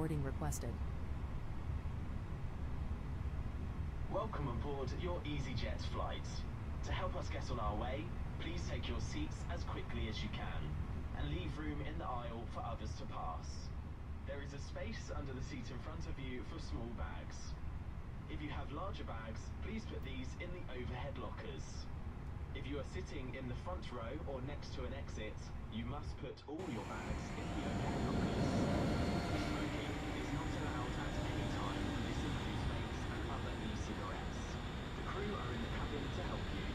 boarding requested. Welcome aboard your Easyjet flight. To help us get on our way, please take your seats as quickly as you can and leave room in the aisle for others to pass. There is a space under the seat in front of you for small bags. If you have larger bags, please put these in the overhead lockers. If you are sitting in the front row or next to an exit, you must put all your bags in the overhead lockers. Smoking is not allowed at any time. This includes vapes and other e-cigarettes. The crew are in the cabin to help you.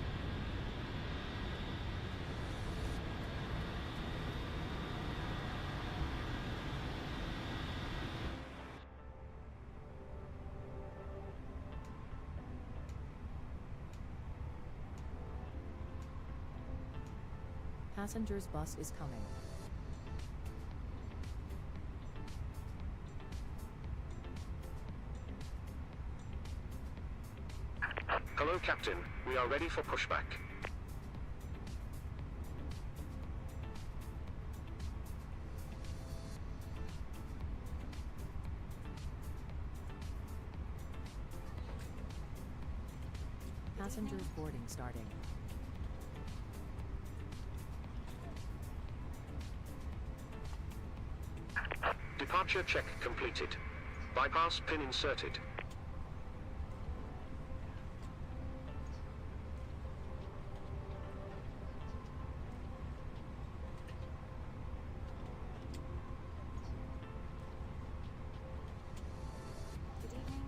Passengers bus is coming. Hello, Captain. We are ready for pushback. Passengers boarding starting. Departure check completed. Bypass pin inserted. Good evening.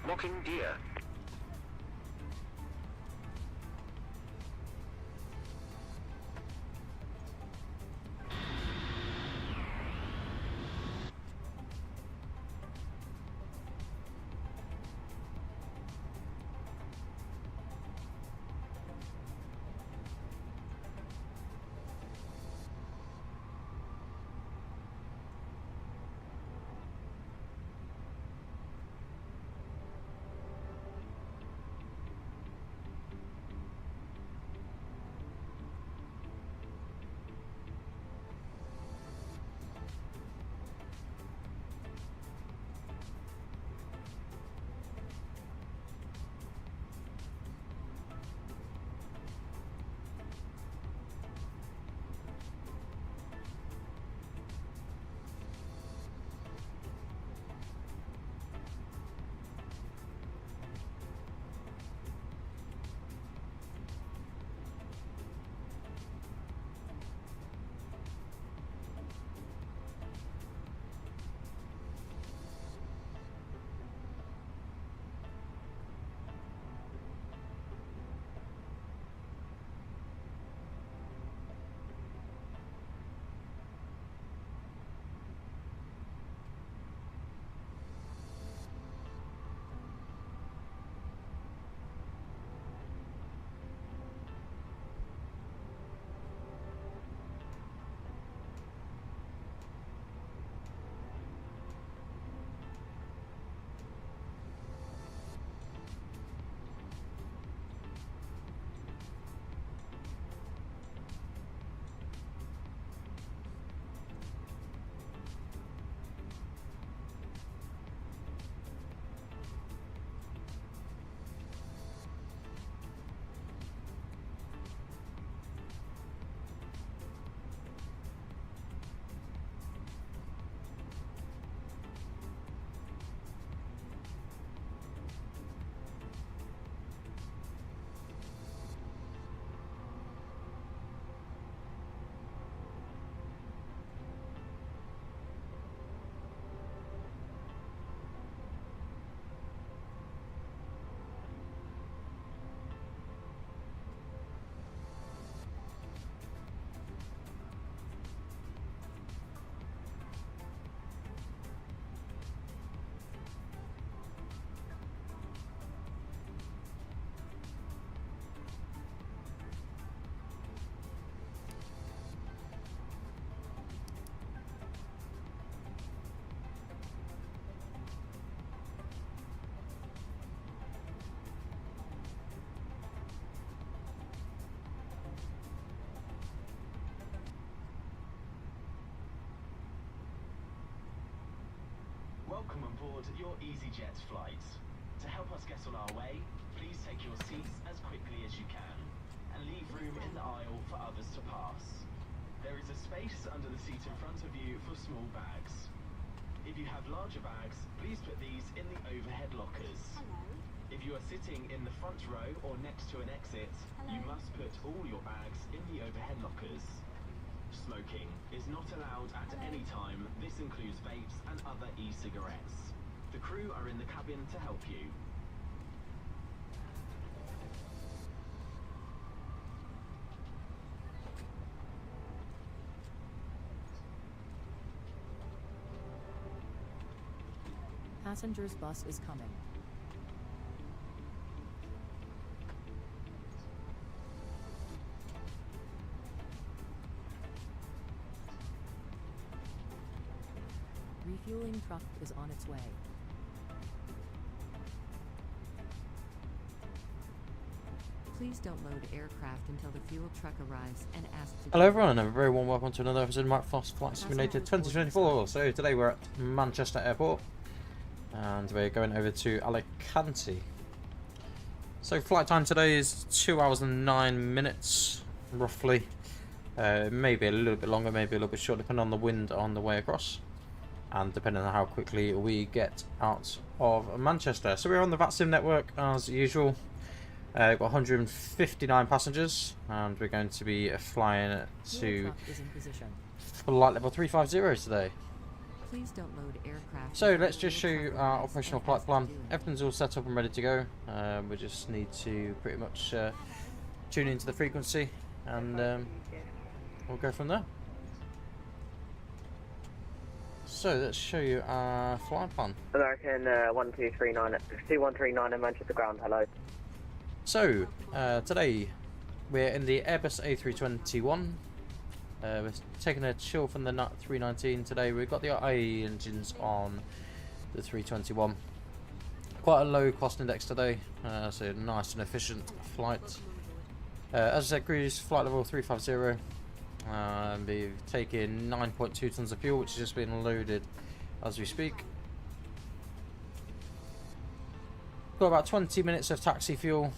Locking gear. Welcome on board your Easyjet flight. To help us get on our way, please take your seats as quickly as you can and leave room in the aisle for others to pass. There is a space under the seat in front of you for small bags. If you have larger bags, please put these in the overhead lockers. If you are sitting in the front row or next to an exit, you must put all your bags in the overhead lockers. Smoking is not allowed at any time. This includes vapes and other e-cigarettes. The crew are in the cabin to help you. Passengers bus is coming. Refueling truck is on its way. Please don't load aircraft until the fuel truck arrives and ask to... Hello everyone, and a very warm welcome to another episode of MSFS Flight Simulator 2024. So today we're at Manchester Airport and we're going over to Alicante. So flight time today is 2 hours and 9 minutes roughly. Maybe a little bit longer, maybe a little bit short, depending on the wind on the way across and depending on how quickly we get out of Manchester. So we're on the VATSIM network as usual. We've got 159 passengers and we're going to be flying to flight level 350 today. Please don't load aircraft. So let's just show you our operational flight plan. Everything's all set up and ready to go. We just need to pretty much tune into the frequency and we'll go from there. So let's show you our flight plan. American 2139 in Manchester ground, hello. So today we're in the Airbus A321. We're taking a chill from the 319 today. We've got the IE engines on the 321. Quite a low cost index today, so a nice and efficient flight. As I said, cruise flight level 350. We've taken 9.2 tons of fuel, which is just being loaded as we speak. Got about 20 minutes of taxi fuel,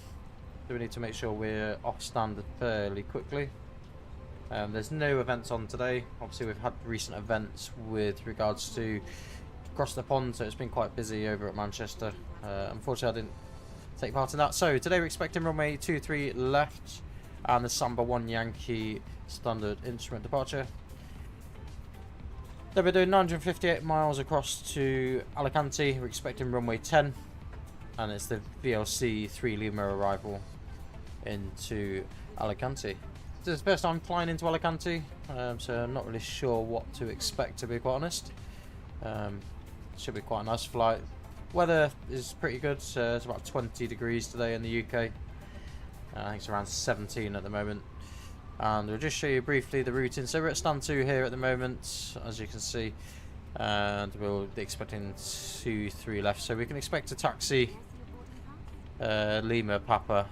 so we need to make sure we're off standard fairly quickly. There's no events on today. Obviously we've had recent events with regards to across the pond, so it's been quite busy over at Manchester. Unfortunately I didn't take part in that. So today we're expecting runway 23 left and the Samba 1 Yankee standard instrument departure. Then we're doing 958 miles across to Alicante. We're expecting runway 10 and it's the VLC 3 Lima arrival into Alicante. This is the first time flying into Alicante, so I'm not really sure what to expect, to be quite honest. Should be quite a nice flight. Weather is pretty good, it's about 20 degrees today in the UK. I think it's around 17 at the moment. And we'll just show you briefly the routing. So we're at stand 2 here at the moment, as you can see. And we'll be expecting 2-3 left. So we can expect a taxi, Lima, Papa,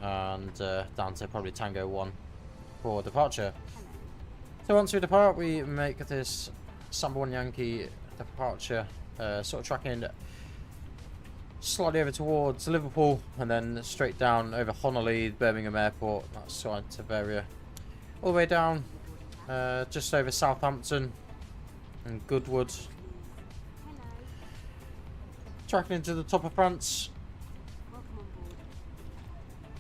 and down to probably Tango 1 for departure. So once we depart, we make this Samba 1 Yankee departure, sort of tracking slightly over towards Liverpool and then straight down over Honolulu, Birmingham Airport, that's side to Bavaria, all the way down just over Southampton and Goodwood, tracking into the top of France,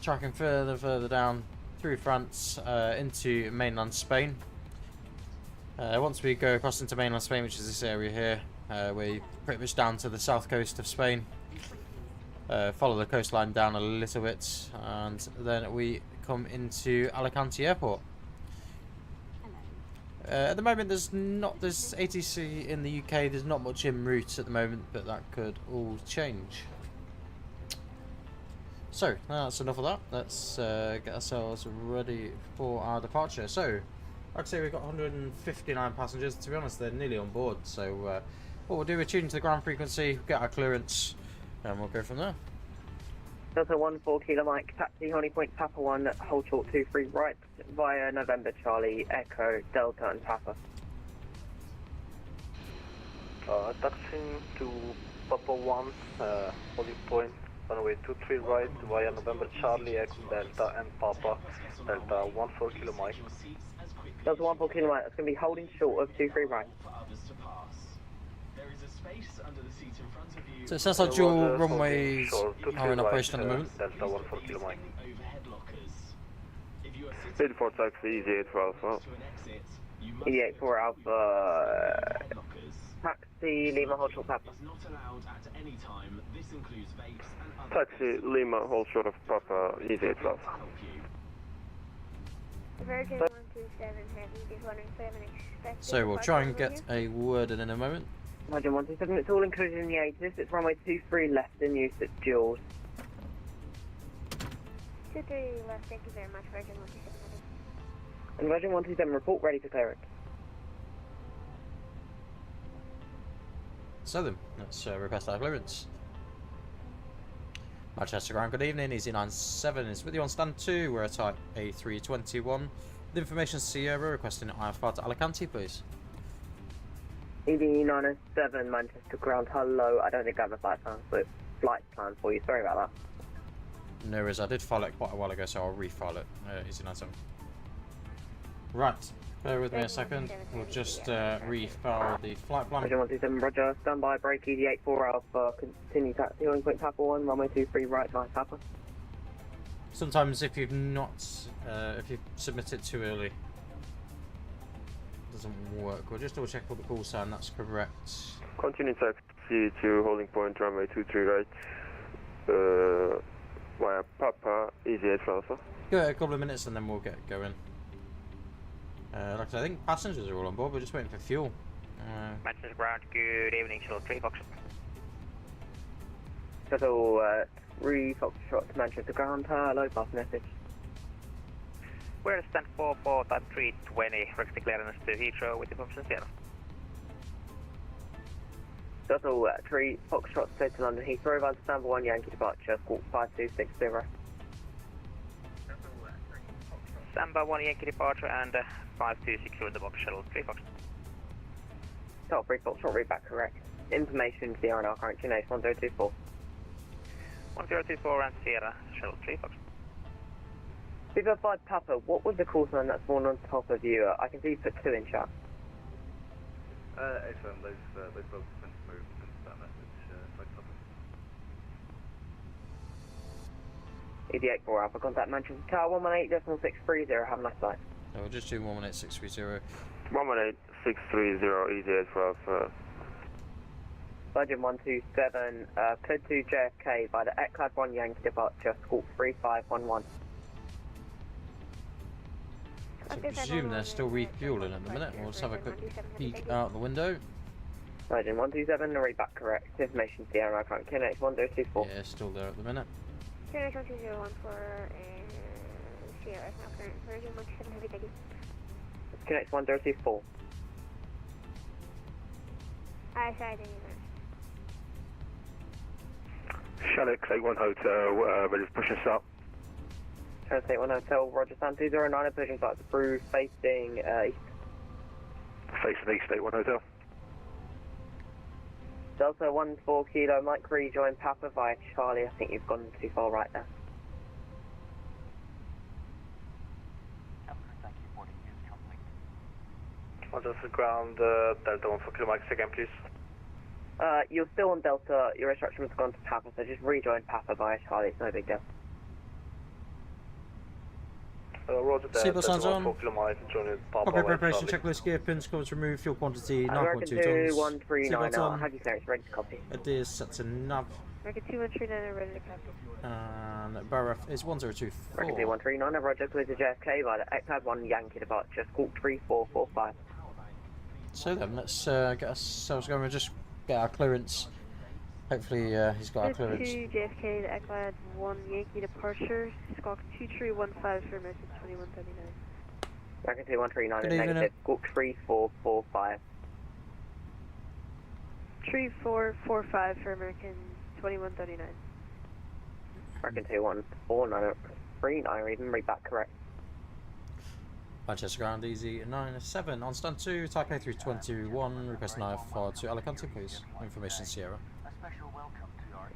tracking further down through France into mainland Spain. Once we go across into mainland Spain, which is this area here, we're pretty much down to the south coast of Spain. Follow the coastline down a little bit and then we come into Alicante Airport. At the moment there's ATC in the UK, there's not much en route at the moment, but that could all change. So that's enough of that. Let's get ourselves ready for our departure. So like I say, we've got 159 passengers. To be honest, they're nearly on board, so what we'll do, we're tuning to the ground frequency, get our clearance and we'll go from there. Delta 14 Kilo Mike, taxi Honey Point Papa 1, hold short 23 right via November Charlie, Echo, Delta and Papa. Taxiing to Papa 1, holding point, runway 23 right via November Charlie, Echo Delta and Papa, Delta 14 Kilo Mike. Delta 14 Kilo Mike, that's going to be holding short of 23 right. So it sounds like dual runways are in operation at the moment. Delta 14 Kilo Mike. 84 taxi, Easyjet for Alpha. Easyjet for Alpha. Taxi Lima hold short Papa. Taxi Lima, hold short of Papa, Easyjet for Alpha. Virgin 127 Heavy, just wondering if I have an expected So we'll try and departure get a word in a moment. Virgin 127, it's all included in the Aegis. It's runway 23 left in use at Jules. 23 left, thank you very much, Virgin 127 Heavy. And Virgin 127, report ready for clearance. So then, let's request our clearance. Manchester Ground, good evening. Easy97 is with you on stand 2. We're at type A321. The information Sierra requesting IFR to Alicante, please. ED907 Manchester Ground, hello. I don't think I have a flight plan for you. Sorry about that. No worries, I did file it quite a while ago, so I'll refile it. Easy97. Right, bear with me a second. We'll just refile the flight plan. Roger 127, Roger. Standby, break ED84 Alpha. Continue taxi, holding point Papa 1, runway 23 right to Papa. Sometimes if you've not, if you submit it too early, it doesn't work. We'll just double check all the call sign, that's correct. Continue taxi to holding point, runway 23 right. Via Papa, Easyjet for Alpha. Give it a couple of minutes and then we'll get going. Like I said, I think passengers are all on board, we're just waiting for fuel. Manchester Ground, good evening, Shuttle 3 Foxtrot. Shuttle 3 Foxtrot to Manchester Ground, hello, pass message. We're at stand 4 for type 320, requesting clearance to Heathrow with information Sierra. Shuttle 3 Foxtrot to London Heathrow, via stand 1 Yankee departure, squawk 5260. Samba 1 Yankee departure and 5260 in the box, Shuttle 3 Foxtrot. Shuttle 3 Foxtrot, read back correct. Information Sierra and our current QNH 1024. 1024 and Sierra, Shuttle 3 Foxtrot. Viva 5 Papa, what was the call sign that's born on top of you? I can see you put 2 in chat. Excellent, those both have been moved since that message, 5 Papa. ED84 Alpha, contact Manchester Tower 118.630, have a nice flight. So we'll just do 118630. 118630, Easyjet for Alpha. Virgin 127, code to JFK by the Eclad 1 Yankee departure, squawk 3511. So I presume they're still refueling at the minute. We'll just have a quick peek out the window. Virgin 127, read back correct. Information Sierra, our current QNH 1024. Yeah, still there at the minute. QNH 1201 for Sierra, now current Virgin 127 Heavy, thank you. QNH 1024. Sorry, thank you. Shalix, 81 Hotel, ready to push us up. Translate 1 Hotel, Roger San 209, pushing flights approved, facing east. Facing east, 81 Hotel. Delta 14 Kilo, Mike rejoin Papa via Charlie. I think you've gone too far right there. Manchester Ground, Delta 14 Kilo Mike, again please. You're still on Delta, your instruction was gone to Papa, so just rejoin Papa via Charlie, it's no big deal. Roger that, Seatbelt signs on. 14 Kilo Mike, joining Papa Copy via preparation Charlie. checklist, gear pins, cover to remove, fuel quantity, 9.2 American tons. 2139, Seatbelt on. have you clearance ready to copy? Adheres set to nav. American 2139, ready to copy. And Barref is 1024. American 2139, Roger, clear to JFK by the Eclad 1 Yankee departure, squawk 3445. So then, let's get ourselves going. We'll just get our clearance. Hopefully, he's got our clearance. 2 JFK, the Eclad 1 Yankee departure, squawk 2315 for message 2139. American 2139, Good evening. negative, squawk 3445. 3445 for American 2139. American 2149, even read back correct. Manchester Ground, Easy 97 on stand 2, Type A321, request an IFR to Alicante, please. Information Sierra.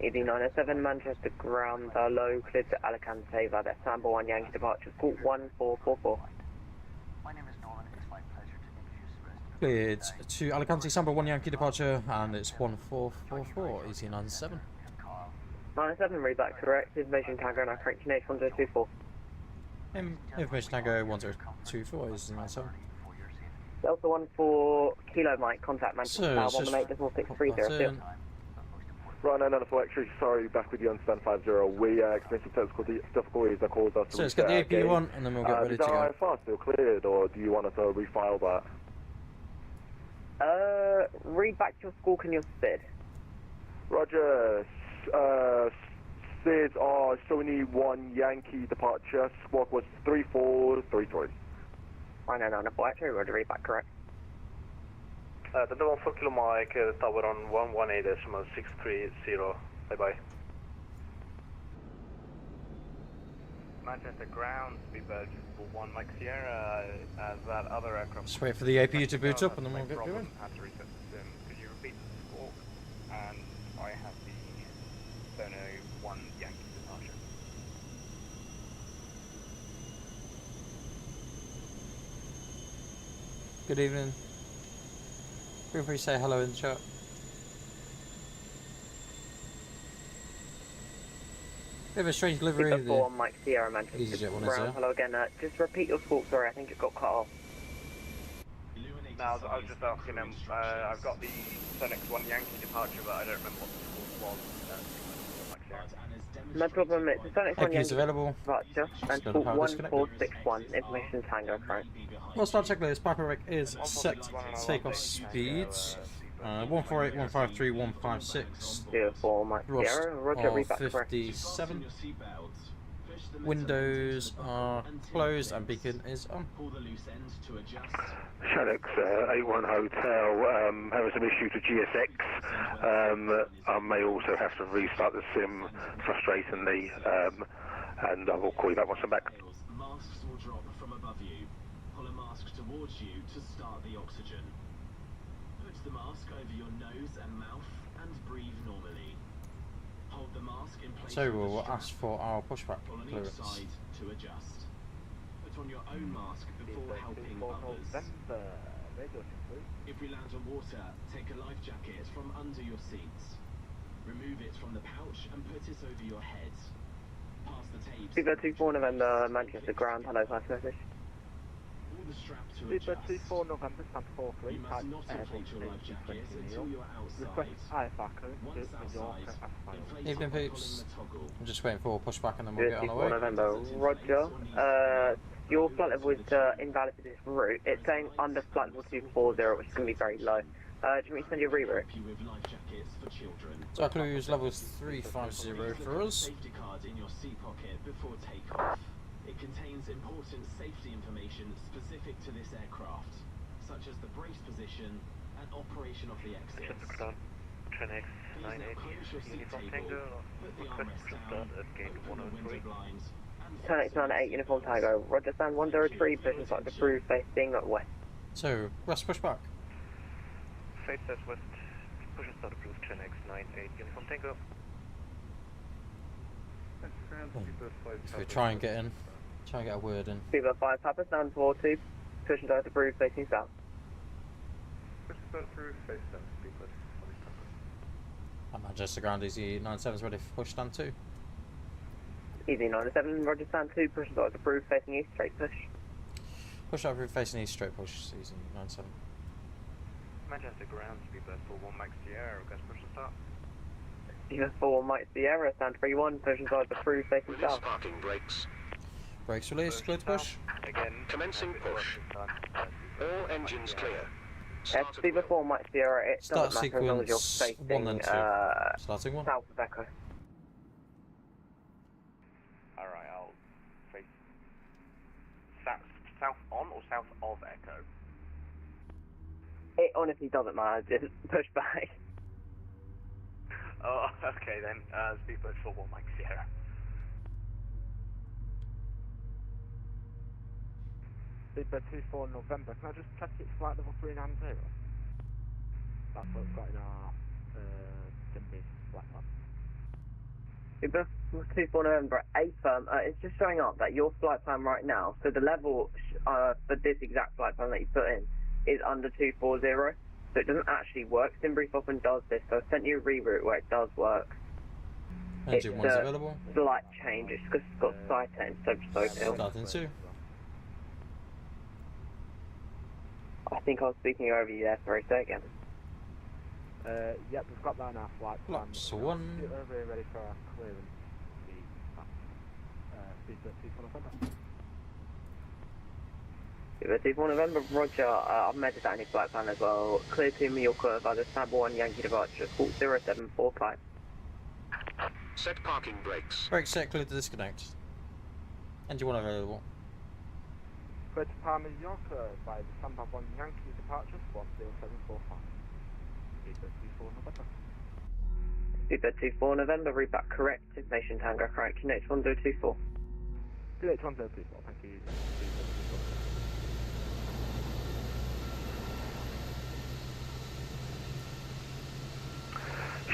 Easy 907, Manchester Ground, low, cleared to Alicante via Sample 1 Yankee departure, Squawk 1444. Cleared to Alicante, Sample 1 Yankee departure, and it's 1444, Easy 97. 97, read back correct, information Tango and I correct H 1024. Information Tango 1024, Easy 97. Delta 1 for Kilo Mike, contact Manchester Tower, 118.6302. Right, 994 X-ray, sorry, back with you on stand 50. We experienced some technical difficulties that caused us to So let's get the AP one, and then we'll get ready to go. Is that IFR still cleared, or do you want us to refile that? Read back your squawk and your SID. Roger, SIDs are Sony 1 Yankee departure, squawk was 3433. Right, 994 X-ray, Roger, read back correct. The 1 Kilo Mike, tower on 118.630. Bye bye. Manchester Ground, speedbird 1 Mike Sierra, as that other aircraft. Just wait for the APU to boot up and then we'll get going. Had to reset the sim. Could you repeat the squawk? And I have the Sono 1 Yankee departure. Good evening. Feel free to say hello in the chat. Bit of a strange delivery. Super 4 Mike Sierra, Manchester Easyjet one is Ground, there. hello again, just repeat your squawk, sorry, I think it got cut off. No, I was just asking him, I've got the Scenic 1 Yankee departure, but I don't remember what the squawk was. No problem, it's a Sonic 1 APU's Yankee available. departure, and Still squawk power disconnected. 1461, information Tango, correct. Well, start checklist. Piper Rec is set to take off speeds. 148, 153, 156. 04 Mike Thrust Sierra, Roger, of read back correct. 57. Windows are closed and beacon is on. Shannox, A1 Hotel, having some issues with GSX. I may also have to restart the sim frustratingly, and I will call you back once I'm back. Masks will drop from above you. Pull a mask towards you to start the oxygen. Put the mask over your nose and mouth and breathe normally. Hold the mask in place. So we'll ask for our pushback Pull on each clearance. side to adjust. Put on your own mask before helping others. If we land on water, take a life jacket from under your seats. Remove it from the pouch and put it over your head. Pass the tapes. Super 24 November, Manchester Ground, hello, first message. Pull the strap to Super adjust. 24 November, stand 4 3, You must not inflate your life jackets until you're outside. Request IFR code Once to outside, Mallorca, inflate Evening, by pulling peeps. the toggle. I'm just waiting for pushback and then we'll Super get on 24 our way. November, Roger. Your flight level is invalid for this route. It's saying under flight level 240, which is going to be very low. Do you want me to send you a reroute? Equip you with life jackets for children. So our clues levels 350 for us. Safety card in your seat pocket before takeoff. It contains important safety information specific to this aircraft, such as the brace position and operation of the exits. Trinix Please now close your seat table, put the armrest down, open the window blinds, and Turn it 98 Uniform Tango, Roger, stand 103, position start to prove facing west. So, West pushback. Fate says west, push and start approved, Trinix 98 Uniform Tango. If we try and get in, try and get a word in. Super 5 Papa, stand 42, position start to prove facing south. Push and start approved, face south, speedbird. And Manchester Ground Easy 97 is ready for push stand 2. Easy 97, Roger, stand 2, position start to prove facing east, straight push. Push up through facing east, straight push, Easy 97. Manchester Ground, speedbird for 1 Max Sierra, request push and start. Super 4 Mike Sierra, stand 31, position start to prove facing Release south. parking brakes. Brakes released, clear to push. Again, Commencing push. All engines clear. Yes, Super 4 Mike Sierra, it Start doesn't matter as long as you're sequence facing 1 and 2. Starting 1. south of Echo. Alright, I'll face south on or south of Echo? It honestly doesn't matter, just push back. Oh, okay then, speedbird for 1 Mike Sierra. Speedbird 24 November. Can I just check it's flight level 390? That's what we've got in our Simbi flight plan. Super 24 November, A firm, it's just showing up that your flight plan right now, so the level for this exact flight plan that you put in is under 240, so it doesn't actually work. Simbrief often does this, so I've sent you a reroute where it does work. Engine 1's available. Slight change, it's because it's got side instead of SOPIL. Starting 2. I think I was speaking over you there, sorry, say again. Yep, we've got that in our flight plan. Flaps 1. We're ready for our clearance. Speedbird 24 November. Super 24 November, roger, I've measured that in your flight plan as well. Clear to me your curve, either Stab 1 Yankee departure, 0745. Set parking brakes. Brake set, clear to disconnect. Engine 1 available. Clear to Palmer, York, by the Sandbag 1 Yankee departure, 10745. Speedbird 24 November. Speedbird 24 November, read back correct, information tango correct, connect 1024. Connect 1024, thank you. Speedbird 24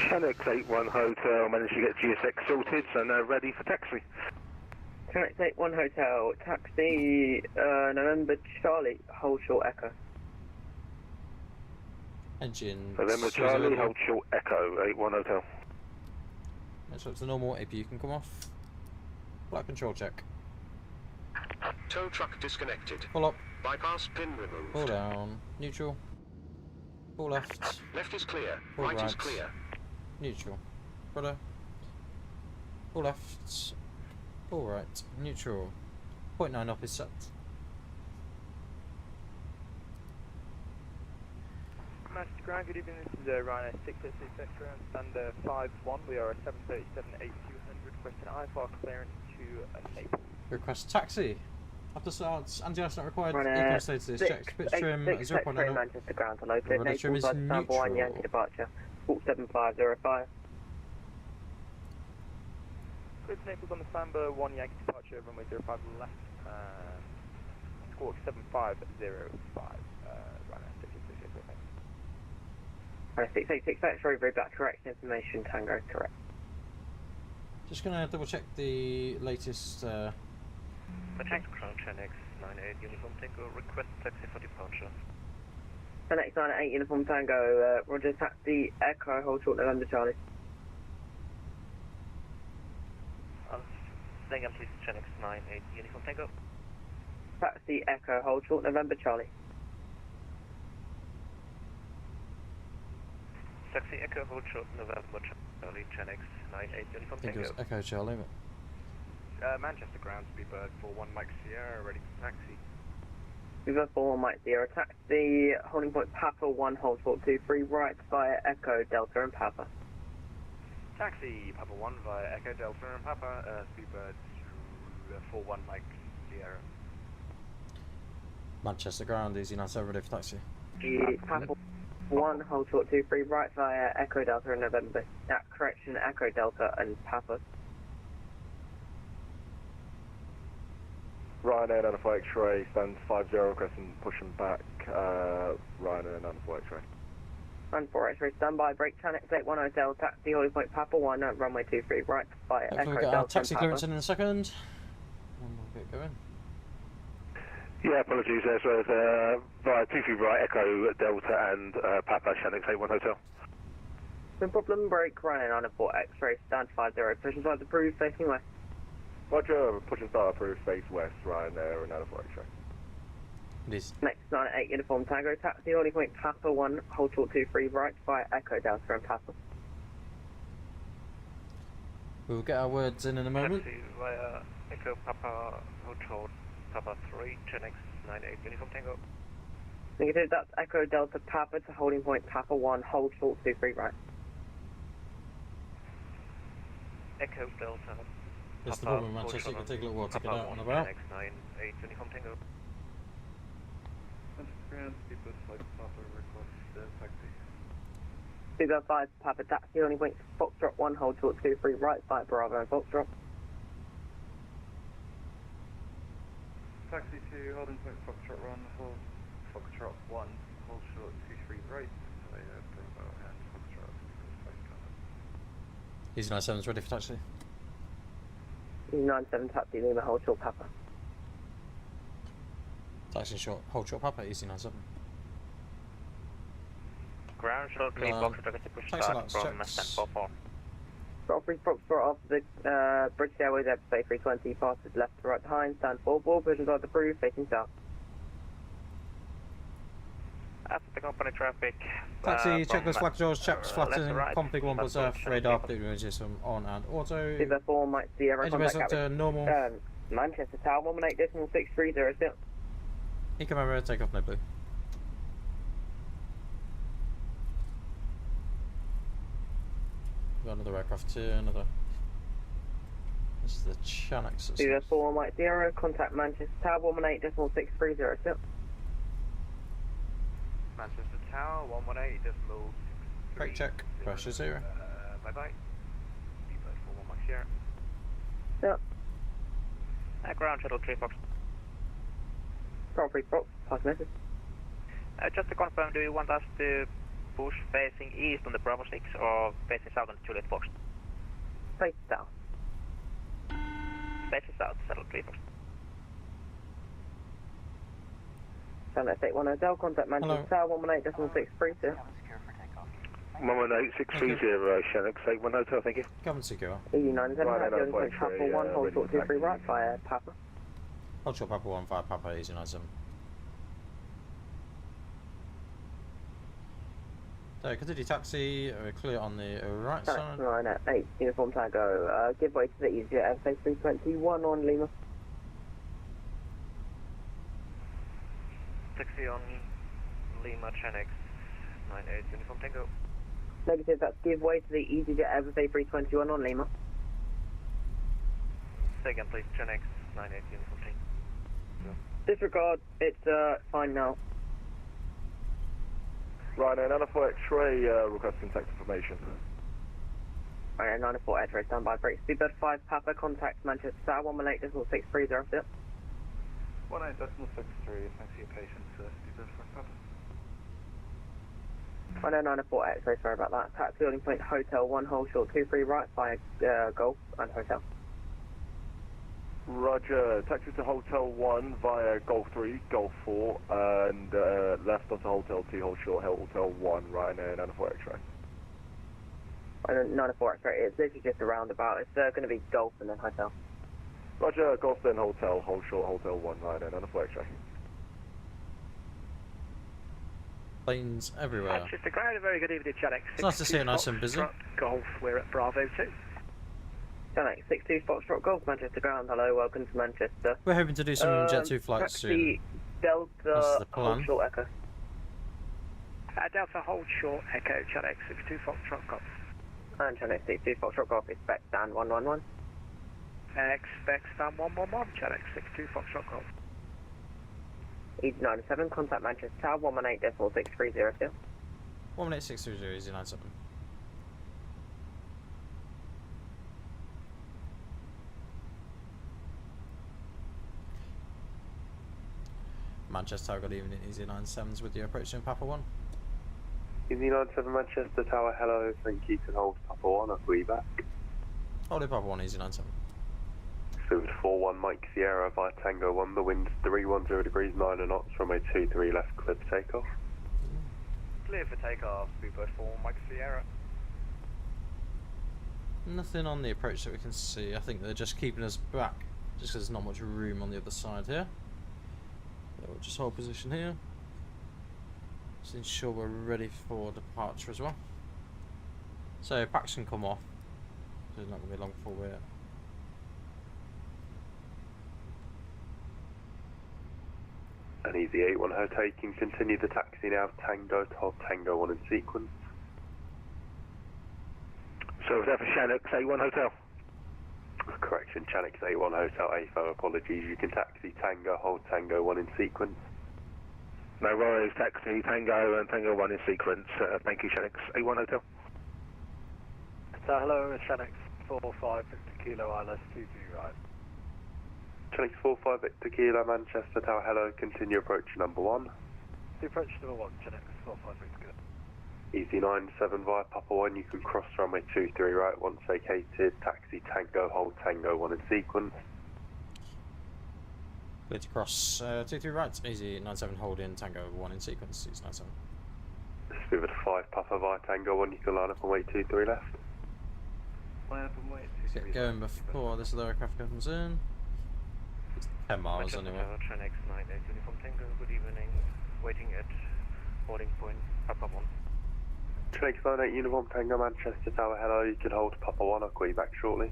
November. Shanix 81 Hotel managed to get GSX sorted, so now ready for taxi. Connect 81 Hotel, taxi, November Charlie, hold short echo. Engine November 2's Charlie, available. hold short Echo, 81 Hotel. That's up to normal. APU can come off. Flight control check. Tow truck disconnected. Pull up. Bypass pin removed. Pull down. Neutral. Pull left. Left is clear. Pull Right is right. clear. Neutral. Rudder. Pull left. Pull right. Neutral. 0.9 up is set. Master Ground, good evening. This is Ryanair 606 ground standard 5-1. We are at 737-8200. Requesting IFR clearance to Naples. Request taxi. After starts, anti-ice not required. Ryanair Eco status checked. Pitch trim 0.9. Manchester ground hello, Rudder trim is Naples, Sandbag 1 neutral. Yankee departure, 7505. Clear to Naples on the Samba 1 Yankee departure, runway 05 left. Squawk 7505. Ryanair 606 thanks. 686 X-ray, read back correct, information tango correct. Just gonna double check the latest. Matrix Crown Chenix 98 Uniform Tango, request taxi for departure. 10X98 Uniform Tango, roger, taxi, Echo, hold short November Charlie. Say again please, Chenix 98 Uniform Tango. Taxi, Echo, hold short November Charlie. Taxi Echo, hold short November Charlie, Chenix 98 I Uniform think it was Tango. Echo Charlie. But Manchester Ground, Speedbird 41 Mike Sierra, ready for taxi. River 4 Mike Sierra, taxi, holding point Papa 1, hold short 23 right via Echo, Delta and Papa. Taxi, Papa 1 via Echo, Delta and Papa, Speedbird 41 Mike Sierra. Manchester ground is United ready for taxi. Papa 1, hold short 23 right via Echo, Delta and November. Correction, Echo, Delta and Papa. Ryanair 94 X-ray, stands 50, requesting pushing back, Ryanair 94 X-ray. 94 X-ray, standby, break Chanex 81 Hotel, taxi, holding point Papa 1, runway 23 right via Hopefully Echo, we'll get our Delta and taxi clearance Papa. in a second. And we'll get going. Yeah, apologies there, so it's via 23 right, Echo, Delta and Papa, Shanix 81 Hotel. No problem, break, Ryanair 94 X-ray, stand 50, position side approved, facing west. Roger, pushing start approved, face west, Ryanair and 94 X-ray. It is. Next 98 Uniform Tango, taxi, holding point Papa 1, hold short 23 right via Echo, Delta and Papa. We'll get our words in a moment. Taxi via Echo Papa, hold short Papa 3, Chenix 98 Uniform Tango. Negative, that's Echo, Delta, Papa to holding point Papa 1, hold short 23 right. Echo Delta. It's the Papa, problem, Manchester. It hold can take a little while to get Papa out 1, and about. Chenix 98 Uniform Tango. Ground, Speedbird 5 Papa, request taxi. 205 Papa taxi, holding point Foxtrot 1, hold short 23 right via Bravo and Foxtrot. taxi to holding point Foxtrot 1, hold Foxtrot 1, hold short 23 right, Bravo and Foxtrot 5 Easy 97's ready for taxi. Easy 97 taxi, Lima, hold short Papa. Taxi short, hold short Papa, Easy 97. Ground short 3 box, to push taxi start lights, from checks. 1044. British Foxtrot off the British Airways Airbus 320, passes left to right behind, stand 4 ball, visions are approved, facing south. After the company traffic. Taxi, checklist, flag doors, checks, left to flatten, right. config 1 plus F, Approach, radar, people. update system on and auto. Viva 4, Mike Sierra, Engine base contact up to normal. Manchester Tower, 118.630, still. Eco member, take off no blue. Got another aircraft here, another. This is the Chanox. Viva 4, Mike Sierra, contact Manchester Tower, 118.630, still. Manchester Tower, 118.6. Brake check, pressure 0. Bye bye. Viva 4 Mike Sierra. Still. Ground shuttle 3 Fox. Ground 3 Fox, pass message. Just to confirm, do you want us to push facing east on the Bravo 6 or facing south on the Juliet Fox? Face south. Facing south, shuttle 3 Fox. Sunday 81 Hotel, contact Manchester Tower, 118.630. 118.630, Shannock, 81 Hotel, thank you. Government secure. Easy 97, Right, Papa, no, point Papa 1, hold short 23 right, fire Papa. Hold short Papa 1, fire Papa, Easy 97. So continue taxi, we're clear on the right side. 9 at 8, uniform Tango, give way to the Easyjet Airbus 321 on Lima. Taxi on Lima Chanex 98 uniform Tango. Negative, that's give way to the Easyjet Airbus 321 on Lima. Second please, Chanex 98 uniform Tango. Disregard, it's fine now. Right, and Alpha X-ray requesting tax information. Alright, 94 X-ray, standby, break. Speedbird 5, Papa, contact Manchester Tower, 118.630, still. 18.63, thanks for your patience, Speedbird 5 Papa. 194 X-ray, sorry about that. Taxi building point Hotel 1, hold short 23 right, fire Golf and Hotel. Roger, taxi to Hotel 1 via Golf 3, Golf 4, and left onto Hotel 2, hold short, Hotel 1, Ryanair, 94 X-ray. 94 X-ray, it's literally just a roundabout. It's going to be Golf and then Hotel. Roger, Golf then Hotel, hold short, Hotel 1, Ryanair, 94 X-ray. Planes everywhere. Manchester Ground, a very good evening, Chanex. It's nice to see it nice and busy. Golf, we're at Bravo 2. Chanex 62 Foxtrot Golf, Manchester Ground, hello, welcome to Manchester. We're hoping to do some Jet 2 flights taxi soon. Delta, That's the plan. hold short Echo. Delta hold short, Echo, Chanex 62 Foxtrot Golf. And Chanex 62 Foxtrot Golf, expect stand 111. Expect stand 111, Chanex 62 Foxtrot Golf. Easy 97, contact Manchester Tower, 118.630 still. 118.630, Easy 97. Manchester Tower, good evening, Easy 97s with you approaching Papa 1. Easy 97 Manchester Tower, hello, thank you, can hold Papa 1, I'll be back. Hold it Papa 1, Easy 97. Fluid 41 Mike Sierra via Tango 1, the wind's 310 degrees 9 knots, runway 23 left, clear for takeoff. Clear for takeoff, Speedbird 4 Mike Sierra. Nothing on the approach that we can see. I think they're just keeping us back just because there's not much room on the other side here. So we'll just hold position here. Just ensure we're ready for departure as well. So packs can come off. There's not going to be long before we're An Easy 81 Hotel, you can continue the taxi now, Tango to hold Tango 1 in sequence. So is that for Shannock, 81 Hotel? Correction, Chanex 81 Hotel, AFO, apologies, you can taxi Tango, hold Tango 1 in sequence. No worries, taxi Tango and Tango 1 in sequence. Thank you, Shannock, 81 Hotel. So hello, it's Chanex 45 Victor Kilo ILS 22 right. Connect 45 Victor Kilo, Manchester Tower, hello, continue approach number 1. The approach number 1, Connect 45 Victor. Easy 97 via Papa 1, you can cross runway 23 right once vacated, taxi Tango, hold Tango 1 in sequence. Clear to cross 23 right, easy 97 hold in Tango 1 in sequence, easy 97. Spirit 5 Papa via Tango 1, you can line up on way 23 left. Line up on way 23 Get going before this other aircraft comes in. It's 10 miles anyway. Train X98 Uniform Tango, good evening. Waiting at boarding point, Papa 1. Train X98 Uniform Tango, Manchester Tower, hello, you can hold Papa 1, I'll call you back shortly.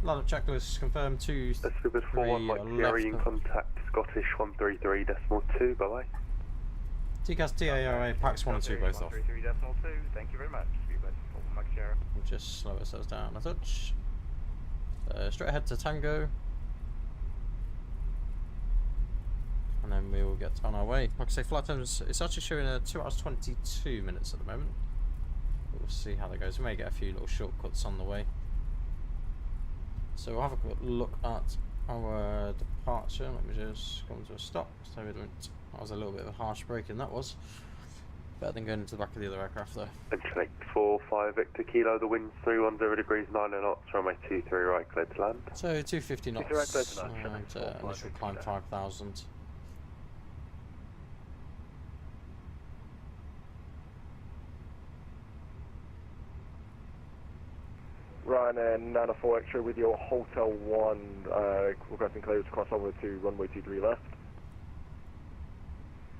Line up checklist confirmed 2 Spirit 41 Mike Sierra in contact, Scottish 133.2, bye bye. TCAS TARA packs 1 and 2 both off. 133.2, thank you very much. Mike Sierra. We'll just slow ourselves down a touch. Straight ahead to Tango. And then we will get on our way. Like I say, flight times, it's actually showing 2 hours 22 minutes at the moment. We'll see how that goes. We may get a few little shortcuts on the way. So we'll have a quick look at our departure. Let me just come to a stop. So we don't, that was a little bit of a harsh break-in, that was. Better than going into the back of the other aircraft though. Connect 45 Victor Kilo, the wind's 310 degrees 9 knots, runway 23 right, clear to land. So 250 knots right, clear to land, and initial climb 5,000. Ryanair 904 Extra with your Hotel 1, requesting clearance to cross over to runway 23 left.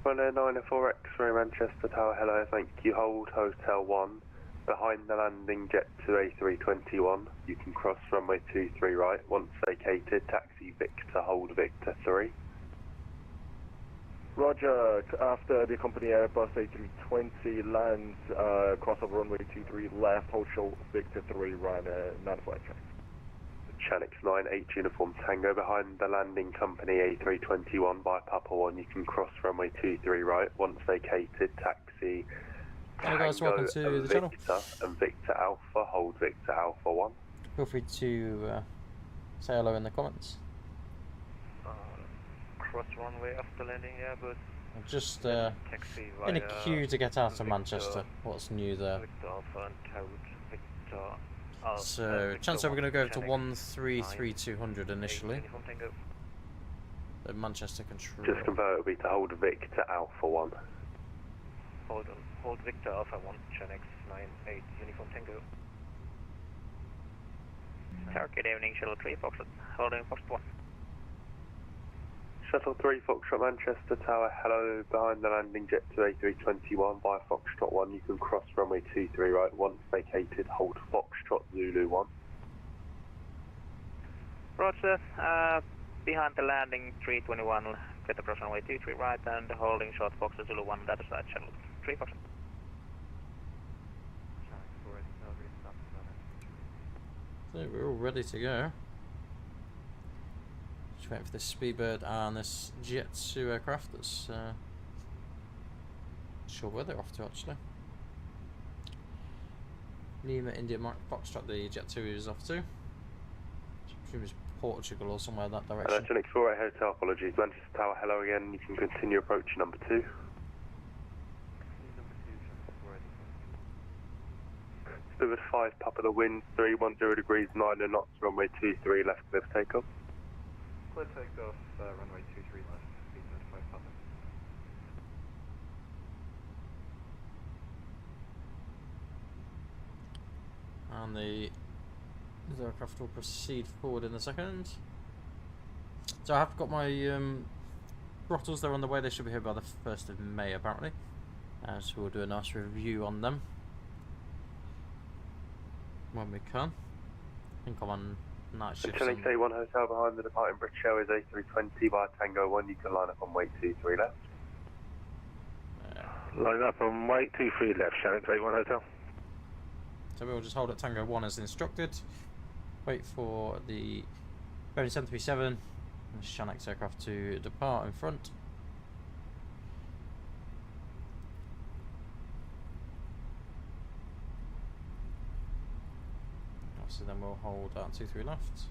Ryanair 904 X-ray Manchester Tower, hello, thank you, hold Hotel 1. Behind the landing jet to A321, you can cross runway 23 right, once vacated, taxi Victor, hold Victor 3. Roger, after the company Airbus A320 lands, cross over runway 23 left, hold short Victor 3, Ryanair 904 Extra. Chanix 98 Uniform Tango, behind the landing company A321 by Papa 1, you can cross runway 23 right, once vacated, taxi Hello guys, welcome to the channel. Victor and Victor Alpha, hold Victor Alpha 1. Feel free to say hello in the comments. Cross runway after landing Airbus. I'm just in a queue to get out of Manchester. What's new there? Victor Alpha and Toad, Victor Alpha. So, chances are we're going to go over to 133-200 initially. The Manchester control. Just confirm it'll be to hold Victor Alpha 1. Hold Victor Alpha 1, Chanix 98 Uniform Tango. Tower, good evening, Shuttle 3 Foxtrot, holding Foxtrot 1. Shuttle 3 Foxtrot Manchester Tower, hello, behind the landing jet to A321 by Foxtrot 1, you can cross runway 23 right, once vacated, hold Foxtrot Zulu 1. Roger, behind the landing 321, get across runway 23 right and holding short Foxtrot Zulu 1, that is that Shuttle 3 Foxtrot. So we're all ready to go. Just waiting for this Speedbird and this Jet 2 aircraft that's not sure where they're off to actually. Lima India Mike Foxtrot, the Jet 2 is off to. I presume it's Portugal or somewhere in that direction. Genix 48 Hotel, apologies. Manchester Tower, hello again, you can continue approach number 2. Spirit 5, Papa the wind, 310 degrees 9 knots, runway 23 left, clear for takeoff. Clear takeoff, runway 23 left, Easyjet 5 Papa. And the aircraft will proceed forward in a second. So I have got my throttles, they're on the way, they should be here by the 1st of May apparently. So we'll do a nice review on them when we can. I think I'm on night shift. Chanix A1 Hotel behind the departing British Airways A320 by Tango 1, you can line up on wait 23 left. Line up on wait 23 left, Chanix A1 Hotel. So we'll just hold at Tango 1 as instructed. Wait for the Boeing 737 and Chanix aircraft to depart in front. so then we'll hold out 23 left.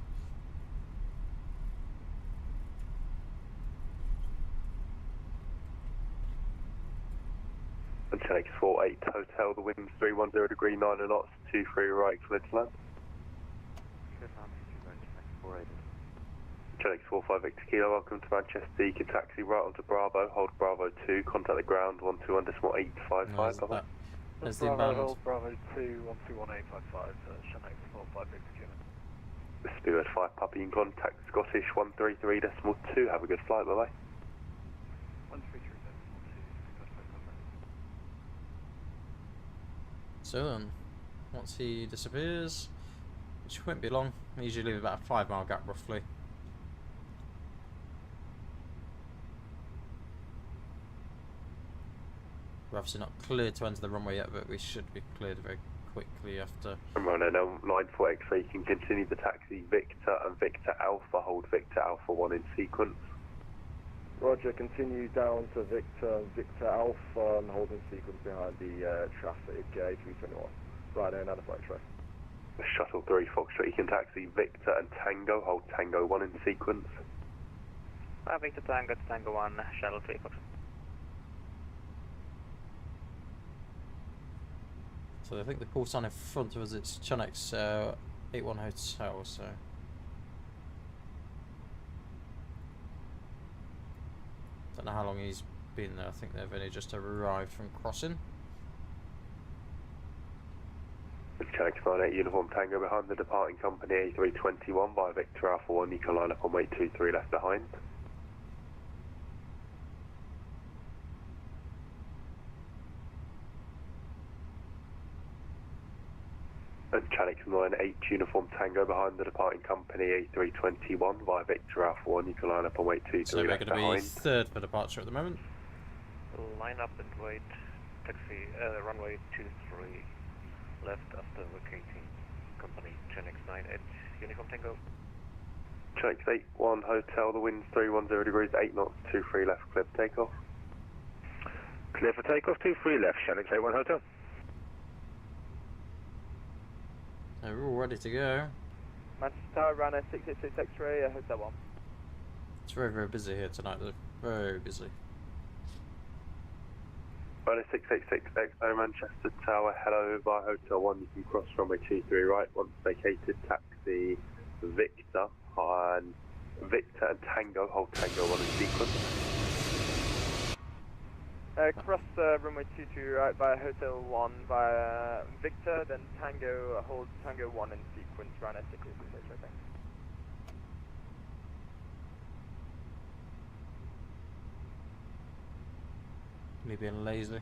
And Chenix 48 Hotel, the wind's 310 degree 9 knots, 23 right, clear to land. Chenix 45 Victor Kilo, welcome to Manchester. You can taxi right onto Bravo, hold Bravo 2, contact the ground 121.855. No, there's the Bravo, inbound. hold Bravo 2, 121.855, Chennai 45 Victor Kilo. Spirit 5 Papa, you can contact Scottish 133.2. Have a good flight, bye bye. 133.2, So then, once he disappears, which won't be long, I usually leave about a 5 mile gap roughly. We're obviously not cleared to enter the runway yet, but we should be cleared very quickly after. Runway now 94 X-ray, you can continue the taxi Victor and Victor Alpha, hold Victor Alpha 1 in sequence. Roger, continue down to Victor Alpha and holding sequence behind the traffic A321. Right there, another X-ray. Shuttle 3 Foxtrot, you can taxi Victor and Tango, hold Tango 1 in sequence. Victor Tango to Tango 1, Shuttle 3 Foxtrot. So I think the call sign in front of us, it's Chunnex 81 Hotel, so. Don't know how long he's been there. I think they've only just arrived from crossing. Channel 98 Uniform Tango behind the departing company A321 by Victor Alpha 1, you can line up on wait 23 left behind. And Channel 98 Uniform Tango behind the departing company A321 by Victor Alpha 1, you can line up on wait 23 So we're left going to be behind. third for departure at the moment. Line up and wait, taxi, runway 23, left after vacating company Chenix 98 Uniform Tango. Chenix 81 Hotel, the wind's 310 degrees, 8 knots, 23 left, clear for takeoff. Clear for takeoff, 23 left, Shannon 81 Hotel. So we're all ready to go. Manchester Tower, runner 686 X-ray, Hotel 1. It's very, very busy here tonight, though. Very busy. Runner 686 X-ray, Manchester Tower, hello, via Hotel 1, you can cross runway 23 right, once vacated, taxi Victor and Tango, hold Tango 1 in sequence. Cross runway 23 right via Hotel 1 via Victor, then Tango, hold Tango 1 in sequence, runner 686 X-ray, thanks. Me being lazy.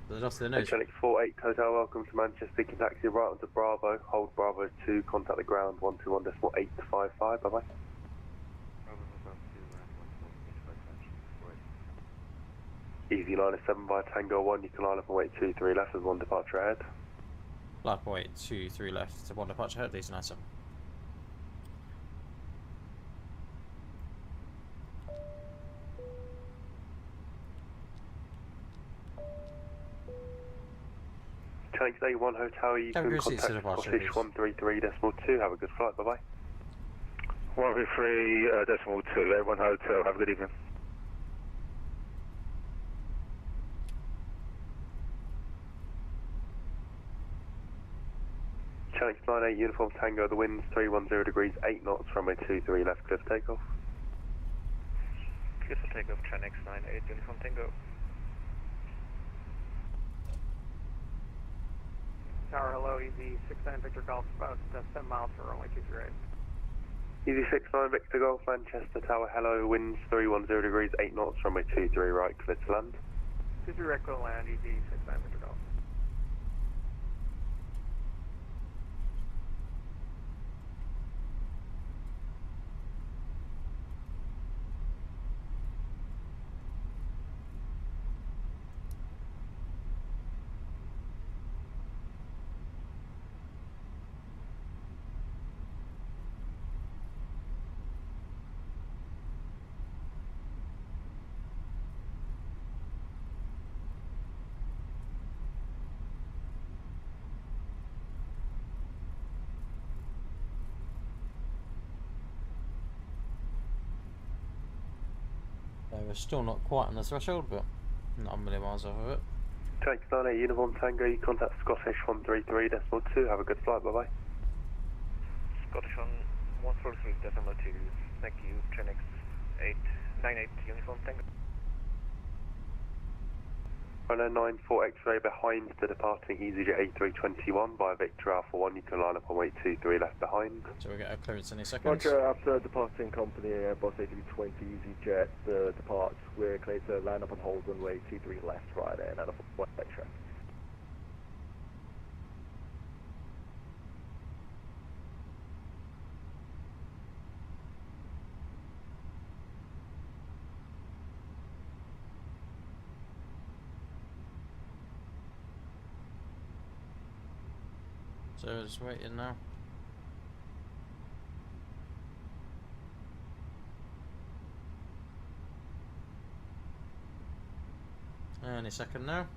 They're off their nose. Chenix 48 Hotel, welcome to Manchester. You can taxi right onto Bravo, hold Bravo 2, contact the ground 121.855. Bye bye. Easy line 7 by Tango 1, you can line up and wait 23 left, there's 1 departure ahead. Line up, wait 23 left to 1 departure ahead, these are nice. Chenix 81 Hotel, you Have a can good seat to contact departure, Scottish 133.2, have a good flight, bye bye. 133.2, 81 Hotel, have a good evening. Chenix 98 Uniform Tango, the wind's 310 degrees, 8 knots, runway 23 left, clear for takeoff. Clear for takeoff, Chenix 98 Uniform Tango. Tower, hello, Easy 69 Victor Golf, about 7 miles for runway 23 right. Easy 69 Victor Golf, Manchester Tower, hello, winds 310 degrees, 8 knots, runway 23 right, clear to land. 23 right, clear to land, Easy 69 Victor Golf. we're still not quite on the threshold, but not a million miles off of it. Tank 98 Uniform Tango, you contact Scottish 133.2, have a good flight, bye bye. Scottish 143.2, thank you, Trinix 898 Uniform Tango. Runway 94 X-ray behind the departing EasyJet A321 by Victor Alpha 1, you can line up on weight 23 left behind. So we'll get a clearance any second. Roger, after departing company Airbus A320 EasyJet departs, we're clear to line up and hold runway 23 left, right, and out of one extra. So we're just waiting now. Any second now.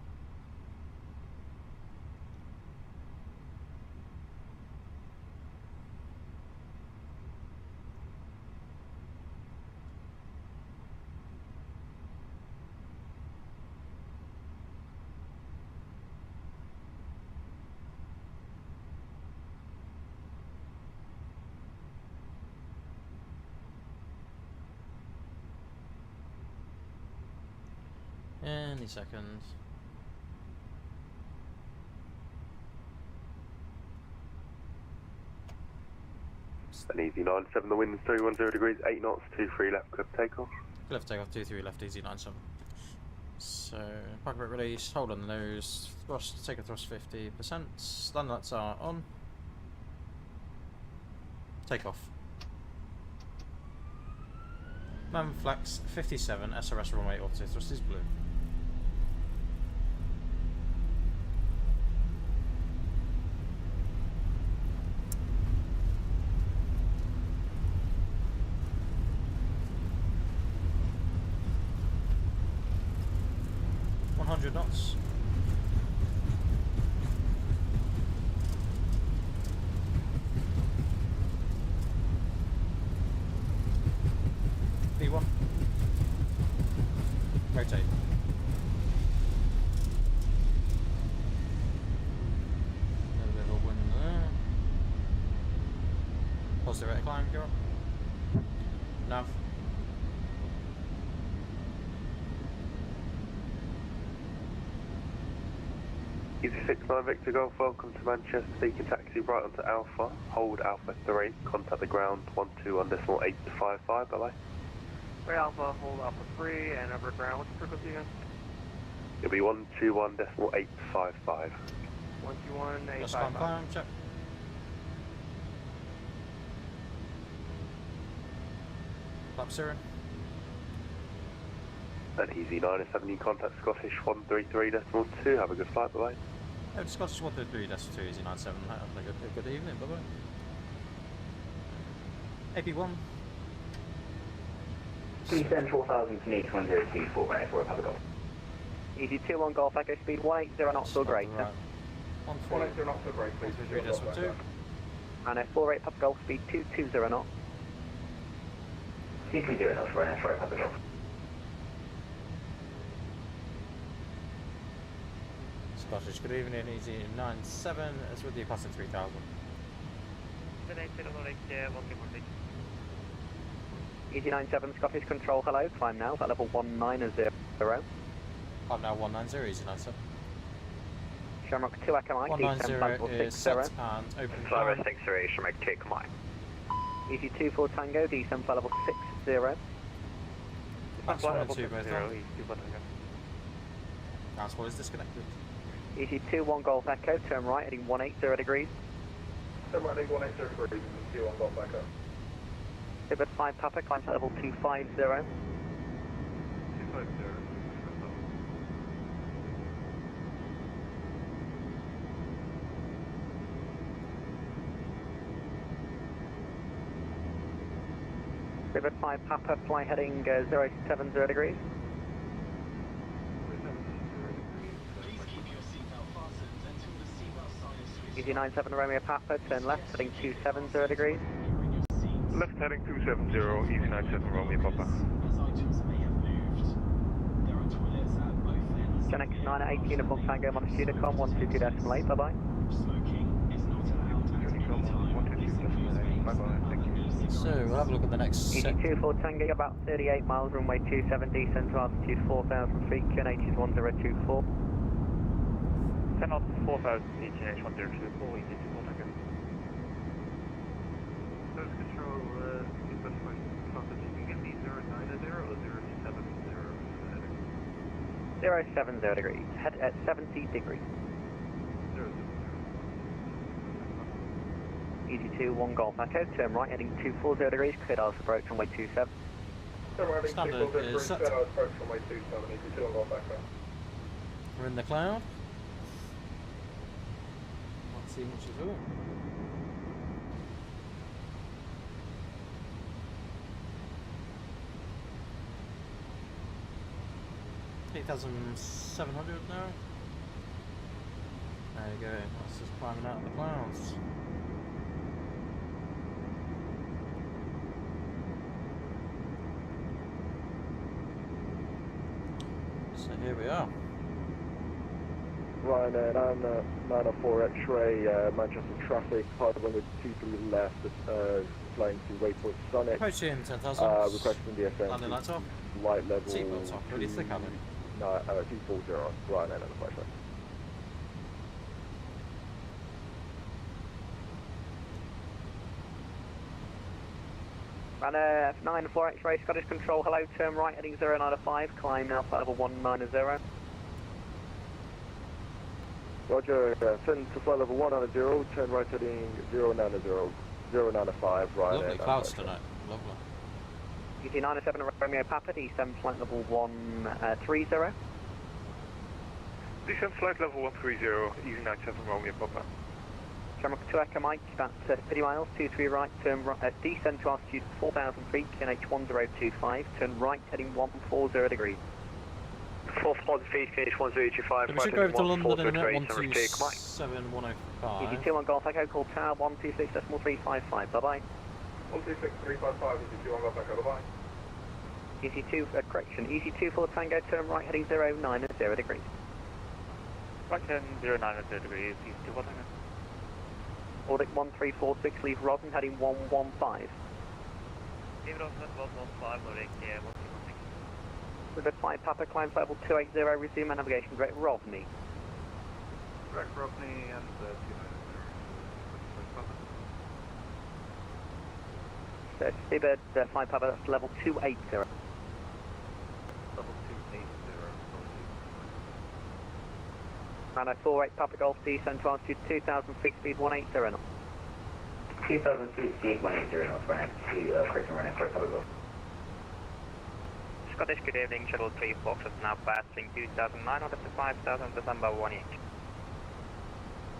Any second. An easy 97, the wind's 310 degrees, 8 knots, 23 left, clip takeoff. Left takeoff, 23 left, easy 97. So, park brake release, hold on the nose, thrust, take a thrust 50%, land lights are on. Take off. Man flex 57, SRS runway, auto thrust is blue. Knots. P1. Rotate. A little bit of a wind there. Positive rate of climb, go up. Nav. Easy69 Victor Golf, welcome to Manchester. You can taxi right onto Alpha, hold Alpha 3, contact the ground 121.855, bye bye. Right Alpha, hold Alpha 3, and over ground, what's the frequency again? It'll be 121.855. 121.855. Just climb, check. Lap 0. And easy 97, you contact Scottish 133.2, have a good flight, bye bye. Oh, Scottish 133.2, easy 97, have a good evening, bye bye. AP1. Descend 4000 to need 1024 right for Republic Golf. Easy 21 Golf Echo speed 180 knots or greater. Right. 180 knots or greater, please. 133.2. And a 48 Papa Golf speed 220 knots. 230 knots for Republic Golf. Scottish, good evening, easy 97, it's with you passing 3000. Easy 97 Scottish control, hello, climb now, at level 190. I'm now 190, easy 97. Shamrock 2 Echo Mike, 190 is set and open climb. 63, Shamrock 2, come on. Easy 24 Tango, descend for level 60. That's 102 both on. Transport is disconnected. Easy 21 Golf Echo, turn right heading 180 degrees. Turn right heading 180 degrees, 21 Golf Echo. Pivot 5 Papa, climb to level 250. 250. Pivot 5 Papa, fly heading 070 degrees. Easy 97 Romeo Papa, turn left heading 270 degrees. Left heading 270, Easy 97 Romeo Papa. Gen X9 at 18 above Tango Monaco Unicom 122.8, bye bye. Smoking is not allowed at any time. Bye bye, thank you. So we'll have a look at the next set. EG2 for Tango, about 38 miles, runway 27, descent to altitude 4,000 feet, QNH is 1024. 10 knots, 4,000 feet, QNH 1024, EG2 for Tango. Service control, you specify contact using MD 090 or 070? 070 degrees, head at 70 degrees. 070. EG2 1 Golf Echo, turn right heading 240 degrees, cleared hours approach runway 27. Standard is set. We're in the cloud. Let's see much of it. $8,700 now. There you go, that's just climbing out of the clouds. So here we are. Ryanair 904 X-ray, Manchester traffic, hard runway 23 left, flying to waypoint Sonic. Approaching 10,000. Requesting the FM. Landing lights off. Light level. Seatbelts off. Ready to the cabin. 240, Ryanair 905. Runner F94 X-ray, Scottish Control, hello, turn right heading 095, climb now flight level 190. Roger, send to flight level 190, turn right heading 090, 095, Ryanair. Lovely clouds tonight, lovely. ET 97 Romeo Papa, descend flight level 130. Descend flight level 130, Easy 97 Romeo Papa. Shamrock 2 Echo Mike, about 50 miles, 23 right, turn right, descend to altitude 4,000 feet, QNH 1025, turn right heading 140 degrees. 4,000 feet, QNH 1025, we should go over to London in a minute, 127,105. EG2 on Golf Echo, call tower 126.355, bye bye. 126.355, EG2 on Golf Echo, bye bye. EC2, correction, EC2 for Tango, turn right heading 090 degrees. Right turn 090 degrees, EC2 for Tango. Audit 1346, leave Rodden heading 115. David Osman 115, loading here, 116. With a 5 Papa, climb flight level 280, resume and navigation direct Rodney. Direct Rodney and 290. Seabird 5 Papa, that's level 280. Level 280. And 48 Papa Golf descend to altitude 2,000 feet, speed 180 knots. 2,000 feet, speed 180 knots, running to correction running for Papa Golf. Scottish, good evening, shuttle 3 Fox is now passing 2,900 to 5,000, December 1 inch.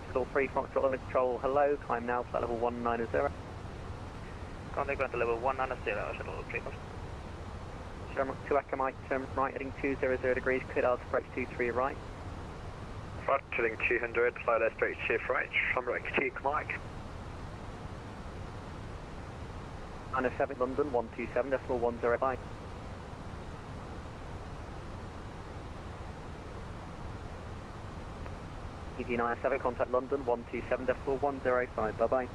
Shuttle 3 Fox, control, hello, climb now, flight level 190. Contact ground to level 190, shuttle 3 Fox. Shamrock 2 Echo Mike, turn right heading 200 degrees, cleared hours approach 23 right. Right heading 200, fly left straight shift right, Shamrock 2 Mike. 907 London, 127.105. ED97, contact London, 127.105, bye bye.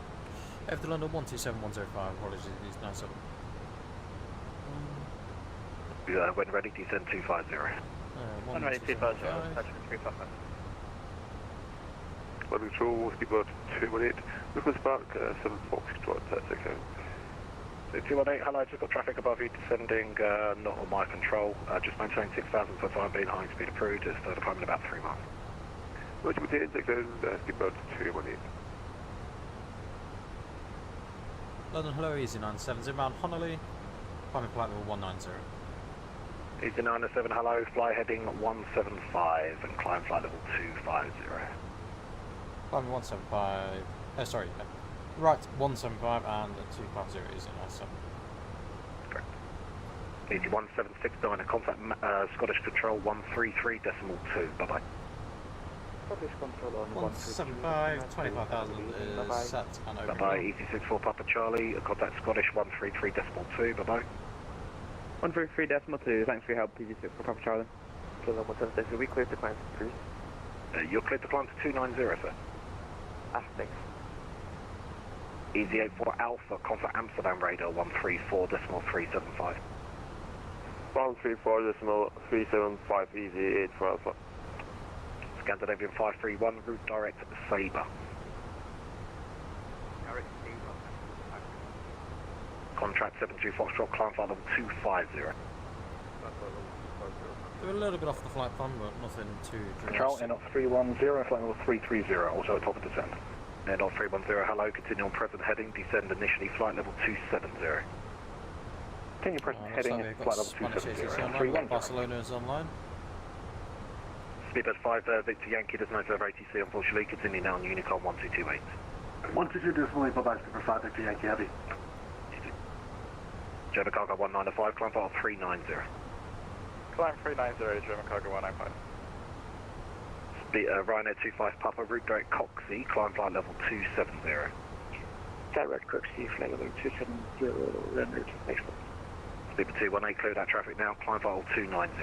After London 127.105, apologies, it is 97. When ready, descend 250. When ready, 250, touch 355. When control, speedbird 218, Nicholas Park, 7 Fox, Detroit, 60. So 218, hello, just got traffic above you descending, not on my control, just maintain 6,000 for time being, high speed approved, just deployment in about 3 miles. Roger, maintain 6,000, speedbird 218. London, hello, Easy 97, inbound Honolulu, climbing flight level 190. Easy 907, hello, fly heading 175 and climb flight level 250. Climbing 175, right, 175 and 250 is in Easy 97. Correct. Easy 1769, and contact Scottish Control 133.2, bye-bye. Scottish Control on 175, 25,000 is set and over. Bye-bye, Easy 64 Papa Charlie, contact Scottish 133.2, bye-bye. 133.2, thanks for your help, PG6 for Papa Charlie. Kilo 176, we cleared the climb to 3. You're cleared to climb to 290, sir. Thanks. Easyjet for Alpha, contact Amsterdam radar 134.375. 134.375, Easyjet for Alpha. Scandinavian 531, route direct Sabre. Contract 72 Foxtrot, climb flight level 250. They're a little bit off the flight plan, but nothing too Control, drastic. NOT 310, flight level 330, also at top of descent. NOT 310, hello, continue on present heading, descend initially, flight level 270. Continue present heading, flight level 270. Barcelona is online. Speedbird 5, Victor Yankee, there's no further ATC unfortunately, continue now on Unicorn 1228. 122.8, bye-bye, Speedbird 5, Victor Yankee, heavy. German Cargo 195, climb flight 390. Climb 390, German Cargo 195. Ryanair 25 Papa, route direct Coxie, climb flight level 270. Direct Coxie, flight level 270, then route next one. Speedbird 218, clear that traffic now, climb flight level 290.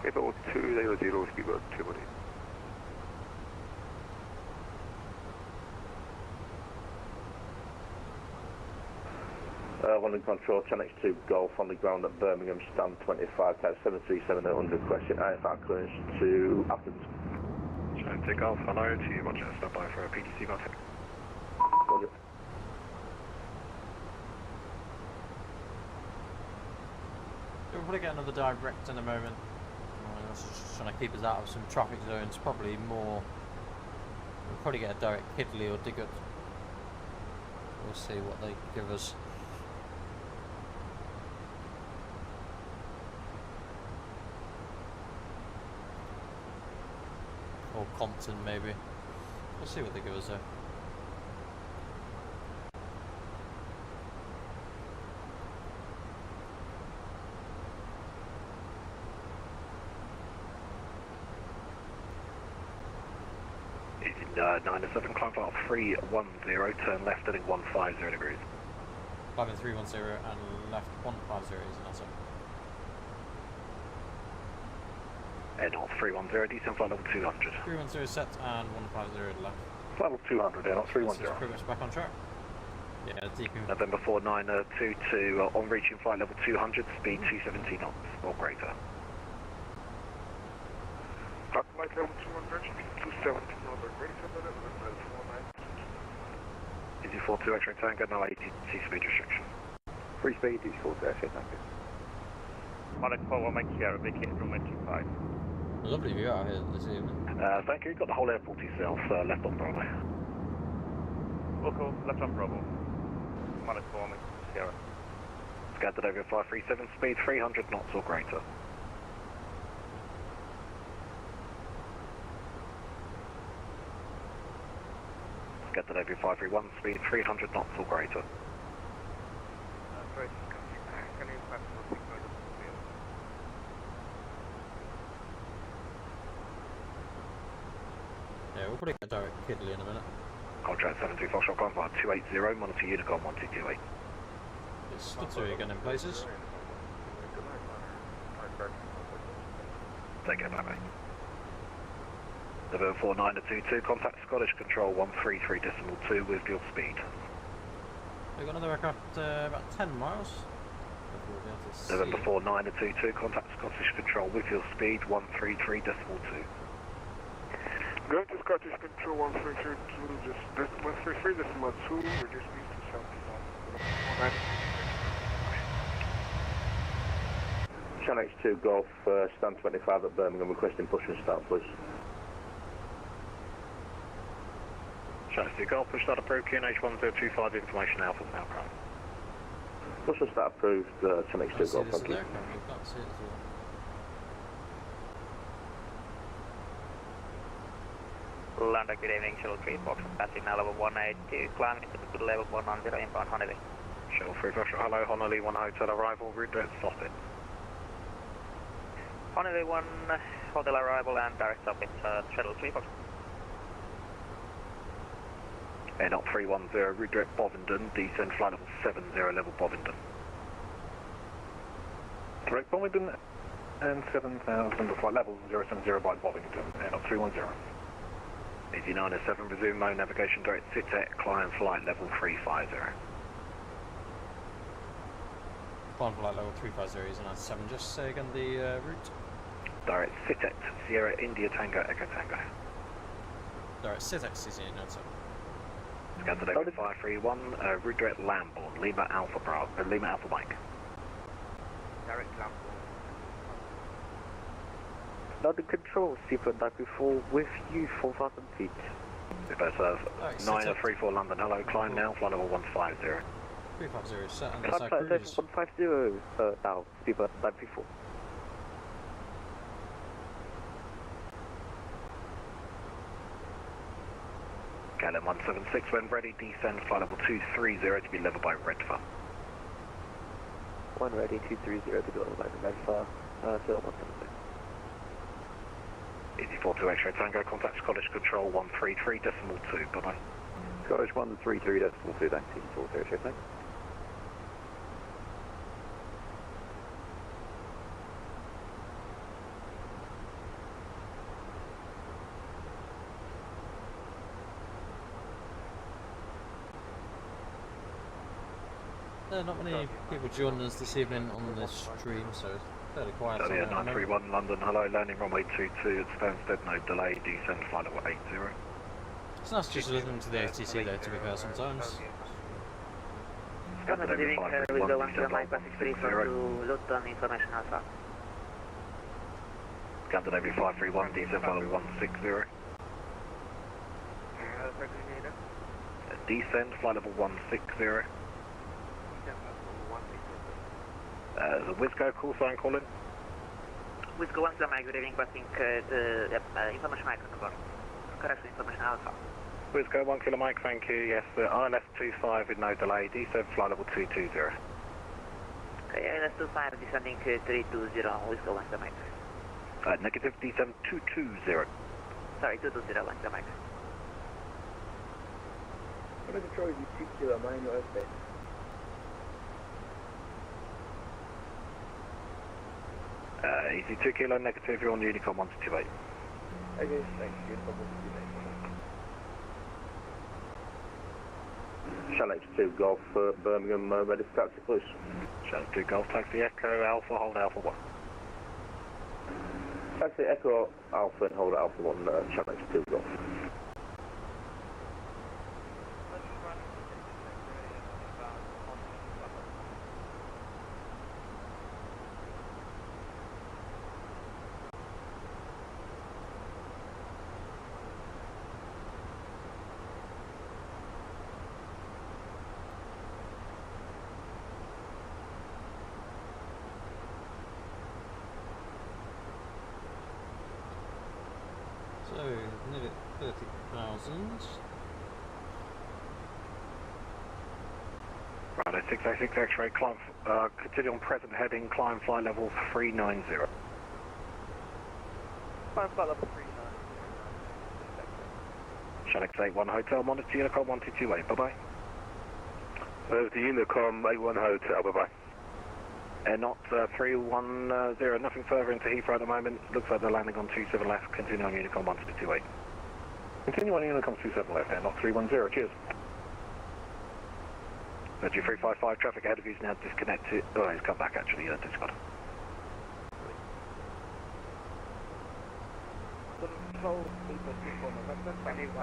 Clear level 290, Speedbird 218. One in control, Channel 2 Golf on the ground at Birmingham, stand 25, type 737-800, question IFR clearance to Athens. Channel 2 Golf, hello to you, Roger, stand by for a PTC contact. Roger. We'll probably get another direct in a moment. That's just trying to keep us out of some traffic zones, probably more. We'll probably get a direct Kidley or Diggett. We'll see what they give us. Or Compton maybe. We'll see what they give us though. Easy 907, climb flight 310, turn left heading 150 degrees. Climbing 310 and left 150 is an answer. NOT 310, descend flight level 200. 310 set and 150 left. Flight level 200, NOT 310. Pretty much back on track. Yeah, deep in. November 4922, on reaching flight level 200, speed 270 knots or greater. Flight level 200, speed 270 knots or greater, November 49. Easy 42 X-ray Tango, no ATC speed restriction. Free speed, Easy 42 X-ray Tango. Malik 41, make care, vacate room 25. Lovely view out here this evening. Thank you, you've got the whole airport to yourself, left on Bravo. Local, left on Bravo. Malik 41, make Sierra. Scandinavia 537, speed 300 knots or greater. Scandinavia 531, speed 300 knots or greater. Sorry, can you pass the Yeah, we'll probably get a direct Kidley in a minute. Contract 72 Foxtrot, climb flight 280, monitor Unicorn 1228. It's good to hear again in places. Take care, bye-bye. November 4922, contact Scottish Control 133.2 with your speed. We've got another aircraft about 10 miles. November 4922, contact Scottish Control with your speed 133.2. Going to Scottish Control 133.2, just 133.2, reduce speed to 71. Channel 2 Golf, stand 25 at Birmingham, requesting push and start, please. Channel 2 Golf, push start approved, QNH 1025, information alpha now, right. Push and start approved, Channel 2 Golf, thank you. London, good evening, Shuttle 3 Fox, passing now level 182, climbing to level 110, inbound Honolulu. Shuttle 3 Fox, hello, Honolulu 1 hotel arrival, route direct stop it. Honolulu 1 hotel arrival and direct stop it, Shuttle 3 Fox. NOT 310, route direct Bovingdon, descend flight level 70, level Bovingdon. Direct Bovingdon, And 7,000 flight level 070 by Bovington, and 310. Easy 907, resume mode navigation direct SITEC, climb flight level 350. Climb flight level 350 is 97. Just say again the route. Direct SITEC, Sierra India Tango Echo Tango. Direct SITEC is 97. Scan today with 531, route direct Lambourne, Lima Alpha Bravo, Lima Alpha Mike. Direct Lambourne. London Control, Seabird 934 with you, 4,000 feet. Seabird 934 London, hello, climb now, flight level 150. 350 is set and Climb flight level 150 now, Seabird 934. KLM 176 when ready, descend flight level 230 to be level by Redfern. 1 ready, 230 to be level by Redfern, 176. Easy 42 X-ray Tango, contact Scottish Control 133.2, bye-bye. Scottish 133.2, thanks, Easy 42 X-ray Tango. Not many people joining us this evening on this stream, so it's fairly quiet. So yeah, 931 London, hello, landing runway 22 at Stansted, no delay, descend flight level 80. It's nice just listening to the ATC though, to be fair, sometimes. Good evening, we'll go 1 km passing 3 to Luton, information alpha. Captain Navy 531, descend flight level 160. Descend flight level 160. The Wisco call sign calling. Wisco 1 Mike, good evening, passing the information microphone. Correction information alpha. Wisco 1 Kilo Mike, thank you. Yes, ILS 25 with no delay, descend flight level 220. Okay, ILS 25 descending 320, Wisco 1 Mike. Negative, descend 220. Sorry, 220, 1 Mike. What are the controls you 2 kilo, mine or airspace? Easy 2 kilo, negative, you're on Unicom 1228. Okay, thank you, Unicom 128. Shall H2 Golf, Birmingham, ready for taxi, please. Shall H2 Golf, taxi Echo, Alpha, hold Alpha 1. Taxi Echo, Alpha and hold Alpha 1, Shall H2 Golf. So, nearly 30,000. Right, 606 X-ray, climb, continue on present heading, climb flight level 390. Climb flight level 390. Shall X81 Hotel, monitor Unicom 1228, bye-bye. Over to Unicom 81 Hotel, bye-bye. Air not 310, nothing further into Heathrow at the moment. Looks like they're landing on 27 left, continue on Unicom 1228. Continue on Unicom 27 left, Air not 310, cheers. 355, traffic ahead of you is now disconnected. Oh, he's come back actually, discard. Control, November, 21,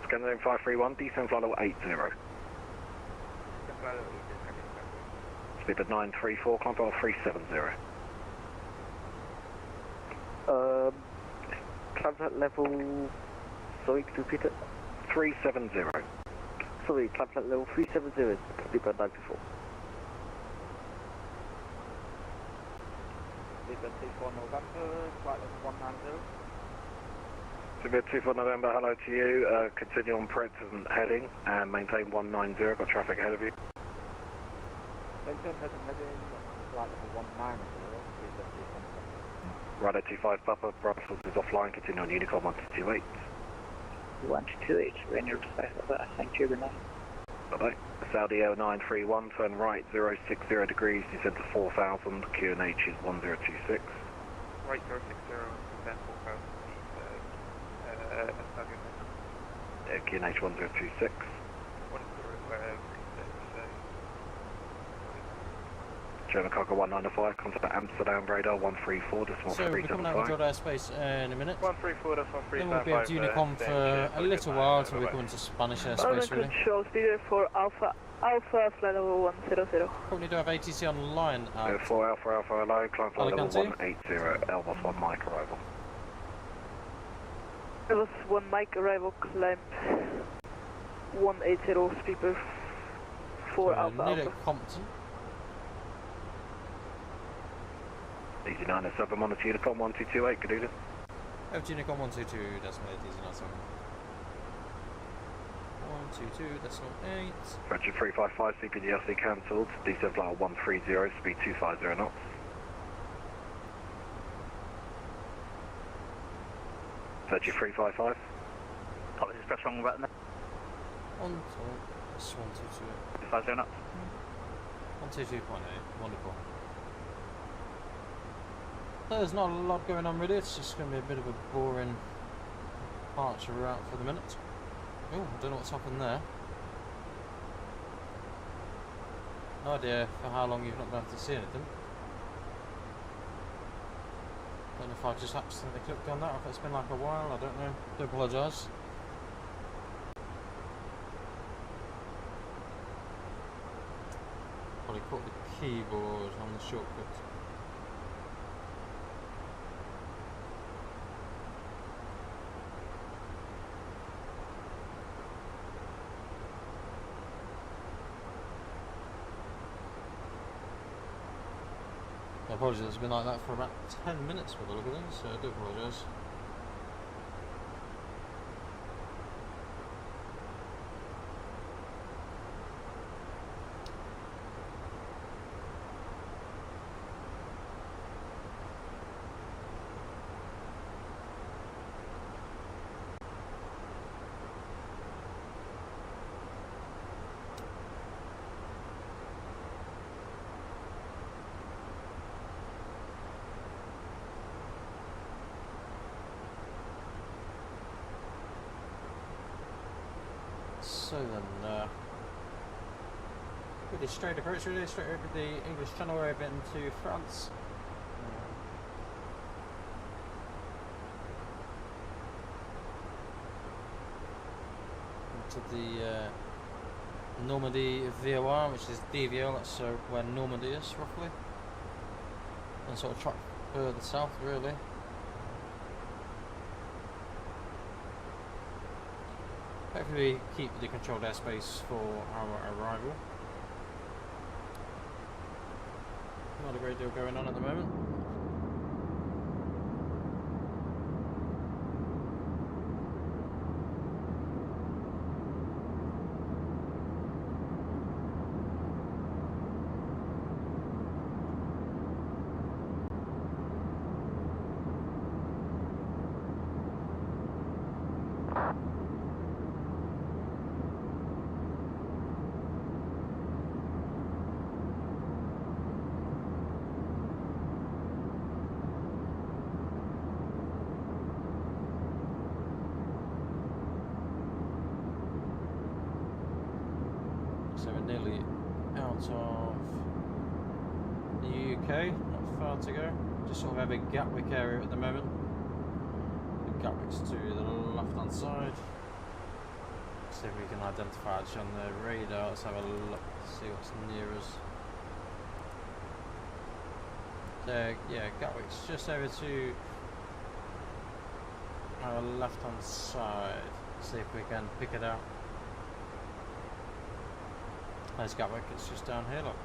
Scandinavian 531, descend flight level 80. Speed at 934, climb flight 370. Climb flight level... Sorry, could you repeat it? 370. Sorry, climb flight level 370, Seabird 924. Seabird 24 November, flight level 190. Seabird 24 November, hello to you. Continue on present heading and maintain 190, got traffic ahead of you. Maintain present heading, flight level 190, Rider 25 Papa, Brussels is offline, continue on Unicom 1228. 128, Rainier 5, thank you, good night. Bye-bye. Saudi Air 931, turn right 060 degrees, descend to 4000, QNH is 1026. Right 060, descend 4000 feet, QNH 1026. 1026. German Cargo 195, contact Amsterdam radar 134, decimal So we're coming out of 375. controlled airspace in a minute. 134.375. Then we'll be able to Unicom for a little while until we come into Spanish airspace, really. Control speed for Alpha flight level 100. Currently do have ATC online at 4 Alpha Alpha hello, climb flight level Alicante. 180, Elbos 1 mic arrival. It was 1 mic arrival, climb 180, speed for Alpha near Alpha. Compton. Easy 907, monitor Unicom 1228, good evening. Over to Unicom 122, decimal 8, easy 97. 122, decimal 8. Roger 355, CPDLC cancelled, descent flight 130, speed 250 knots. Roger 355. Apologies, press wrong button there. 122. 250 knots. 122.8, wonderful. There's not a lot going on really, it's just going to be a bit of a boring departure route for the minute. Oh, I don't know what's happened there. No idea for how long you've not been able to see anything. Don't know if I just accidentally clicked on that or if it's been like a while, I don't know. Do apologise. Probably caught the keyboard on the shortcut. Apologies, it's been like that for about 10 minutes by the look of things, so I do apologise. So then, pretty straight approach really, straight over the English Channel over into France. Into the Normandy VOR, which is DVL, that's where Normandy is roughly. And sort of track further south really. Hopefully keep the controlled airspace for our arrival. Not a great deal going on at the moment. So we're nearly out of the UK, not far to go. Just sort of have a Gatwick area at the moment. The Gatwick's to the left hand side. See if we can identify it on the radar. Let's have a look, see what's near us. So yeah, Gatwick's just over to our left hand side. See if we can pick it out. There's Gatwick, it's just down here, look.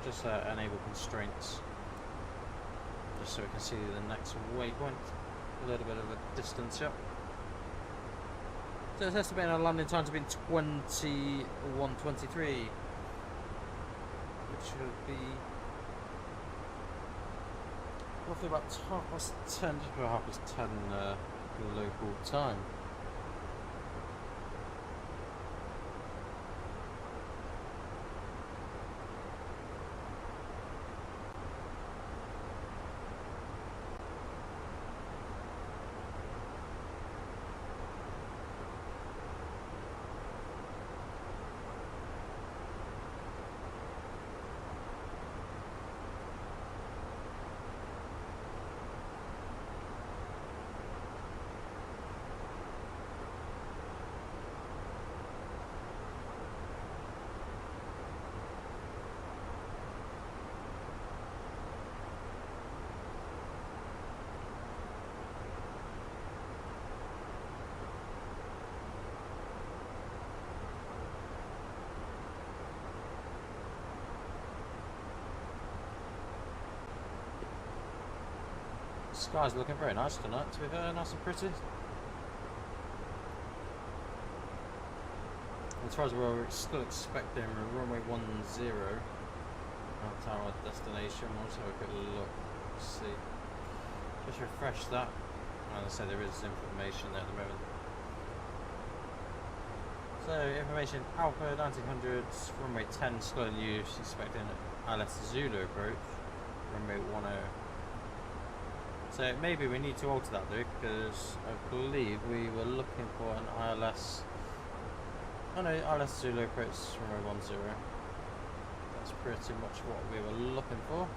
Just enable constraints, just so we can see the next waypoint. A little bit of a distance up. So it's estimating our landing time to be 21:23, which would be roughly about 10, just about 10 local time. Sky's looking very nice tonight, to be fair, nice and pretty. As far as we're still expecting runway 10 out our destination. We'll just have a quick look, see. Just refresh that. As I say, there is information there at the moment. So, information Alpha 1900s, runway 10 still in use, expecting ILS Zulu approach, runway 10. So maybe we need to alter that though, because I believe we were looking for an ILS. Oh no, ILS Zulu approach runway 10. That's pretty much what we were looking for.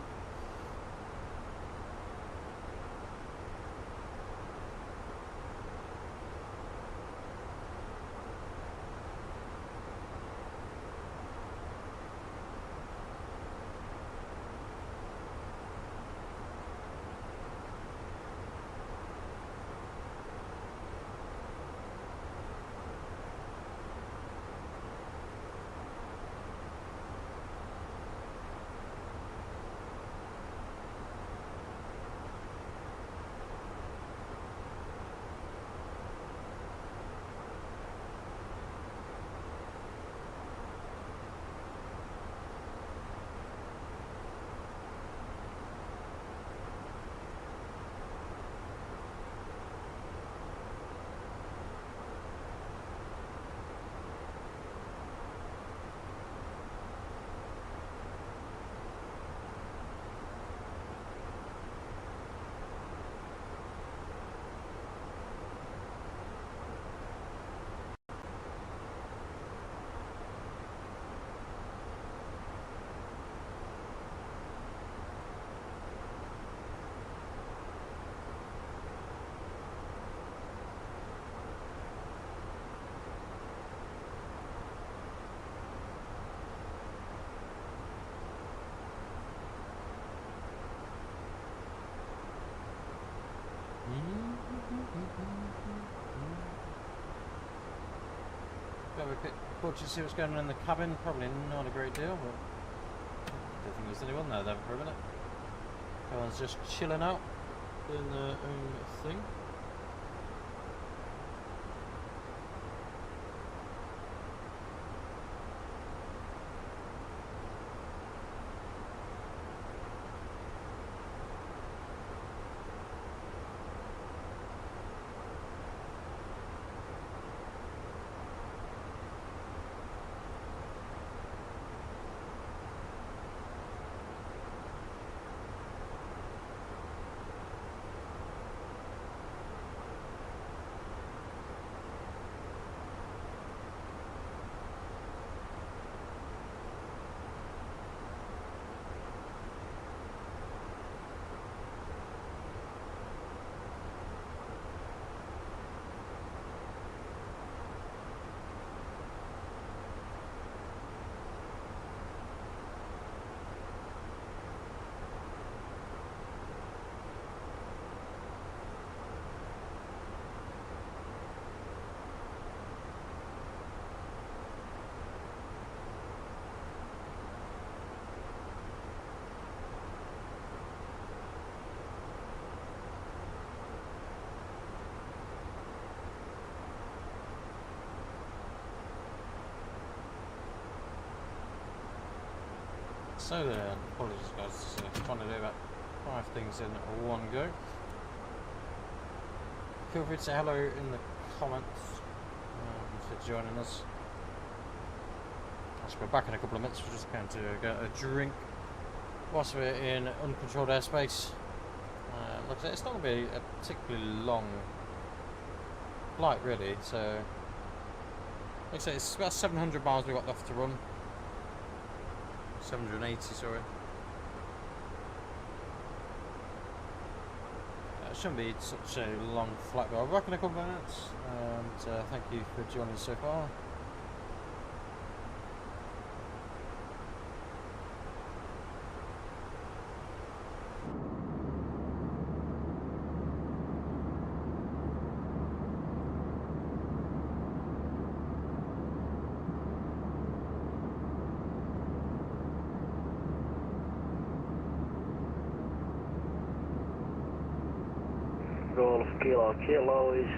Got a bit bored to see what's going on in the cabin. Probably not a great deal, but I don't think there's anyone there for a minute. Everyone's just chilling out, doing their own thing. So then, apologies guys, trying to do about 5 things in one go. Feel free to say hello in the comments for joining us. As we're back in a couple of minutes, we're just going to get a drink whilst we're in uncontrolled airspace. Like I said, it's not going to be a particularly long flight really, so like I say, it's about 700 miles we've got left to run. 780, sorry. It shouldn't be such a long flight, but I'll be back in a couple of minutes, and thank you for joining us so far. Golf Kilo is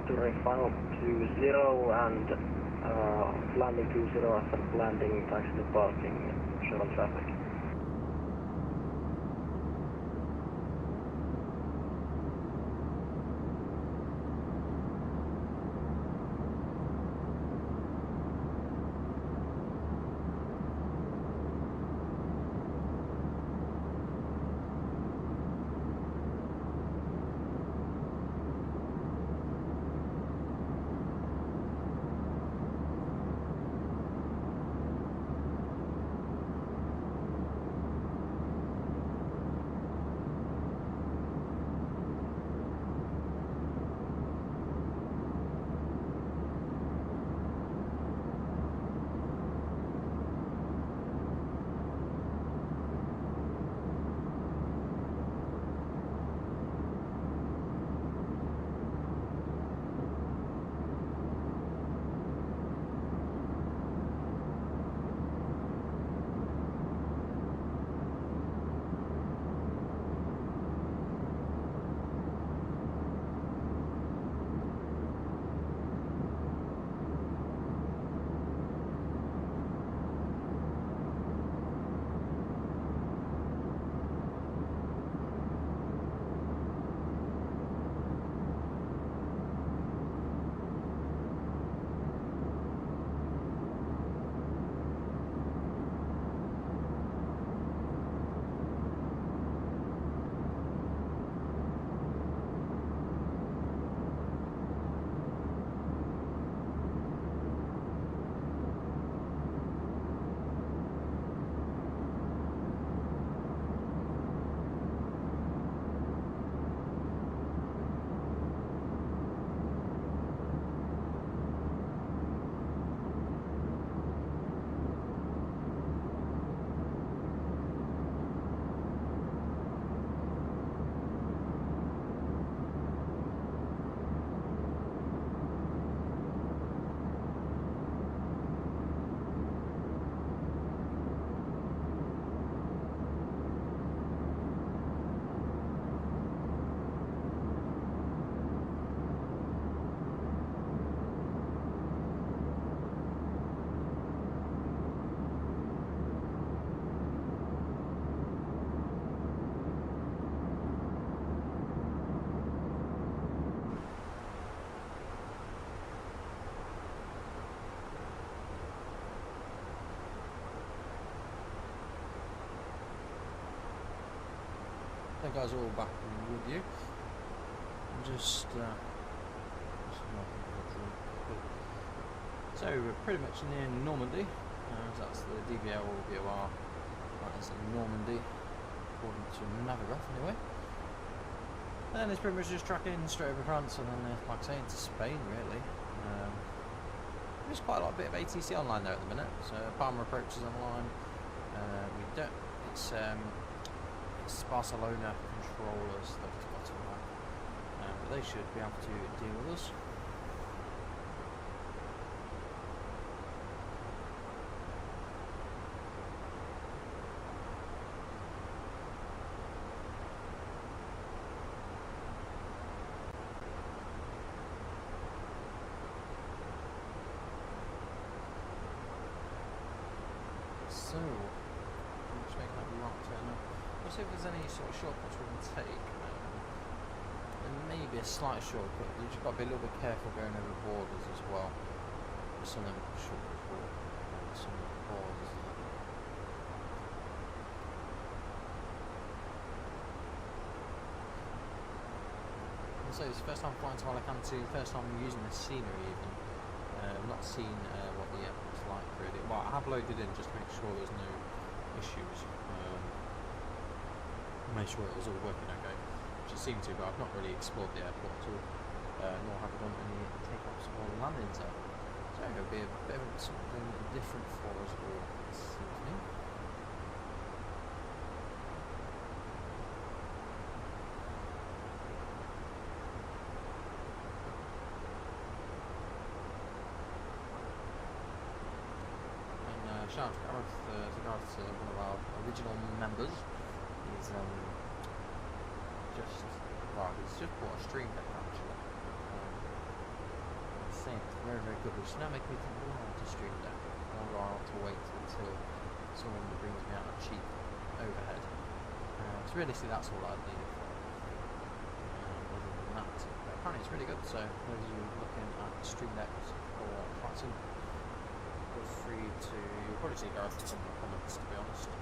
turning final 20 and landing 20 after landing thanks to parking, shuttle traffic. Hey guys, all back with you. So we're pretty much near Normandy. That's the DVL or VOR. That is Normandy, according to Navigraph anyway. And it's pretty much just tracking straight over France, and then, like I say, into Spain really. There's quite a bit of ATC online there at the minute. So Palmer approach is online. We don't. It's Barcelona controllers that we've got on that, but they should be able to deal with us. So, I'm just making that right turn up. We'll see if there's any sort of shortcuts we can take. There may be a slight shortcut. You've just got to be a little bit careful going over borders as well. Some of them shortcuts will some of the borders. So it's the first time flying to Alicante, first time using the scenery even. I've not seen what the airport's like really. Well, I have loaded in just to make sure there's no issues. Make sure it was all working okay, which it seemed to, but I've not really explored the airport at all, nor have I done any takeoffs or landings there. So it'll be a bit of something different for us all this evening. Shout out to Gareth, one of our original members. He's just bought a stream deck actually. I think it's very, very good, which now makes me think, oh, I want a stream deck. Or I'll have to wait until someone brings me out a cheap overhead. So realistically that's all I'd need it for. Other than that, but apparently it's really good, so those of you looking at stream decks for flight sim, feel free to, you'll probably see Gareth in some of the comments to be honest.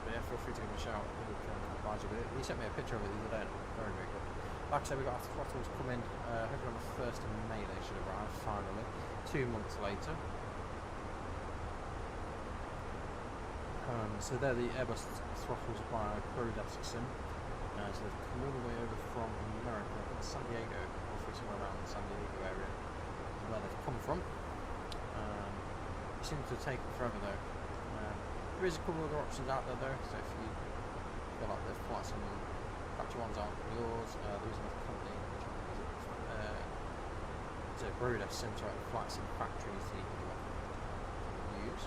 But yeah, feel free to give me a shout. He can advise you with it. He sent me a picture of it the other day and it looked very, very good. Like I said, we've got our throttles coming, hopefully on the 1st of May they should arrive, finally, 2 months later. So they're the Airbus throttles by ProDesk Sim. So they've come all the way over from America, I think San Diego, roughly somewhere around the San Diego area is where they've come from. It seems to have taken forever though. There is a couple of other options out there though, so if you feel like the flights on factory ones aren't yours, there is another company which is a ProDesk Sim, sorry, Flight Sim Factories that you can use,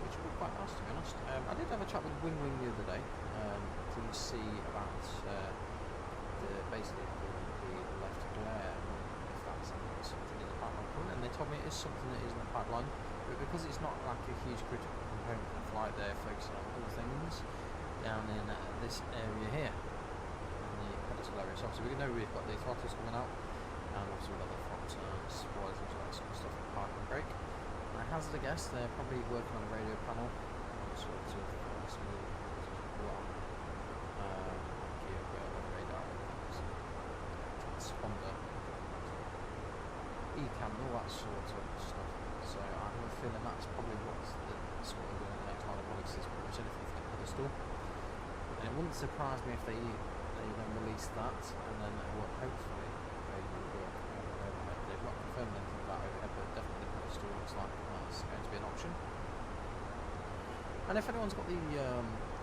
which would be quite nice to be honest. I did have a chat with Wing the other day to see about basically the left glare, if that's something in the pipeline, and they told me it is something that is in the pipeline, but because it's not like a huge critical component of the flight, they're focusing on other things down in this area here, in the pedestal area. So obviously we know we've got the throttles coming out, and obviously we've got the front spoilers and all that sort of stuff, park and brake. I hazard a guess they're probably working on a radio panel, all sorts of some of the radar, transponder, ECAM and all that sort of stuff. So I have a feeling that's probably what's the sort of the next line of products is pretty much anything for the pedestal. And it wouldn't surprise me if they then release that and then hopefully they will work on overhead. They've not confirmed anything about overhead, but definitely the pedestal looks like that's going to be an option. And if anyone's got the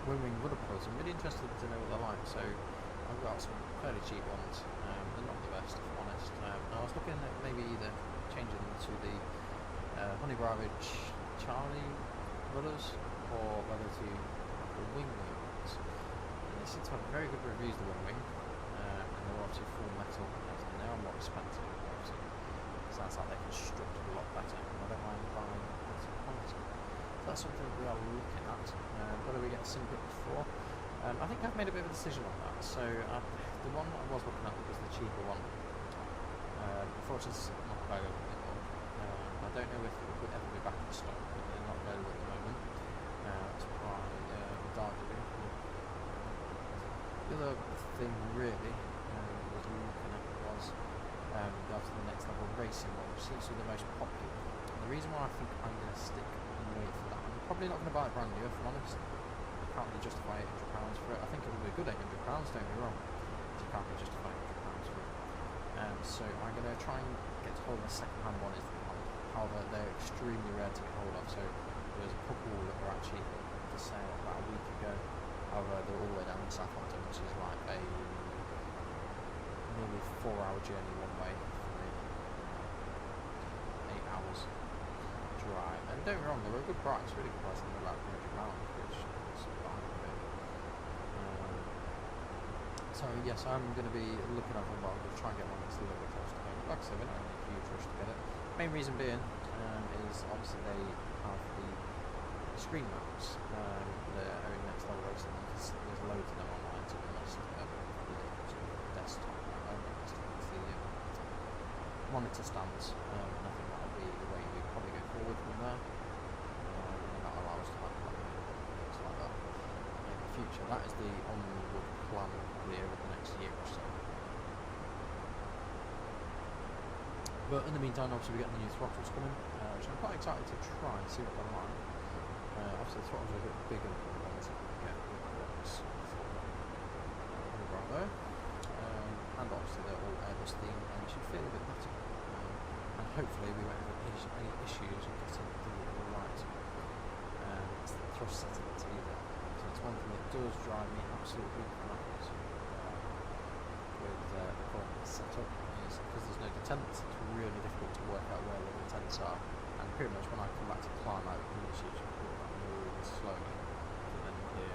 wing rudder pedals, I'm really interested to know what they're like. So I've got some fairly cheap ones, they're not the best if I'm honest. I was looking at maybe either changing them to the Honey Bravage Charlie rudders, or whether to the wing ones. And they seem to have very good reviews, the wing, and they're obviously full metal and everything. They are more expensive, obviously. It sounds like they're constructed a lot better, and I don't mind buying better quality. So that's something that we are looking at. Whether we get a Simpic before, I think I've made a bit of a decision on that. So the one that I was looking at was the cheaper one. Unfortunately, it's not available anymore. I don't know if it would ever be back in stock, but they're not available at the moment. It's by Livery. The other thing really was looking at was after the next level racing one, which seems to be the most popular. And the reason why I think I'm going to stick and wait for that, I'm probably not going to buy it brand new if I'm honest. I can't really justify £800 for it. I think it would be a good £800, don't get me wrong. But you can't really justify £800 for it. So I'm going to try and get hold of a second-hand one. However, they're extremely rare to get hold of. So there's a couple that were actually for sale about a week ago. However, they're all the way down in Southampton, which is like a nearly 4-hour journey one way for me. 8 hours drive. And don't get me wrong, they were a good price, really good price. They were about £300, which is fine for me. So yes, I'm going to be looking at one, but I'm going to try and get one that's a little bit close to home. Like I said, we're not in a huge rush to get it. Main reason being is obviously they have the screen maps that are in next level racing. There's loads of them online, to be honest. The desktop, the monitor stands, and I think that'll be the way we probably go forward from there. And that'll allow us to have things like that in the future. That is the onward plan probably over the next year or so. But in the meantime, obviously we're getting the new throttles coming, which I'm quite excited to try and see what they're like. Obviously the throttles are a bit bigger than the ones that we get with the ones right there. And obviously they're all Airbus themed and should feel a bit better. And hopefully we won't have any issues with getting the right thrust settings either. So it's one thing that does drive me absolutely crazy with the current setup. Because there's no detents, it's really difficult to work out where the detents are, and pretty much when I come back to climb out, you literally just pull that really slowly to then hear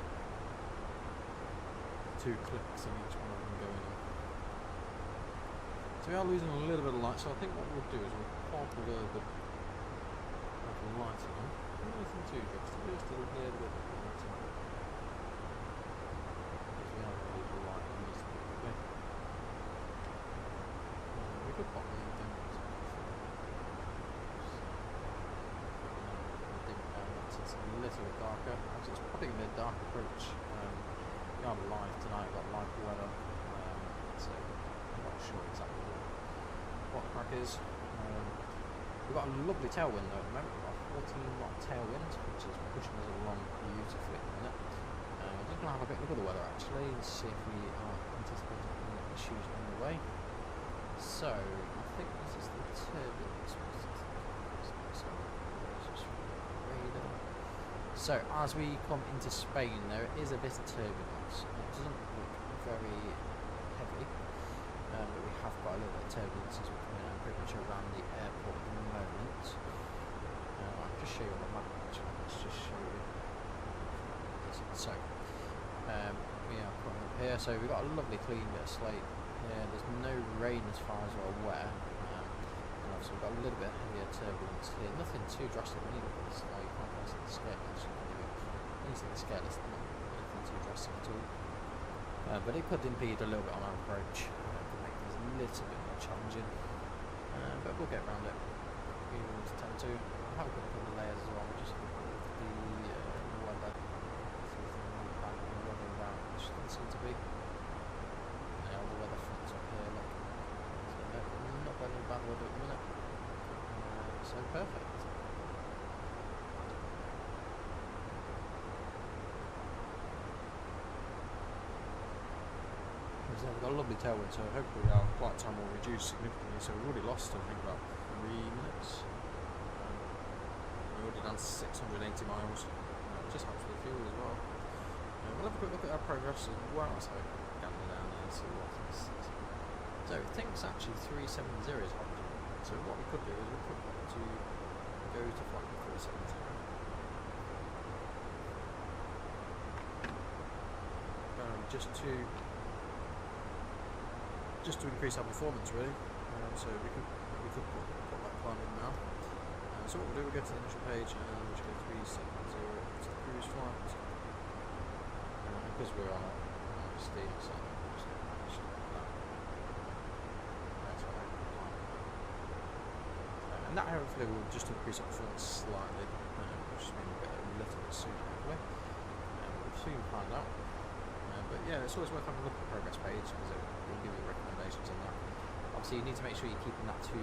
2 clicks on each one of them going on. So we are losing a little bit of light, so I think what we'll do is we'll pop the lighting on. Nothing too drastic, just a little bit of lighting. Because we have a little light on this bit. We could pop the dim down once it's a little bit darker. Actually, it's probably going to be a dark approach. We are live tonight, we've got live weather, so I'm not sure exactly what the crack is. We've got a lovely tailwind though at the moment. We've got a 14 knot tailwind, which is pushing us along beautifully at the minute. We're just going to have a bit look at the weather actually and see if we are anticipating any issues on the way. So, I think this is the turbulence. So, as we come into Spain, there is a bit of turbulence. It doesn't look very heavy, but we have got a little bit of turbulence as we're coming out pretty much around the airport at the moment. I'll just show you on the map actually. Let's just show you. So, we are coming up here. So, we've got a lovely clean bit of slate. Yeah, there's no rain as far as we're aware, and obviously we've got a little bit heavier turbulence here. Nothing too drastic when you look at this. You can't quite see the scale. You can see the scale is not anything too drastic at all. But it could impede a little bit on our approach. Could make things a little bit more challenging. But we'll get around it. We always tend to. I'll have a quick look at the layers as well. We'll just look at the weather. See if the weather around, which doesn't seem to be. All the weather fronts up here, look. So not very bad weather at the minute. So perfect. So we've got a lovely tailwind, so hopefully our flight time will reduce significantly. So we've already lost, I think, about 3 minutes. We're already down to 680 miles. Just helps with the fuel as well. We'll have a quick look at our progress as well. So gander down there and see what this is. So it thinks actually 370 is optimal. So what we could do is we could want to go to flight 370. Just to increase our performance really. So we could put that plan in now. So what we'll do, we'll go to the initial page and we'll just go 370 to the cruise flight. Because we're on a steam, so we'll just go that. That's what I plan. And that hopefully will just increase our performance slightly, which means we'll get a little bit sooner hopefully. We'll soon find out. But yeah, it's always worth having a look at the progress page because it will give you recommendations on that. Obviously you need to make sure you're keeping that 2,000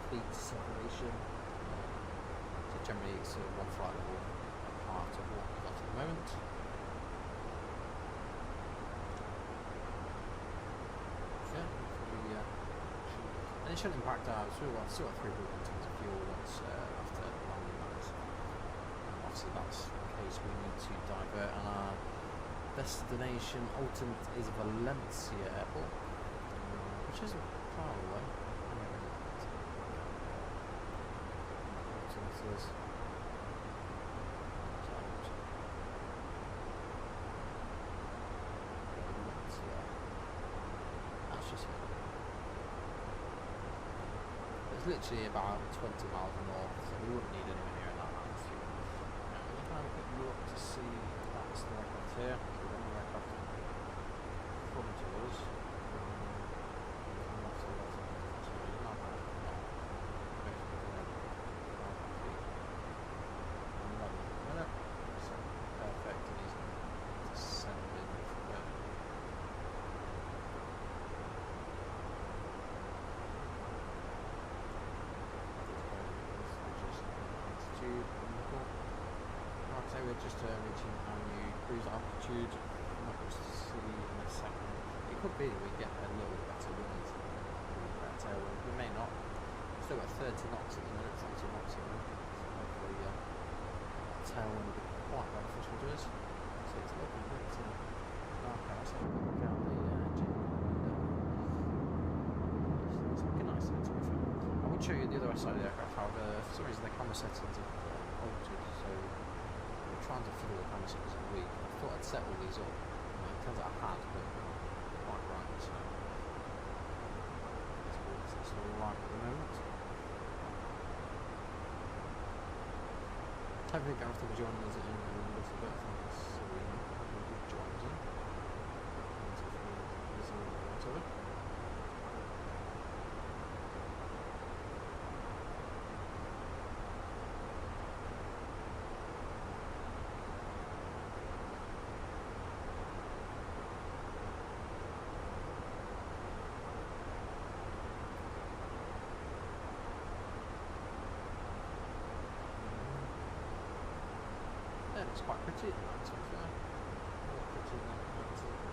feet separation. So generally it's one flight level apart of what we've got at the moment. Yeah, and it shouldn't impact our still got 3 in terms of fuel once after landing that. Obviously that's in case we need to divert, and our destination ultimate is Valencia Airport, which isn't far away. That's just here. It's literally about 20 miles north, so we wouldn't need anywhere near that altitude. can have a quick look to see if that's the aircraft here. So we've got another aircraft in front of us. So he's not that, basically 1,000 feet. 11 minute. So perfect, and he's descending from there. Like I say, we're just reaching our new cruise altitude. I'm not going to see in a second. It could be that we get a little bit better wind, better tailwind. We may not. We've still got 30 knots at the minute, 30 knots at the minute. So hopefully tailwind will be quite beneficial to us. So it's looking a bit dark outside. Look out the engine window. It's looking nice to be fair. I would show you the other side of the aircraft, however, for some reason the camera settings have altered, so we're trying to fiddle the camera settings in a week. I thought I'd set all these up, it turns out I had, but not quite right, so it's all right at the moment. Hopefully Gareth will be joining us in a little bit, I think Serena probably joins in. Whatever. Yeah, it's quite pretty at night, to be fair. More pretty than I suppose.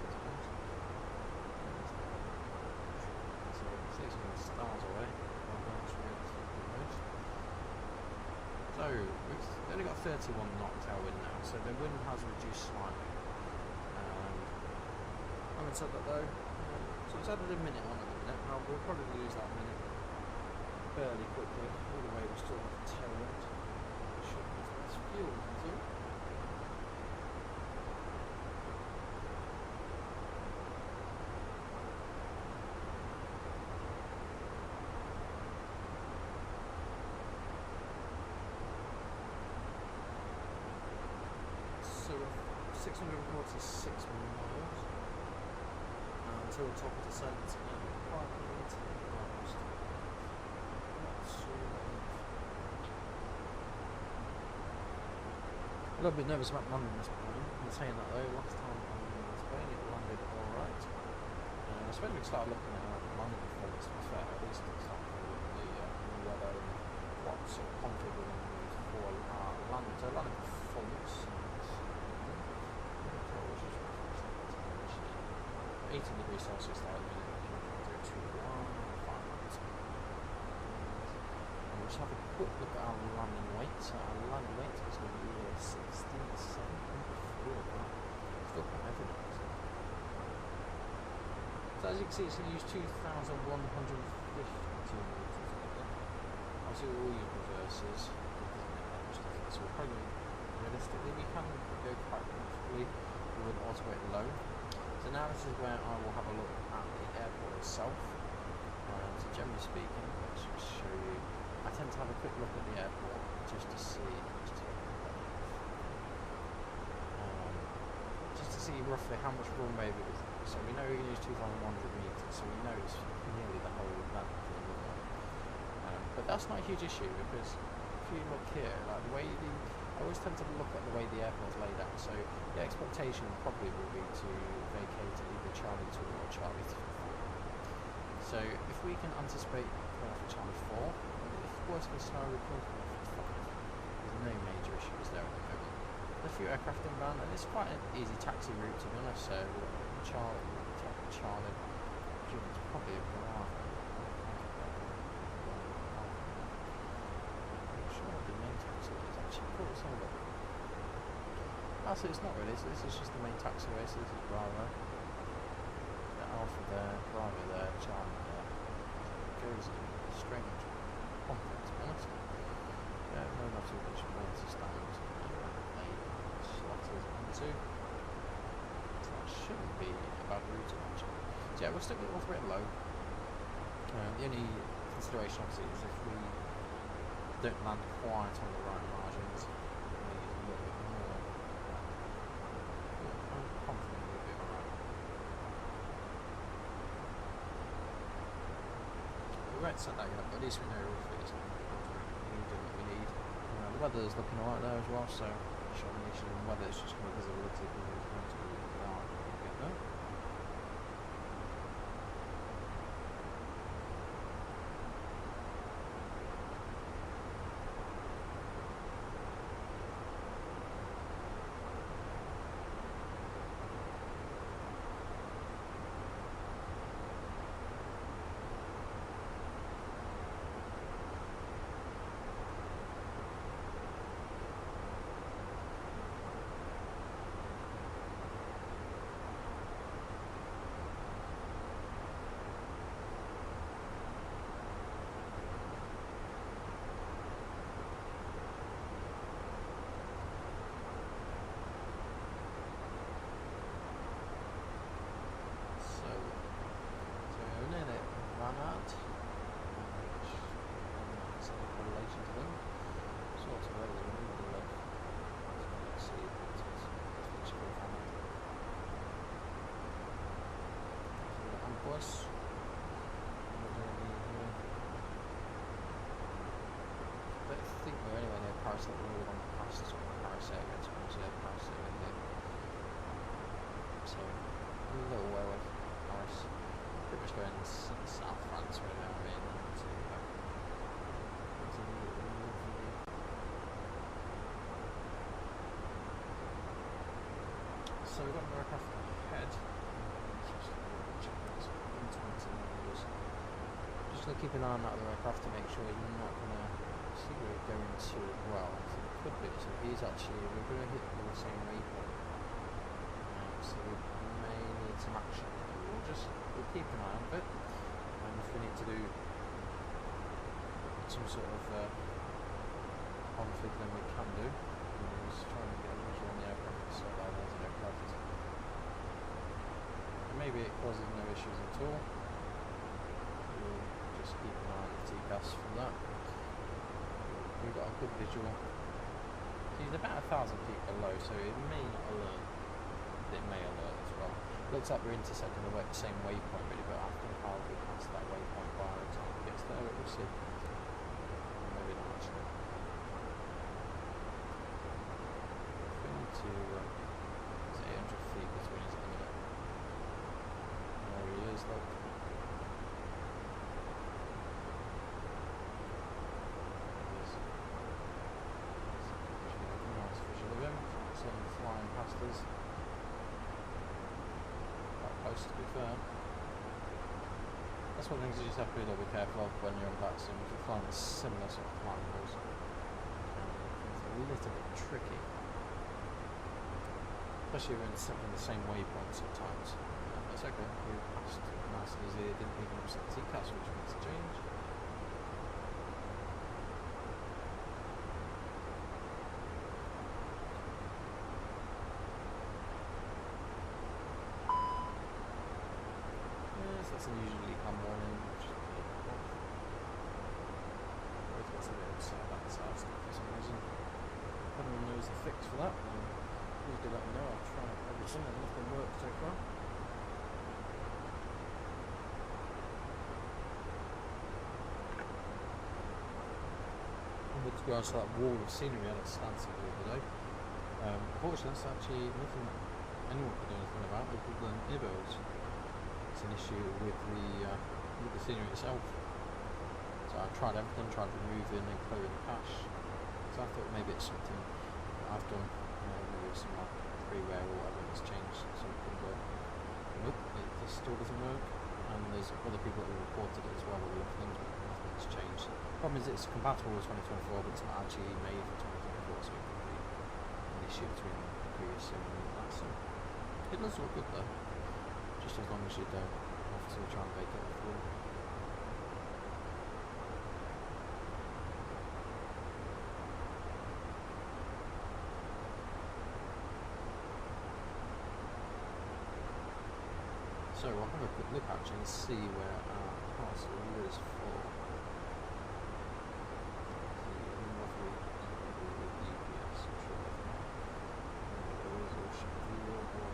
So, see some stars away. So, we've only got 31 knot tailwind now, so the wind has reduced slightly. Having said that though, so it's added a minute on at the minute. Now, we'll probably lose that minute fairly quickly. Either way, we still have tailwind. Should have less fuel into it. So 646 miles until the top of descent and 5 minutes miles. A little bit nervous about landing this plane. I'm saying that though, last time I landed this plane it landed alright. I suppose we can start looking at our landing performance to be fair, at least start looking at the weather and what sort of config we're going to use for our landing. So landing performance. 18 degrees Celsius there at the minute, 5 minutes. And we'll just have a quick look at our landing weight. So our landing weight is going to be 67.4. Still quite heavy. So as you can see, it's going to use 2,150 meters. Obviously we'll use reverses. So we'll probably, realistically, we can go quite comfortably with automated low. So now this is where I will have a look at the airport itself. So generally speaking, let's just show you. I tend to have a quick look at the airport just to see, roughly how much runway we use. So we know we're going to use 2,100 meters, so we know it's nearly the whole length of the runway. But that's not a huge issue because if you look here, like the way I always tend to look at the way the airport's laid out. So the expectation probably will be to vacate either Charlie 2 or Charlie 3. So if we can anticipate going for Charlie 4, if worst case scenario we come for 5, there's no major issues there at the moment. There's a few aircraft inbound and it's quite an easy taxi route to be honest. So Charlie, it's probably a Bravo. The main taxiway is actually cool. Let's have a look. Actually, it's not really. So this is just the main taxiway. So this is Bravo. The Alpha there, Bravo there, Charlie there. So it goes in a strange conflict, to be honest. Yeah, no navigation points to stand. Slotters onto. So that shouldn't be a bad route actually. So yeah, we'll stick with automated low. The only consideration obviously is if we don't land quite on the right margins, we use a little bit set that up, but at least we know if it's what we need. The weather's looking alright there as well, so short an issue in weather, it's just going to be visibility because it's going to be dark when we get there. That we were on past sort of Paris area, to Paris area here. So a little way away from Paris. Pretty much going South France right now, I mean, to Livery. So we've got an aircraft ahead. Just going to keep an eye on that other aircraft to make sure he's not going to see where we're going to as well. I think it could be. So he's actually, we're going to hit the same waypoint. So we may need some action. We'll keep an eye on it. And if we need to do some sort of config, then we can do. We'll just try and get a visual on the aircraft. So there's an aircraft. Maybe it causes no issues at all. We'll just keep an eye on the TCAS for that. We've got a good visual. He's about 1,000 feet below, so it may not alert. It may alert as well. Looks like we're intersecting the same waypoint really, but after how we pass that waypoint by the time it gets there, we'll see. Maybe not actually. We need to. It's 800 feet between us at the minute. There he is, look. Flying past us. Quite close to be fair. That's one of the things you just have to be a little bit careful of when you're on that sim. If you're flying a similar sort of flying balls, it's a little bit tricky. Especially when it's in the same waypoints at times. That's okay, we passed nice and easy. It didn't even upset the TCAS, which makes a change. That's unusually calm morning, which is a bit off. Always gets a bit upset about the side stuff for some reason. If anyone knows the fix for that, then please do let me know. I'll try everything and nothing works so far. With regards to that wall of scenery I had at Stansted the other day, unfortunately that's actually nothing that anyone could do anything about other than earbuds. It's an issue with the scenery itself. So I've tried everything, tried removing and clearing the cache. So I thought maybe it's something that I've done, maybe it's some like freeware or whatever that's changed something, but nope, it still doesn't work. And there's other people that have reported it as well with other things, but nothing's changed. The problem is it's compatible with 2024, but it's not actually made for 2024, so it could be an issue between the previous sim and that sim. It does look good though. Just as long as you don't have to try and make it off the wall. So we'll have a quick look actually and see where our parcel is for the Livery UPS. I'm sure they've got a resolution view on board.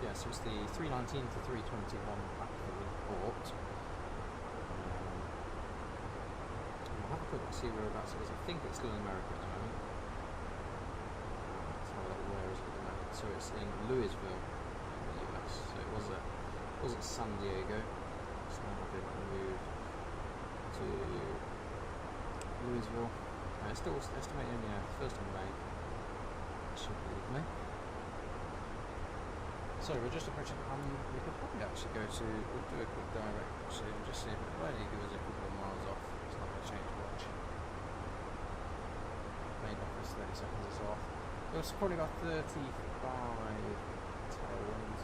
Yeah, so it's the 319 to 321 pack that we bought. see whereabouts it is. I think it's still in America at the moment. Let's have a look, where is it at the moment? So it's in Louisville in the US. So it was at San Diego. It's now been moved to Louisville. It's still estimating, yeah, 1st of May. Should be with me. So we're just approaching, we could probably actually go to, we'll do a quick direct actually and just see if it only gives us a couple of miles off. It's not going to change much. Main office, 30 seconds is off. We've probably got 35 tailwinds.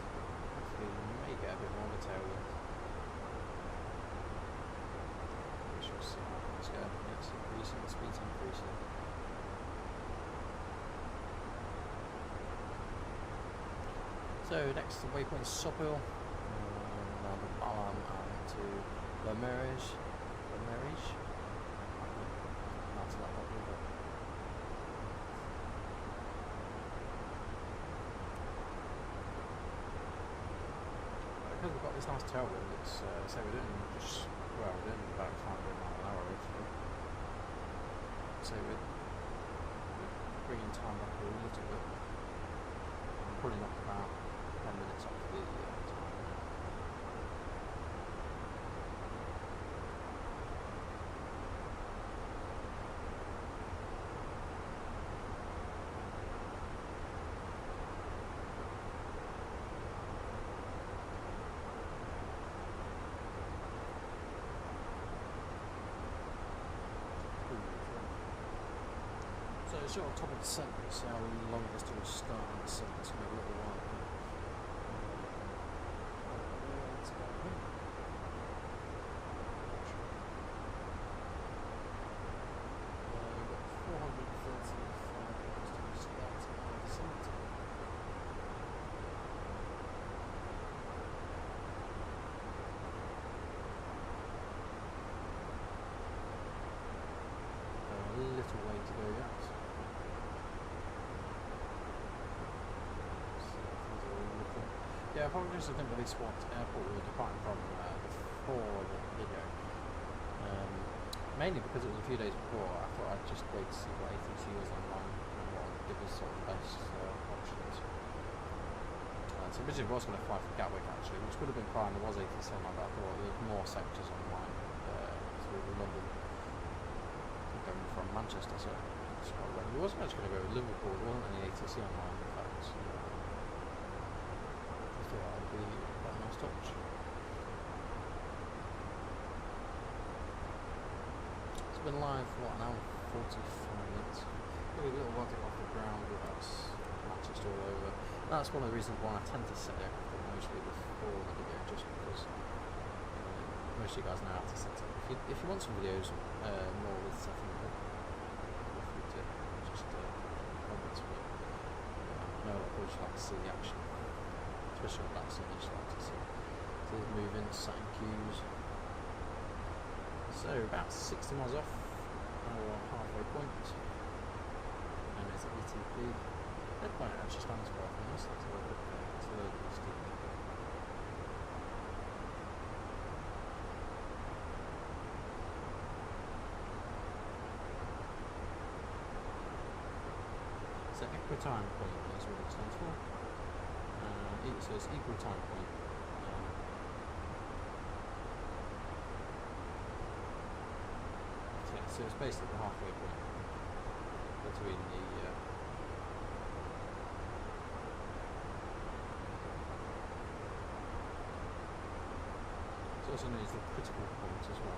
Actually, we may get a bit more of a tailwind. We shall see how things go. Yeah, it's increasing, the speed's increasing. So next waypoint is Sopil, now the Balam and to Limeridge. That's not what we got. Because we've got this nice tailwind, it's so we're doing we're doing about 500 miles an hour roughly. So we're bringing time back a little bit. Probably not about 10 minutes off the time. So it's sort of top of the descent, let's see how long it is to start on the descent. It's going to be a little while. Little way to go yet. Yeah, apologies, I didn't release what airport we were departing from before the video. Mainly because it was a few days before. I thought I'd just wait to see what ATC was online and what would give us sort of the best options. So originally I was going to fly from Gatwick actually, which would have been fine. There was ATC online, but I thought there was more sectors online through London. Going from Manchester, so it's quite well. We wasn't actually going to go with Liverpool, there wasn't any ATC online in fact. So I thought that would be quite a nice touch. It's been live for what, an hour 45 minutes. Maybe a little while to get off the ground, but that's Manchester all over. That's one of the reasons why I tend to set the aircraft up mostly before the video, just because most of you guys know how to set up. If you want some videos more with setting it up, feel free to just comment to it. I know a lot of people just like to see the action, especially on that side, just like to see it moving, setting queues. So about 60 miles off our halfway point, and it's ETP. That point actually stands for, I think that's a little bit further east. So equitime point is what it stands for. So it's equal time point. So it's basically the halfway point between the it's also known as the critical point as well.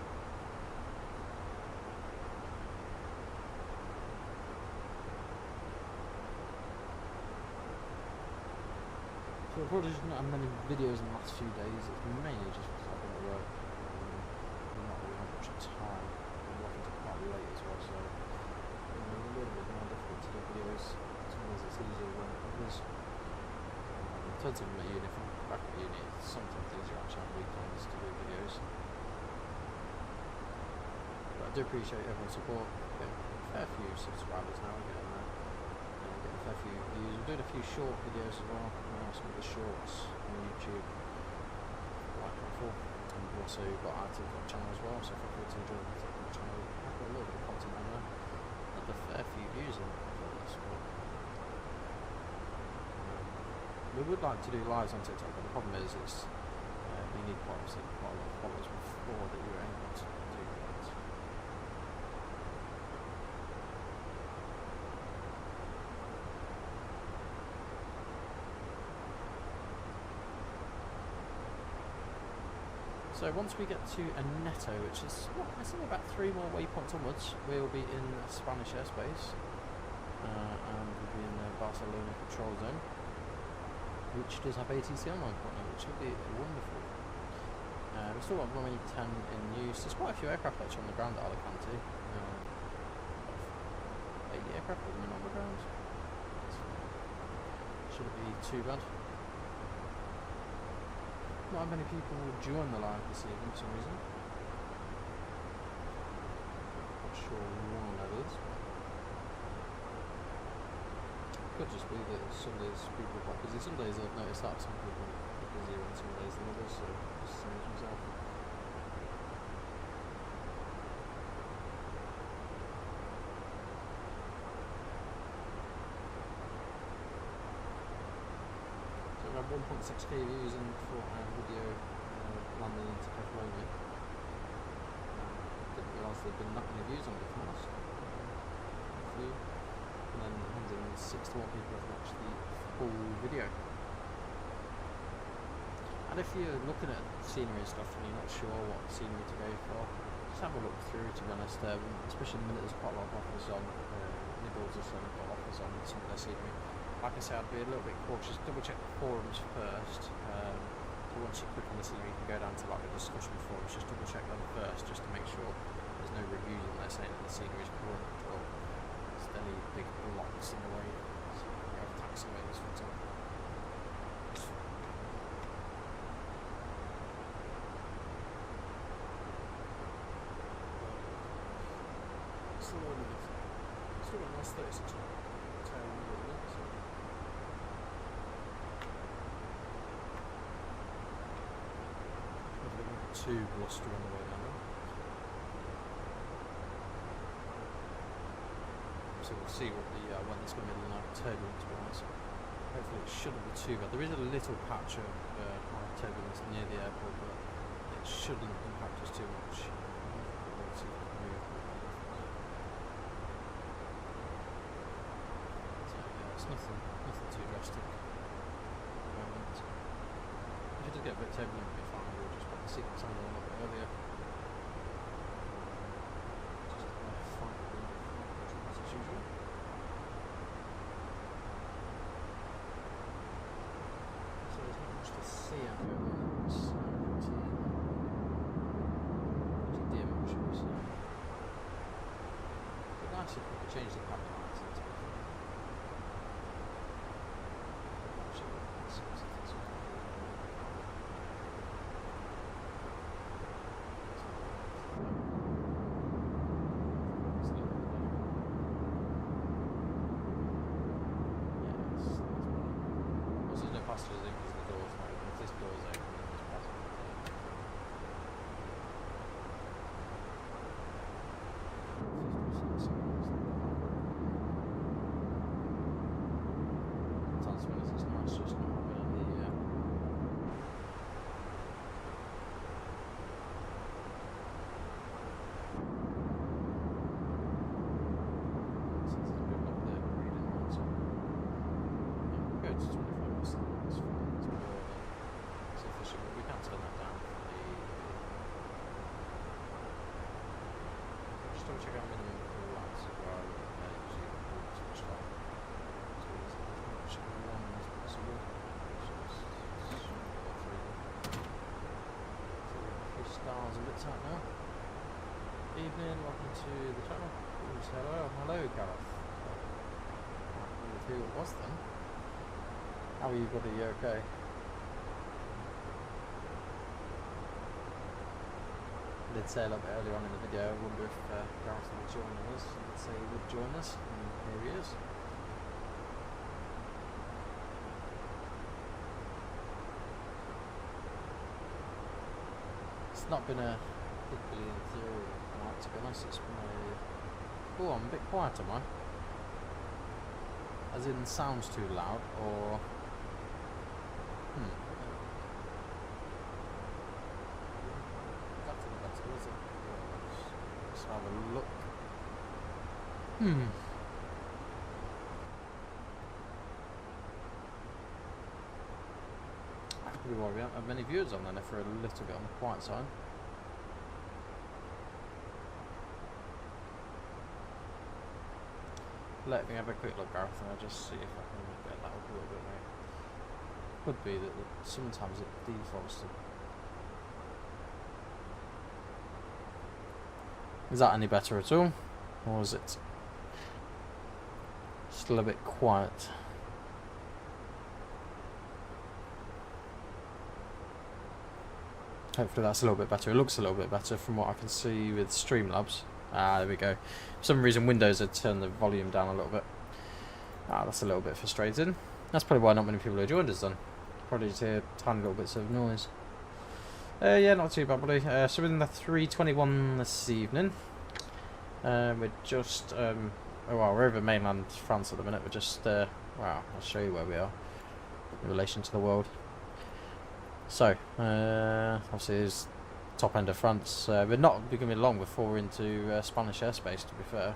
So I've probably just not had many videos in the last few days. It's mainly just because I've been at work. I've not really had much time. I'm working till quite late as well, so it's been a little bit more difficult to do videos. Sometimes it's easier when others. In terms of my uni, if I'm back at uni, it's sometimes easier actually on weekends to do videos. But I do appreciate everyone's support. Getting a fair few subscribers now, getting there. Getting a fair few views. We're doing a few short videos as well. Some of the shorts on YouTube, like helpful. And we've also got our TikTok channel as well, so feel free to join the TikTok channel. I've got a little bit of content would like to do lives on TikTok, but the problem is you need quite a lot of followers before that you're able to do that. So once we get to Aneto, which is, I think about 3 more waypoints onwards, we'll be in Spanish airspace, and we'll be in the Barcelona control zone, which does have ATC online currently, which will be wonderful. We've still got runway 10 in use. There's quite a few aircraft actually on the ground at Alicante. 80 aircraft at the minute on the ground. Shouldn't be too bad. Not many people will join the live this evening for some reason. Not sure why that is. Could just be that some days people are quite busy. Some days I've noticed that some people are busier on some days than others, so just the same as myself. So we have 1.6k views in for our video landing into Catalonia. Didn't realise there'd been that many views on it, if I'm honest. A few. And then 161 people have watched the full video. And if you're looking at scenery and stuff and you're not sure what scenery to go for, just have a look through, to be honest, especially in the minute there's quite a lot of offers on, Nibbles has certainly got offers on some of their scenery. Like I said, I'd be a little bit cautious, double check the forums first, so once you click on the scenery you can go down to like the discussion forums, just double check them first, just to make sure there's no reviews on there saying that the scenery is current, or any big blocks in the way, so you can have taxiways for example. Still got a nice 36 tail wheel in it, so. Hopefully not too blustery on the way down there. So we'll see what the weather's going to be like turbulence wise. Hopefully it shouldn't be too bad. There is a little patch of high turbulence near the airport, but it shouldn't impact us too much. So yeah, it's nothing too drastic at the moment. If it does get a bit turbulent, it'll be fine. We'll just put the sequence on a little bit earlier. Change the pattern lines into once there's no passengers in because the door's not open. If this door's open, then there's passengers in. It's nice just not having any good, 25%, that's fine, it's more than sufficient, but we can turn that down for the just double check our minimum lights as well, usually switch light, so there's as much one as possible, so it's 3 stars a bit tight now. Evening, welcome to the channel. Hello Gareth. Who it was then? How are you, buddy? You okay? I did say a little bit earlier on in the video, I wonder if Gareth would join us. He did say he would join us, and here he is. It's not been a particularly ethereal night, to be honest. It's been a... Oh, I'm a bit quiet, am I? As in, sounds too loud, or... Let's have a look. Probably why we haven't had many viewers on there, for a little bit on the quiet side. Let me have a quick look, Gareth, and I'll just see if I can get that up a little bit, mate. Could be that sometimes it defaults to. Is that any better at all? Or is it still a bit quiet? Hopefully that's a little bit better. It looks a little bit better from what I can see with Streamlabs. Ah, there we go. For some reason Windows had turned the volume down a little bit. Ah, that's a little bit frustrating. That's probably why not many people have joined us then. Probably just hear tiny little bits of noise. Yeah, not too bad, buddy. So we're in the 321 this evening. We're just, oh well, we're over mainland France at the minute. We're just, wow, I'll show you where we are in relation to the world. So, obviously there's top end of France. We're not going to be long before we're into Spanish airspace, to be fair.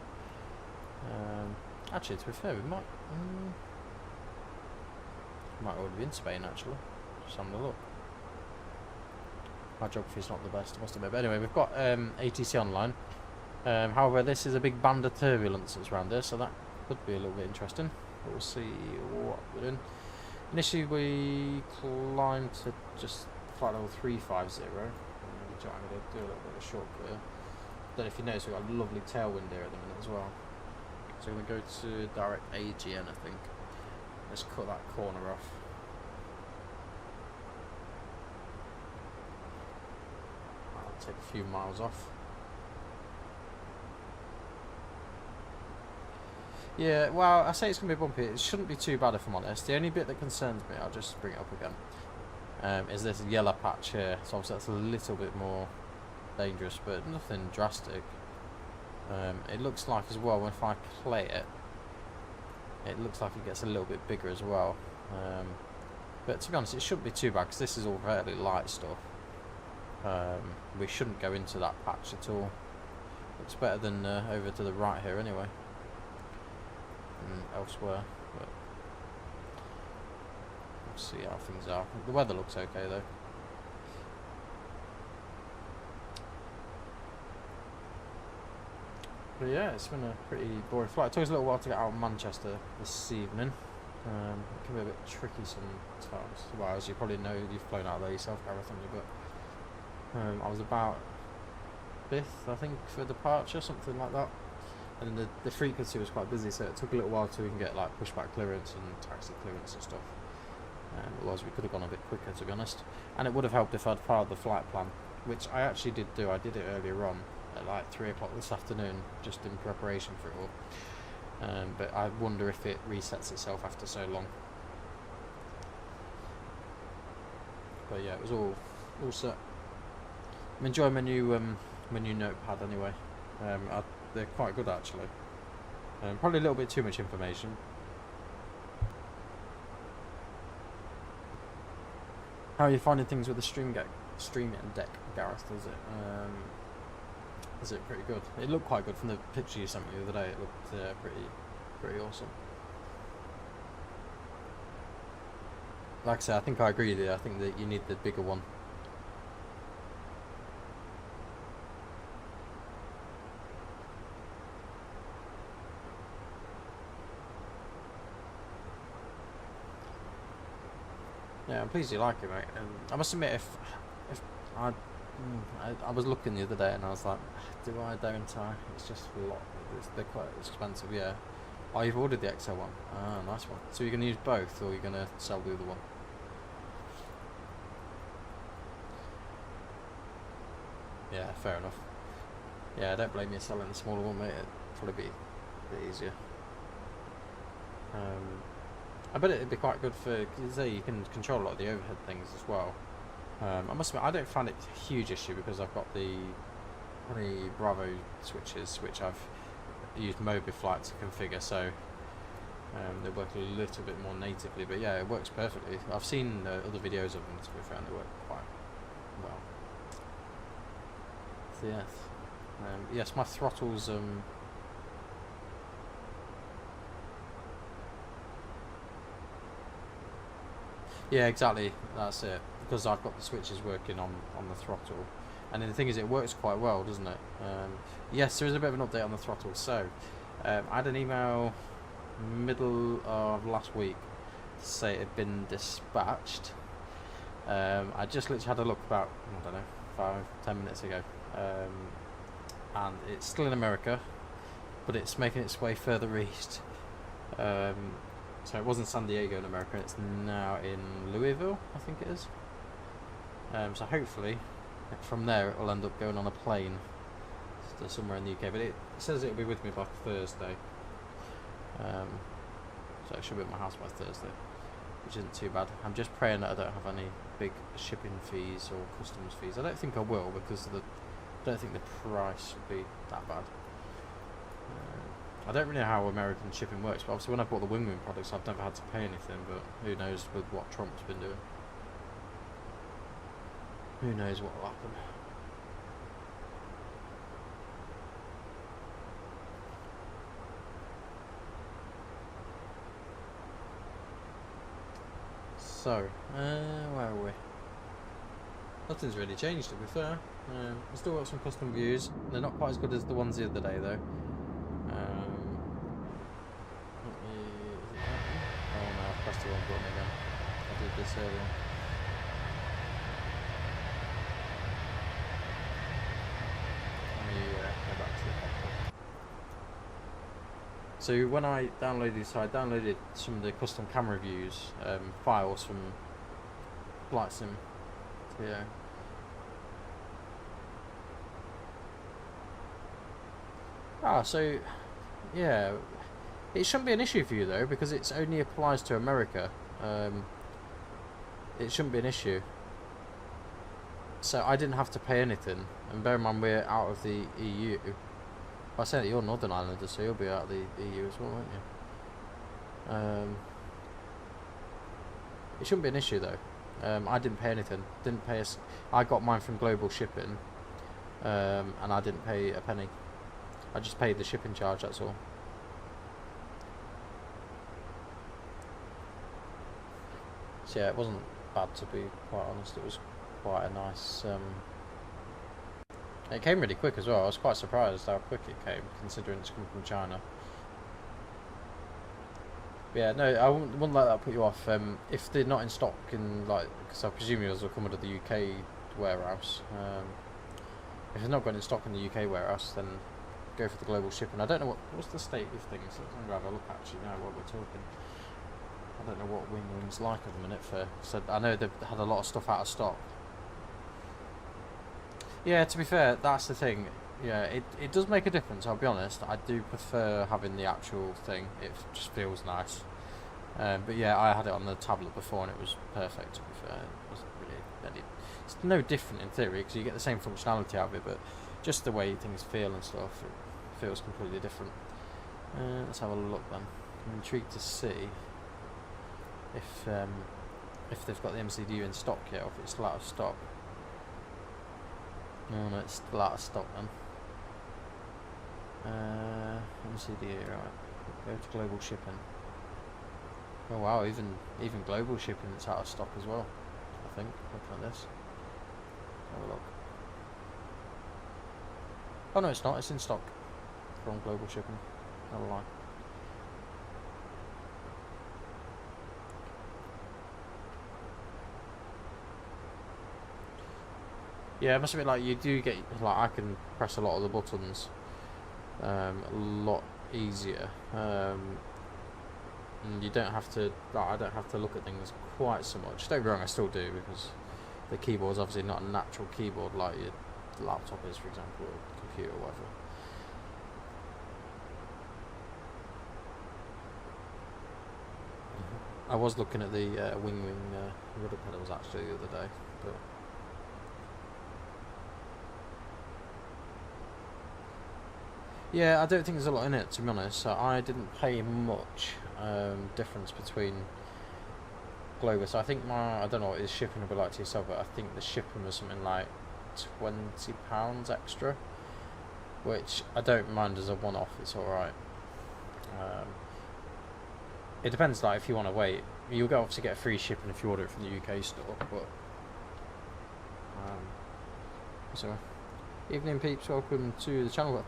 Actually, to be fair, we might already be in Spain, actually. Just having a look. My geography's not the best, I must admit. But anyway, we've got ATC online. However, this is a big band of turbulence that's around here, so that could be a little bit interesting. But we'll see what we're doing. Initially, we climbed to just flight level 350, which I'm going to do a little bit of a short clear. Don't know if you notice, we've got a lovely tailwind here at the minute as well. So we're going to go to direct AGN, I think. Let's cut that corner off. I'll take a few miles off. Yeah, well, I say it's going to be bumpy. It shouldn't be too bad if I'm honest. The only bit that concerns me, I'll just bring it up again, is this yellow patch here. So obviously that's a little bit more dangerous, but nothing drastic. It looks like as well, if I play it, it looks like it gets a little bit bigger as well. But to be honest, it shouldn't be too bad because this is all fairly light stuff. We shouldn't go into that patch at all. Looks better than over to the right here anyway. Elsewhere, but we'll see how things are. The weather looks okay though. But yeah, it's been a pretty boring flight. It took us a little while to get out of Manchester this evening. It can be a bit tricky sometimes. Well, as you probably know, you've flown out there yourself, Gareth, haven't you? But I was about 5th, I think, for departure, something like that. And the frequency was quite busy, so it took a little while till we can get like pushback clearance and taxi clearance and stuff. Otherwise we could have gone a bit quicker, to be honest. And it would have helped if I'd followed the flight plan, which I actually did do. I did it earlier on at like 3 o'clock this afternoon, just in preparation for it all. But I wonder if it resets itself after so long. But yeah, it was all set. I'm enjoying my new notepad anyway. They're quite good actually. Probably a little bit too much information. How are you finding things with the stream deck, Gareth? Is it pretty good? It looked quite good from the picture you sent me the other day. It looked pretty awesome. Like I said, I think I agree with you. I think that you need the bigger one. Yeah, I'm pleased you like it, mate. I must admit, if I was looking the other day and I was like, do I, don't I? It's just a lot. They're quite expensive, yeah. Oh, you've ordered the XL one. Ah, nice one. So you're going to use both, or you're going to sell the other one? Yeah, fair enough. Yeah, I don't blame you selling the smaller one, mate. It'd probably be a bit easier. I bet it'd be quite good for, because you can control a lot of the overhead things as well. I must admit, I don't find it a huge issue because I've got the Bravo switches, which I've used Mobiflight to configure, so They work a little bit more natively, but yeah, it works perfectly. I've seen other videos of them, to be fair, and they work quite well. So yes, yes, my throttle's yeah, exactly, that's it, because I've got the switches working on the throttle, and then the thing is, it works quite well, doesn't it? Yes, there is a bit of an update on the throttle. So I had an email middle of last week to say it had been dispatched. I just literally had a look about, I don't know, 5-10 minutes ago, and it's still in America, but it's making its way further east. So it was in San Diego in America, it's now in Louisville, I think it is. So hopefully from there it will end up going on a plane to somewhere in the UK, but it says it'll be with me by Thursday. So it should be at my house by Thursday, which isn't too bad. I'm just praying that I don't have any big shipping fees or customs fees. I don't think I will, because I don't think the price would be that bad. I don't really know how American shipping works, but obviously when I bought the Wing products I've never had to pay anything, but who knows with what Trump's been doing. Who knows what will happen. So, where are we? Nothing's really changed, to be fair. We've still got some custom views. They're not quite as good as the ones the other day, though. Oh no, I've pressed the wrong button again. I did this earlier. Let me go back to the cockpit. So when I downloaded some of the custom camera views files from Flight Sim. Yeah. So yeah, it shouldn't be an issue for you though, because it only applies to America. It shouldn't be an issue. So I didn't have to pay anything, and bear in mind we're out of the EU. I say that you're Northern Islander, so you'll be out of the EU as well, won't you? It shouldn't be an issue though. I didn't pay anything. I got mine from Global Shipping, and I didn't pay a penny. I just paid the shipping charge, that's all. So yeah, it wasn't bad, to be quite honest. It was quite a nice... It came really quick as well. I was quite surprised how quick it came, considering it's come from China. But yeah, no, I wouldn't let that put you off. If they're not in stock in, like, because I presume yours will come out of the UK warehouse. If they're not going in stock in the UK warehouse, then go for the Global Shipping. I don't know what's the state of things. So I'm going to have a look actually now while we're talking. I don't know what Wing's like at the minute. So I know they've had a lot of stuff out of stock. Yeah, to be fair, that's the thing. Yeah, it does make a difference, I'll be honest. I do prefer having the actual thing. It just feels nice. But yeah, I had it on the tablet before and it was perfect, to be fair. It wasn't really... It's no different in theory, because you get the same functionality out of it, but just the way things feel and stuff, it feels completely different. Let's have a look then. I'm intrigued to see if they've got the MCDU in stock yet, or if it's still out of stock. No, it's still out of stock then. MCDU, right. Go to Global Shipping. Oh wow, even Global Shipping it's out of stock as well, I think. Looking at this. Have a look. Oh no, it's not. It's in stock from Global Shipping. No lie. Yeah, it must have been like you do get like I can press a lot of the buttons a lot easier, and you don't have to. Like, I don't have to look at things quite so much. Don't get me wrong, I still do, because the keyboard's obviously not a natural keyboard like your laptop is, for example, or computer or whatever. I was looking at the wing rudder pedals actually the other day, but Yeah, I don't think there's a lot in it, to be honest. So I didn't pay much difference between Global. So I think I don't know what his shipping will be like to yourself, but I think the shipping was something like £20 extra, which I don't mind as a one-off. It's all right. It depends, like if you want to wait, you'll obviously get free shipping if you order it from the UK store. But so, evening peeps, welcome to the channel. Got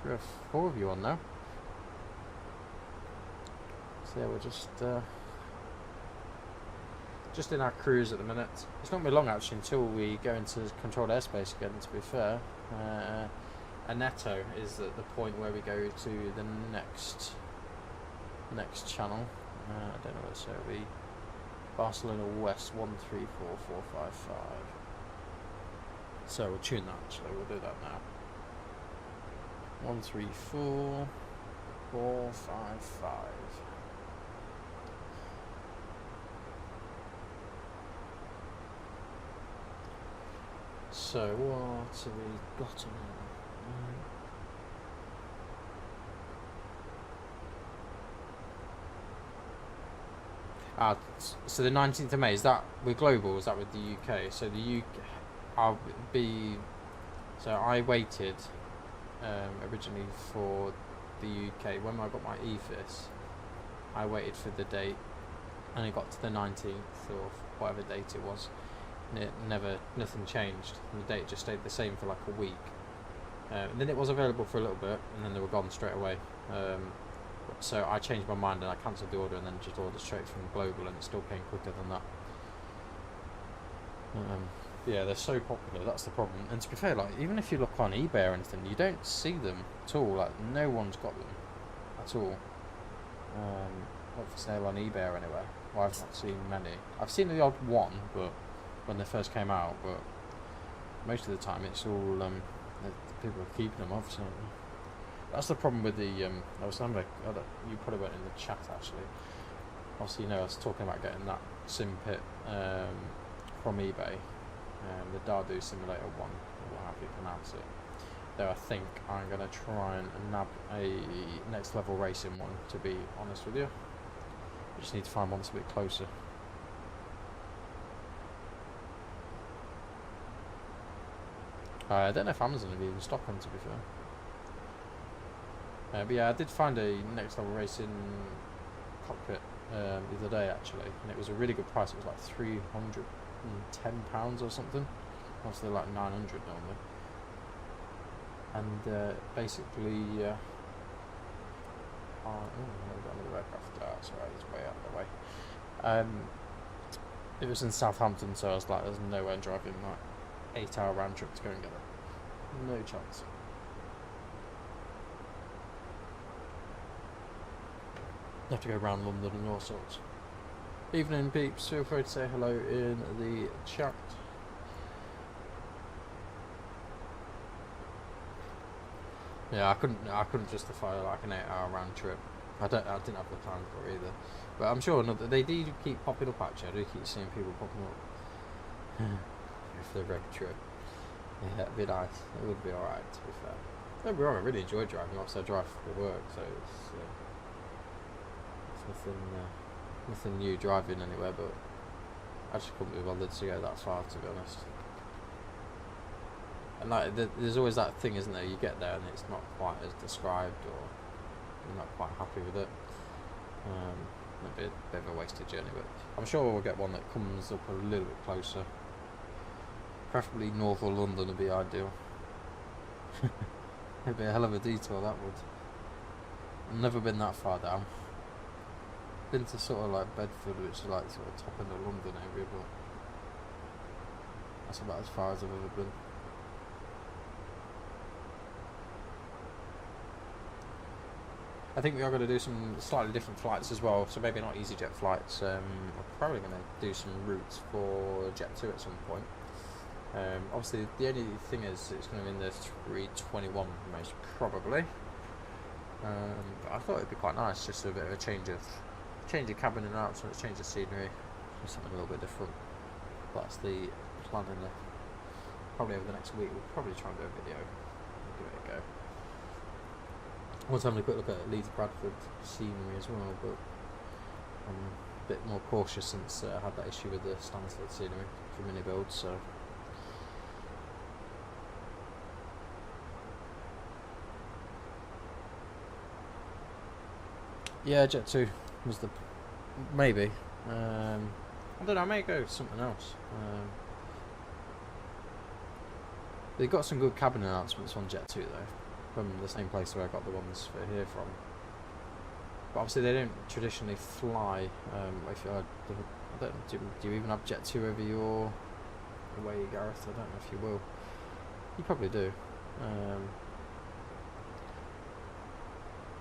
3 or 4 of you on now. So yeah, we're just in our cruise at the minute. It's not going to be long actually until we go into controlled airspace again, to be fair. Aneto is at the point where we go to the next channel. I don't know what, so it'll be Barcelona West 134455. So we'll tune that actually, we'll do that now. 134455. So what have we got on here? So the 19th of May, is that with Global, is that with the UK? So the UK, I waited originally for the UK. When I got my EFIS, I waited for the date, and it got to the 19th or whatever date it was. Nothing changed, and the date just stayed the same for like a week. And then it was available for a little bit, and then they were gone straight away. So I changed my mind and I cancelled the order, and then just ordered straight from Global, and it's still paying quicker than that. Yeah, they're so popular, that's the problem. And to be fair, like even if you look on eBay or anything, you don't see them at all. Like no one's got them at all. Not for sale on eBay or anywhere. Well, I've not seen many. I've seen the odd one, but when they first came out, but most of the time it's all the people are keeping them, obviously. That's the problem with the you probably weren't in the chat actually. Obviously, I was talking about getting that sim pit from eBay, the Dardu Simulator 1, or however you pronounce it. Though I think I'm going to try and nab a next level racing one, to be honest with you. I just need to find one that's a bit closer. I don't know if Amazon have even stock them, to be fair. But yeah, I did find a next level racing cockpit the other day actually, and it was a really good price. It was like £310 or something. Obviously like 900 normally. And basically, we've got another aircraft. That's right, it's way out of the way. It was in Southampton, so I was like, there's no way I'm driving like 8-hour round trip to go and get it. No chance. You have to go around London and all sorts. Evening peeps, feel free to say hello in the chat. Yeah, I couldn't justify like an 8-hour round trip. I didn't have the time for it either. But I'm sure they do keep popping up actually. I do keep seeing people popping up. For the road trip. Yeah, it'd be nice. It would be alright, to be fair. Don't be wrong, I really enjoy driving. Obviously I drive for work, so it's nothing new driving anywhere, but I just couldn't be bothered to go that far, to be honest. And like, there's always that thing, isn't there? You get there and it's not quite as described, or you're not quite happy with it. It'd be a bit of a wasted journey, but I'm sure we'll get one that comes up a little bit closer. Preferably north or London would be ideal. It'd be a hell of a detour, that would. I've never been that far down. Been to sort of like Bedford, which is like sort of top end of London area, but that's about as far as I've ever been. I think we are going to do some slightly different flights as well, so maybe not Easyjet flights. We're probably going to do some routes for Jet 2 at some point. Obviously, the only thing is it's going to be in the 321 most probably. But I thought it'd be quite nice, just a bit of a change of cabin and out, so it's change of scenery, something a little bit different. That's the plan in there. Probably over the next week we'll probably try and do a video and give it a go. was having a quick look at Leeds Bradford scenery as well, but I'm a bit more cautious since I had that issue with the Stansted scenery for mini builds, so. Yeah, Jet 2 was the maybe. I don't know. I may go something else. They got some good cabin announcements on Jet 2 though, from the same place where I got the ones for here from. But obviously they don't traditionally fly. If you, I don't do you even have Jet 2 over your way, Gareth? I don't know if you will. You probably do.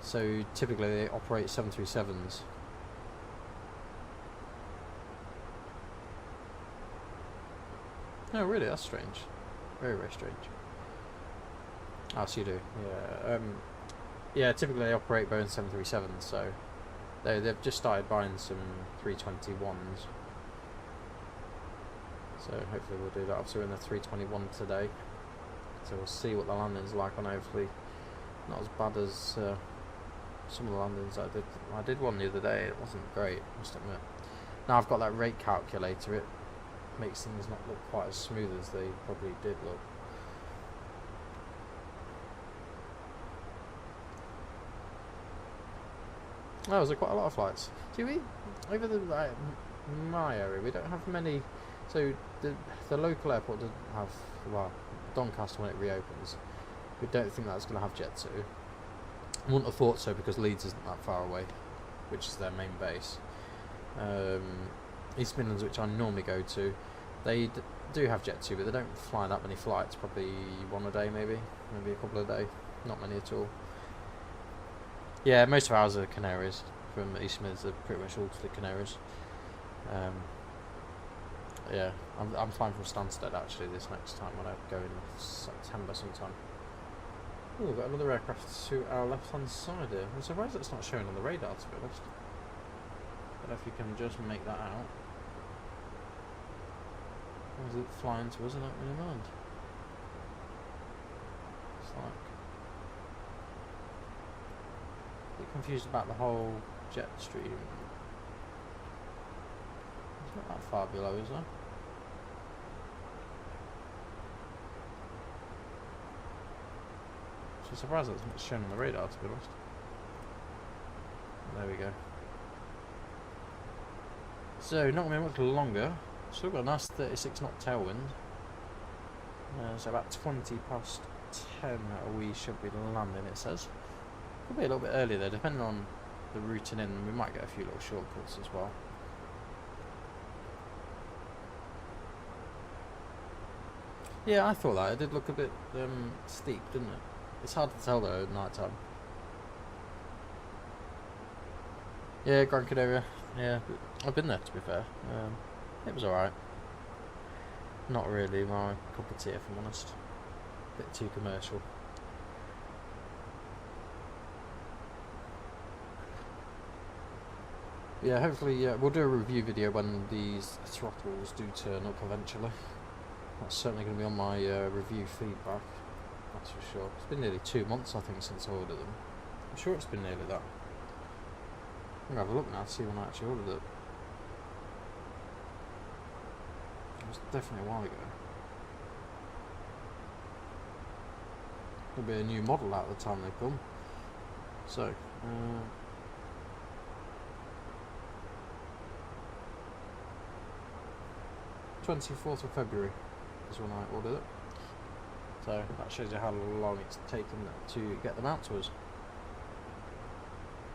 So typically they operate 737s. Oh really? That's strange. Very, very strange. Oh, so you do. Yeah. Yeah, typically they operate Boeing 737s, so they've just started buying some 321s. So hopefully we'll do that. Obviously we're in the 321 today. So we'll see what the landing's like on. Hopefully not as bad as some of the landings I did. I did one the other day. It wasn't great, I must admit. Now I've got that rate calculator. It makes things not look quite as smooth as they probably did look. Oh, there's quite a lot of flights. See, we over my area we don't have many. So the local airport doesn't have, well, Doncaster when it reopens. We don't think that's going to have Jet 2. I wouldn't have thought so because Leeds isn't that far away, which is their main base. East Midlands, which I normally go to, they do have Jet 2, but they don't fly that many flights. Probably one a day, maybe a couple a day. Not many at all. Yeah, most of ours are Canaries. From East Midlands, they're pretty much all to the Canaries. Yeah, I'm flying from Stansted actually this next time when I go in September sometime. Oh, we've got another aircraft to our left hand side here. I'm surprised it's not showing on the radar, to be honest. I don't know if you can just make that out. Or is it flying to us? I don't really mind. It's like a bit confused about the whole jet stream. It's not that far below, is there? I'm surprised that's not shown on the radar, to be honest. There we go. So, not going to be much longer. Still got a nice 36 knot tailwind. So about 20 past 10 we should be landing, it says. Could be a little bit earlier though, depending on the routing in. We might get a few little shortcuts as well. Yeah, I thought that. It did look a bit steep, didn't it? It's hard to tell though at night time. Yeah, Gran Canaria. Yeah, I've been there to be fair. It was alright. Not really my cup of tea, if I'm honest. A bit too commercial. Yeah, hopefully we'll do a review video when these throttles do turn up eventually. That's certainly going to be on my review feedback. That's for sure. It's been nearly 2 months, I think, since I ordered them. I'm sure it's been nearly that. I'm going to have a look now to see when I actually ordered it. It was definitely a while ago. There'll be a new model out at the time they come. So, 24th of February is when I ordered it. So that shows you how long it's taken to get them out to us.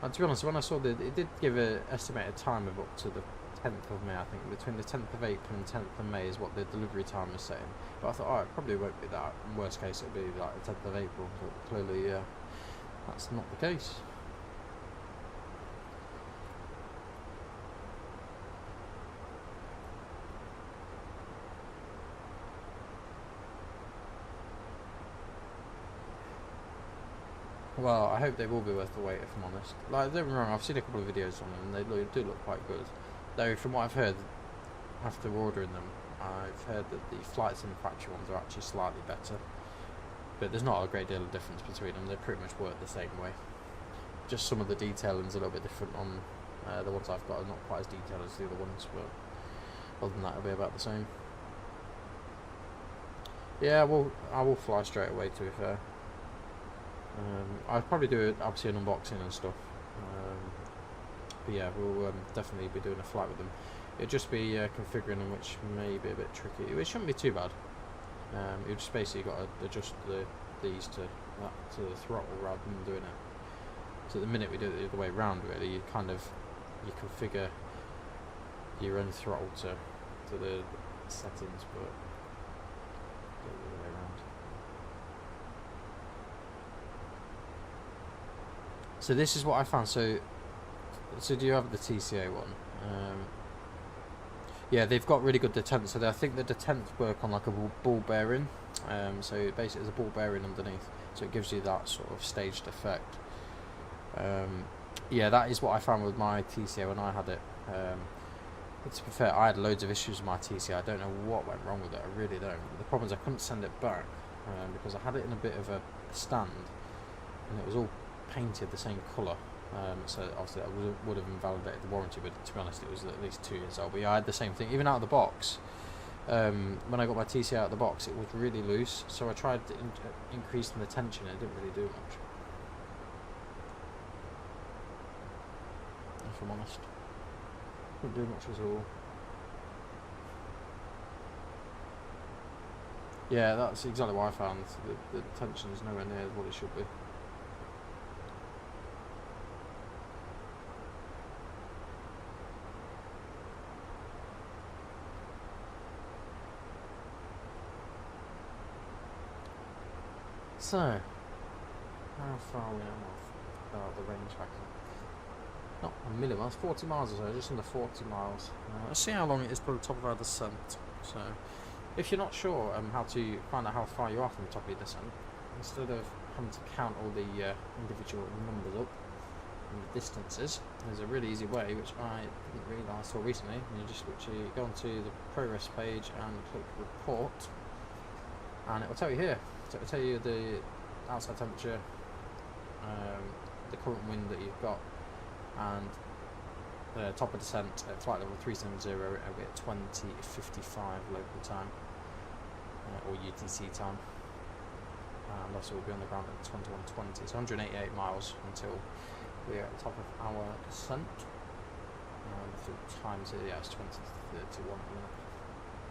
And to be honest, when I saw it did give an estimated time of up to the 10th of May, I think. Between the 10th of April and 10th of May is what the delivery time is saying. But I thought, oh, it probably won't be that. In worst case, it'll be like the 10th of April. But clearly, that's not the case. Well, I hope they will be worth the wait, if I'm honest. Like, don't get me wrong, I've seen a couple of videos on them and they do look quite good. Though, from what I've heard, after ordering them, I've heard that the flights in the factory ones are actually slightly better. But there's not a great deal of difference between them, they pretty much work the same way. just some of the detailing is a little bit different on the ones I've got. Are not quite as detailed as the other ones, but other than that, it'll be about the same. Yeah, well, I will fly straight away, to be fair. I'll probably do obviously an unboxing and stuff. But yeah, we'll definitely be doing a flight with them. It'll just be configuring them, which may be a bit tricky. It shouldn't be too bad. You just basically got to adjust these to the throttle rather than doing it. So at the minute we do it the other way around, really. You configure your own throttle to the settings, but do it the other way around. So this is what I found. So do you have the TCA one? Yeah, they've got really good detent. So I think the detents work on like a ball bearing. So basically there's a ball bearing underneath, so it gives you that sort of staged effect. Yeah, that is what I found with my TCA when I had it. To be fair, I had loads of issues with my TCA. I don't know what went wrong with it. I really don't. The problem is I couldn't send it back because I had it in a bit of a stand, and it was all painted the same colour. So obviously that would have invalidated the warranty, but to be honest it was at least 2 years old. But yeah, I had the same thing, even out of the box. When I got my TCA out of the box, it was really loose, so I tried to increase the tension, and it didn't really do much, if I'm honest. Didn't do much at all. Yeah, that's exactly what I found. The tension is nowhere near what it should be. So, how far are we now off the range factor? Not a million miles, 40 miles or so, just under 40 miles. Let's see how long it is to the top of our descent. So, if you're not sure how to find out how far you are from the top of your descent, instead of having to count all the individual numbers up and the distances, there's a really easy way, which I didn't realise till recently. You just literally go onto the progress page and click report, and it will tell you here. So it will tell you the outside temperature, the current wind that you've got, and the top of descent at flight level 370 it'll be at 20:55 local time, or UTC time, and also we'll be on the ground at 21:20. So 188 miles until we're at the top of our descent. The times here, yeah, it's 20:31 at the minute,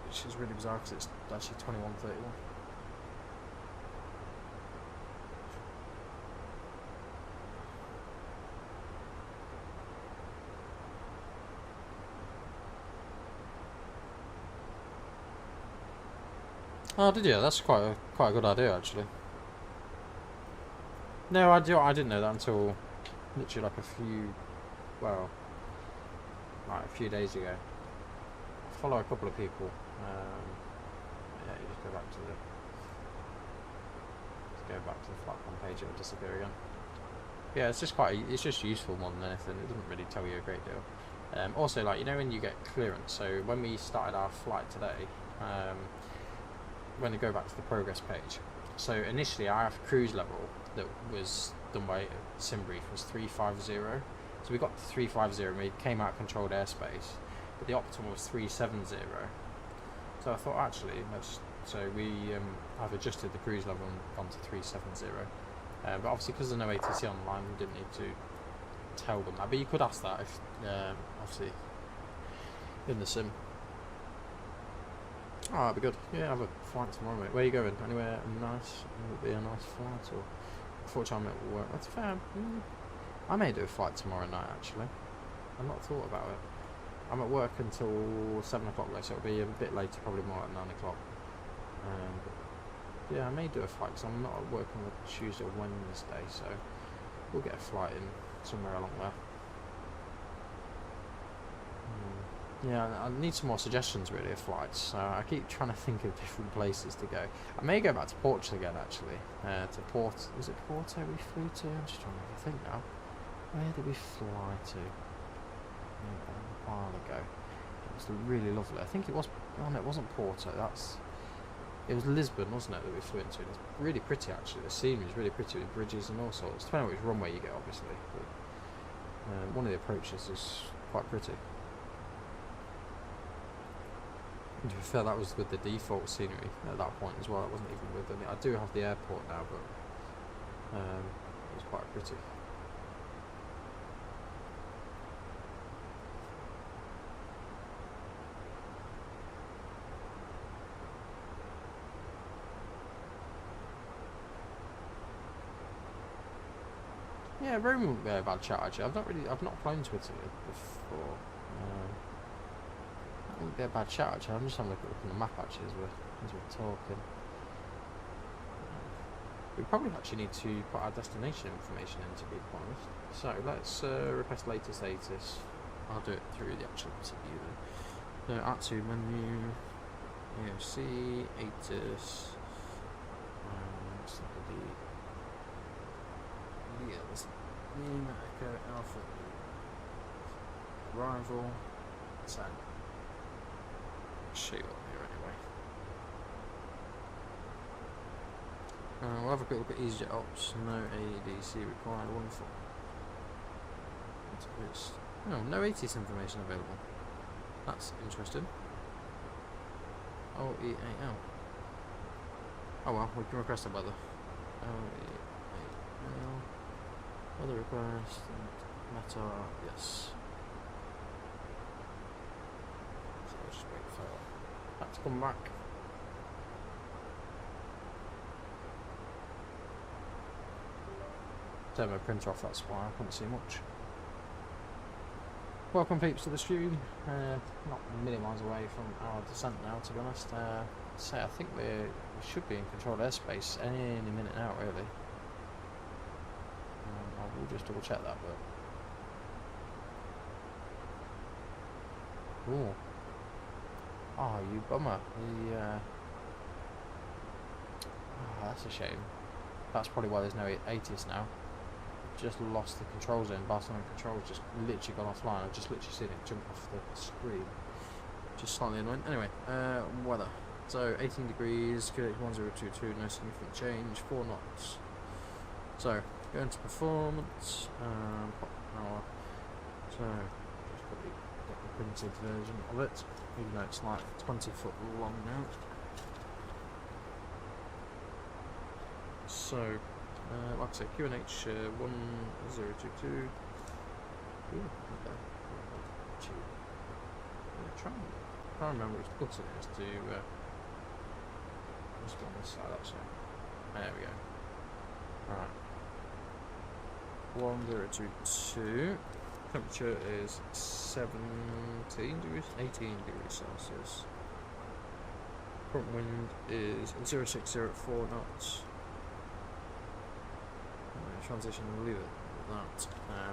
which is really bizarre because it's actually 21:31. Oh, did you? That's quite a good idea, actually. No, I didn't know that until literally like a few days ago. I follow a couple of people. Yeah, you just go back to the platform page, it will disappear again. Yeah, it's just useful more than anything. It doesn't really tell you a great deal. Also, like, you know, when you get clearance. So when we started our flight today. When we go back to the progress page, so initially our cruise level that was done by SimBrief was 350, so we got to 350 and we came out controlled airspace, but the optimal was 370. So I thought, actually, so I've adjusted the cruise level and gone to 370, but obviously because there's no ATC online, we didn't need to tell them that, but you could ask that if obviously in the sim. Oh, that'd be good. Yeah, have a flight tomorrow, mate. Where are you going? Anywhere nice? It would be a nice flight, or... Unfortunately, I'm at work. That's fair. I may do a flight tomorrow night, actually. I've not thought about it. I'm at work until 7 o'clock, though, so it'll be a bit later, probably more like 9 o'clock. Yeah, I may do a flight, because I'm not at work on the Tuesday or Wednesday, so we'll get a flight in somewhere along there. Yeah, I need some more suggestions, really, of flights. So I keep trying to think of different places to go. I may go back to Portugal again, actually. To Porto. Was it Porto we flew to? I'm just trying to think now. Where did we fly to? A while ago. It was really lovely. I think it was... Oh, no, it wasn't Porto. That's It was Lisbon, wasn't it, that we flew into? It's really pretty, actually. The scenery is really pretty with bridges and all sorts. Depending on which runway you get, obviously. But, one of the approaches is quite pretty. And to be fair, that was with the default scenery at that point as well. It wasn't even with any. I do have the airport now, but it was quite pretty. Yeah, Rome wouldn't be a bad chat actually. I've not flown to Italy before. That wouldn't be a bad chat actually. I'm just having a look at the map actually as we're talking. We probably actually need to put our destination information in, to be honest. So let's request latest status. I'll do it through the actual CPU then. So R2 menu, AOC, ATIS. Yeah, this Lima Echo Alpha arrival 10. Show you up here anyway. We'll have a quick look at EasyJet ops. No ADC required. Wonderful. Oh, no ATIS information available. That's interesting. OEAL. Oh well, we can request a weather. OEAL. Weather request. Meta. Yes. So I'll just wait for that to come back. Turn my printer off, that's why I couldn't see much. Welcome peeps to the stream. Not a million miles away from our descent now, to be honest. So I think we should be in controlled airspace any minute now, really. I will just double check that, but... Ooh. Oh, you bummer. Oh, that's a shame. That's probably why there's no ATIS now. Just lost the control zone. Barcelona controls just literally gone offline. I've just literally seen it jump off the screen. Just slightly annoying. Anyway, weather. So 18 degrees, QH 1022, no significant change, 4 knots. So going to performance, pop power. So just probably get the printed version of it, even though it's like 20 foot long now. So like I say, QNH 1022. Ooh, okay. Try and remember which button it is to just go on this side actually. There we go. Alright. 1022. Temperature is 17 degrees, 18 degrees Celsius. Front wind is 060 at 4 knots. Transition, we'll leave it at that.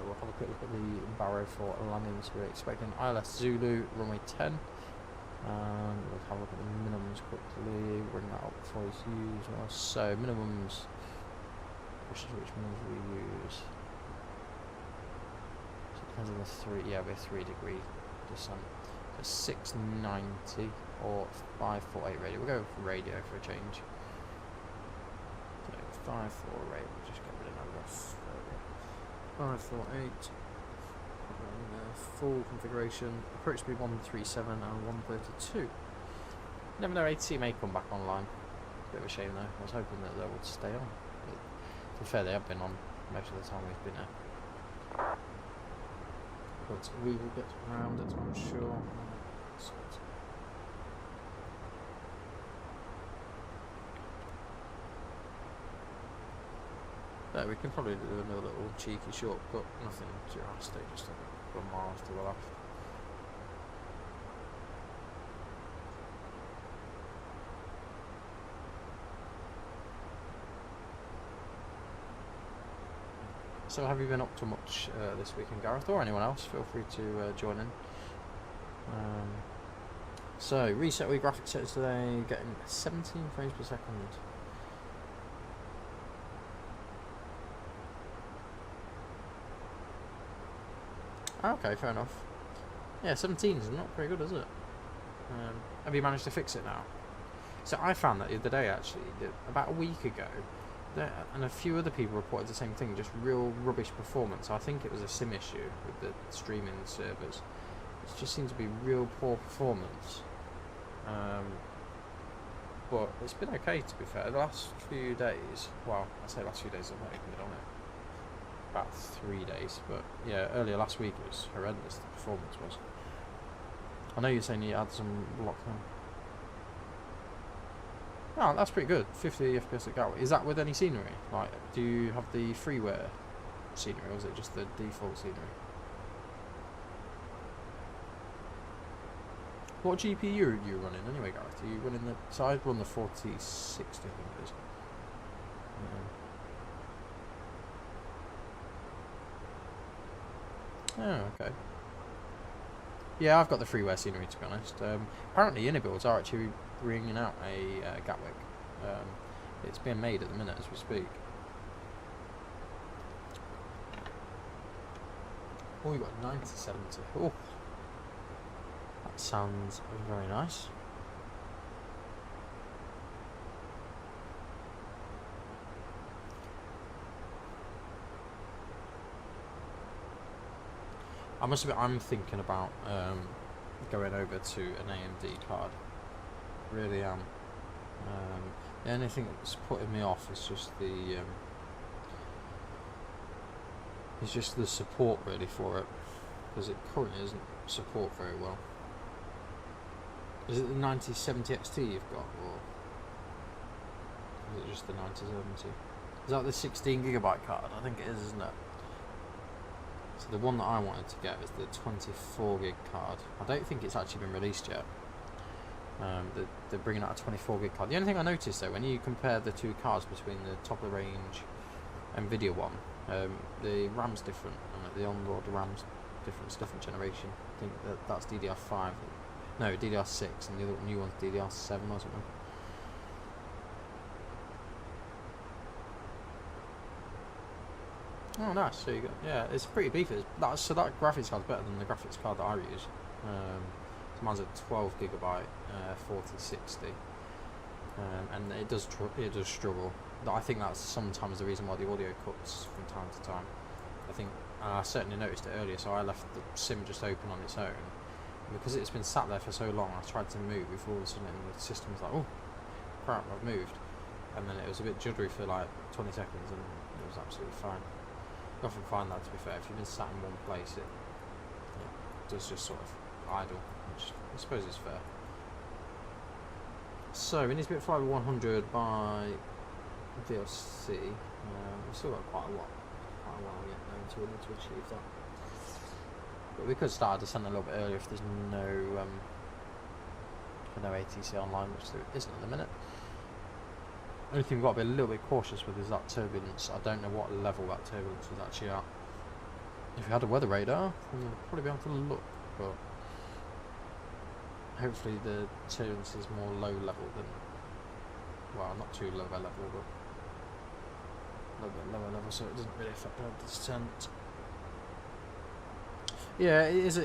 We'll have a quick look at the barrow for landings. We're expecting ILS Zulu, runway 10. And we'll have a look at the minimums quickly, bring that up for you as well. So, minimums, which minimums we use. So it depends on the 3 degree descent. So 690 or 548 radio. We'll go for radio for a change. So 548, we'll just get rid of number 548. Full configuration, approach speed 137 and 132. Never know, ATC may come back online. Bit of a shame though. I was hoping that they would stay on. But to be fair, they have been on most of the time we've been here. But we will get around it, I'm sure. There, we can probably do another little cheeky shortcut, nothing drastic, just a couple of miles to the left. So have you been up to much this weekend, Gareth, or anyone else? Feel free to join in. So, reset with graphics settings today, getting 17 frames per second. Okay, fair enough. Yeah, 17 is not very good, is it? Have you managed to fix it now? So I found that the other day, actually, that about a week ago, and a few other people reported the same thing, just real rubbish performance. I think it was a sim issue with the streaming servers. It just seemed to be real poor performance. But it's been okay, to be fair. The last few days, well, I say last few days, I've not even been on it. About 3 days, but yeah, earlier last week it was horrendous, the performance was. I know you're saying you had some lockdown. Oh, that's pretty good. 50 FPS at Gatwick. Is that with any scenery? Like, do you have the freeware scenery, or is it just the default scenery? What GPU are you running anyway, Gareth? Are you running the... So I run the 4060, I think it is. Oh, okay. Yeah, I've got the freeware scenery, to be honest. Apparently, Unibuilds are actually bringing out a Gatwick. It's being made at the minute as we speak. Oh, you've got 9070. Oh, that sounds very nice. I must admit, I'm thinking about going over to an AMD card. Really am. The only thing that's putting me off is just the support really for it, because it currently doesn't support very well. Is it the 9070 XT you've got, or is it just the 9070? Is that the 16GB card? I think it is, isn't it? So the one that I wanted to get is the 24GB card. I don't think it's actually been released yet. They're bringing out a 24GB card. The only thing I noticed though, when you compare the two cards between the top of the range NVIDIA one, the RAM's different, and the onboard RAM's different. It's a different generation. I think that's DDR5. No, DDR6, and the other new one's DDR7 or something. Oh, nice. So you got, yeah, it's pretty beefy. So that graphics card's better than the graphics card that I use. So mine's a 12GB 4060, and it does struggle. I think that's sometimes the reason why the audio cuts from time to time. I think I certainly noticed it earlier, so I left the sim just open on its own. And because it's been sat there for so long, I tried to move. All of a sudden, the system was like, "Oh, crap, I've moved," and then it was a bit juddery for like 20 seconds, and it was absolutely fine. You often find that, to be fair, if you've been sat in one place, it does just sort of idle, which I suppose is fair. So we need to be at fly 100 by VLC. We've still got quite a while yet now until we need to achieve that. But we could start our descent a little bit earlier if there's no ATC online, which there isn't at the minute. The only thing we've got to be a little bit cautious with is that turbulence. I don't know what level that turbulence is actually at. If we had a weather radar, then we'd probably be able to look, but hopefully the turbulence is more low level than, well, not too low level, but a little bit lower level, so it doesn't really affect our descent. Yeah, it's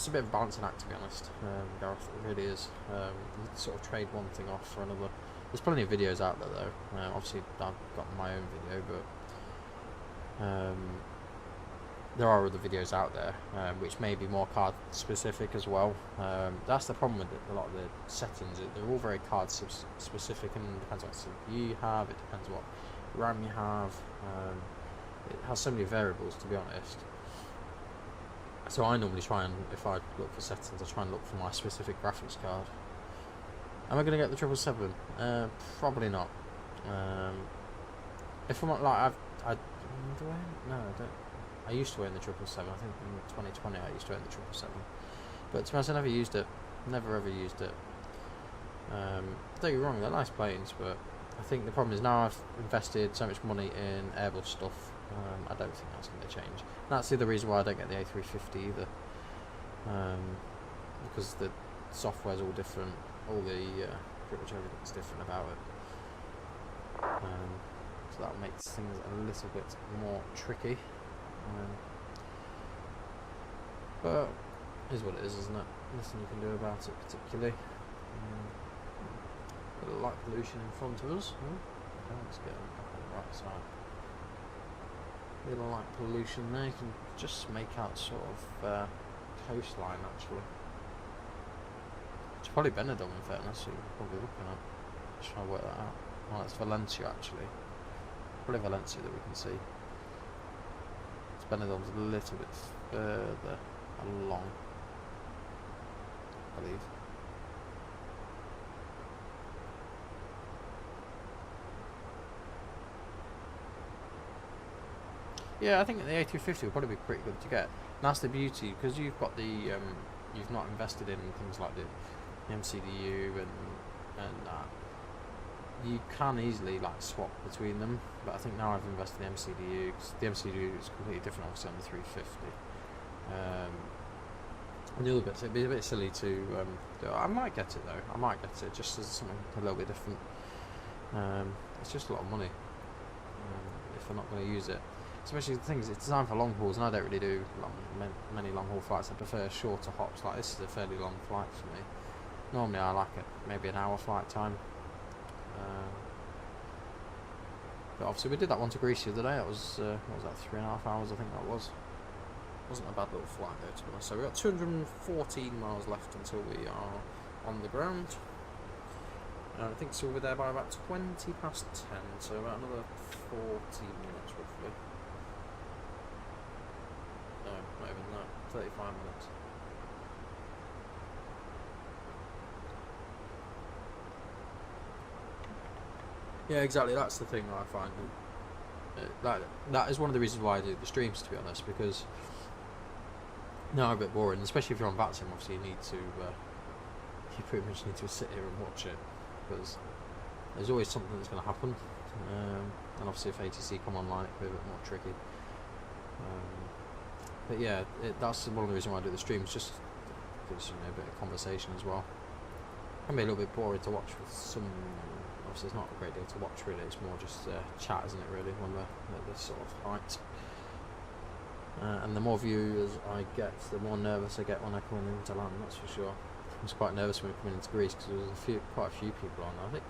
a bit of a balancing act, to be honest, Gareth. It really is. You sort of trade one thing off for another. There's plenty of videos out there though. Obviously I've got my own video, but there are other videos out there which may be more card specific as well. That's the problem with a lot of the settings. They're all very card specific, and it depends what CPU you have, it depends what RAM you have. It has so many variables, to be honest. So I normally try and, if I look for settings, I try and look for my specific graphics card. Am I going to get the 777? Probably not. If I'm like, do I? No, I don't. I used to own the 777. I think in 2020 I used to own the 777. But to be honest, I never used it. Never ever used it. Don't get me wrong, they're nice planes, but I think the problem is now I've invested so much money in Airbus stuff. I don't think that's going to change. And that's the other reason why I don't get the A350 either. Because the software's all different. All the pretty much everything's different about it, so that makes things a little bit more tricky, but it is what it is, isn't it? Nothing you can do about it particularly. bit of light pollution in front of us. Okay, let's get on the right side. A little light pollution there. You can just make out sort of coastline actually. It's probably Benidorm in fairness, so you're probably looking at. Just trying to work that out. Oh, that's Valencia actually. Probably Valencia that we can see. Benidorm's a little bit further along, I believe. Yeah, I think the A350 will probably be pretty good to get. And that's the beauty, because you've got the you've not invested in things like the MCDU and that. You can easily like swap between them, but I think now I've invested in MCDU because the MCDU is completely different, obviously, on the 350. And the other bits, it'd be a bit silly to do. I might get it though. I might get it just as something a little bit different. It's just a lot of money if I'm not going to use it. Especially the things it's designed for long hauls, and I don't really do many long haul flights. I prefer shorter hops. Like this is a fairly long flight for me. Normally I like it maybe an hour flight time. But obviously we did that one to Greece the other day. That was what was that, 3.5 hours I think that was. Wasn't a bad little flight there to be honest. So we've got 214 miles left until we are on the ground. I think so we'll be there by about 20 past 10, so about another 14 minutes roughly. No, not even that, 35 minutes. Yeah, exactly. That's the thing I find. That is one of the reasons why I do the streams, to be honest, because now a bit boring, especially if you're on VATSIM. Obviously, you need to, you pretty much need to sit here and watch it because there's always something that's going to happen. And obviously, if ATC come online, it can be a bit more tricky. But yeah, that's one of the reasons why I do the streams. Just gives me a bit of conversation as well. It can be a little bit boring to watch with some. Obviously, it's not a great deal to watch really, it's more just chat, isn't it, really, when we're at this sort of height. And the more viewers I get, the more nervous I get when I come into land, that's for sure. I was quite nervous when we came into Greece because there was quite a few people on. I think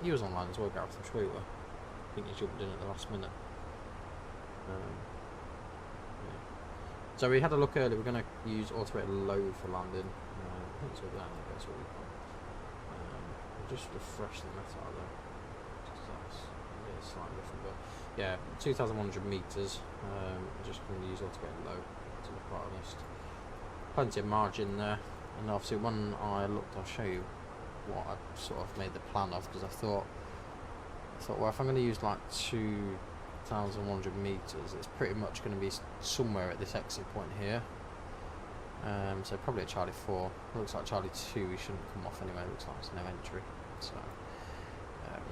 he was online as well, Gareth, I'm sure you were. I think he jumped in at the last minute. Yeah. So we had a look earlier, we're going to use automated load for landing. I think it's all down there, that's what we've got. Just refresh the meta there. It's slightly different, but yeah, 2,100 meters. Just going to use automated low, to be quite honest. Plenty of margin there, and obviously when I looked, I'll show you what I sort of made the plan of, because I thought, well, if I'm going to use like 2,100 meters, it's pretty much going to be somewhere at this exit point here. So probably at Charlie 4. Looks like Charlie 2 we shouldn't come off anyway. Looks like there's no entry. So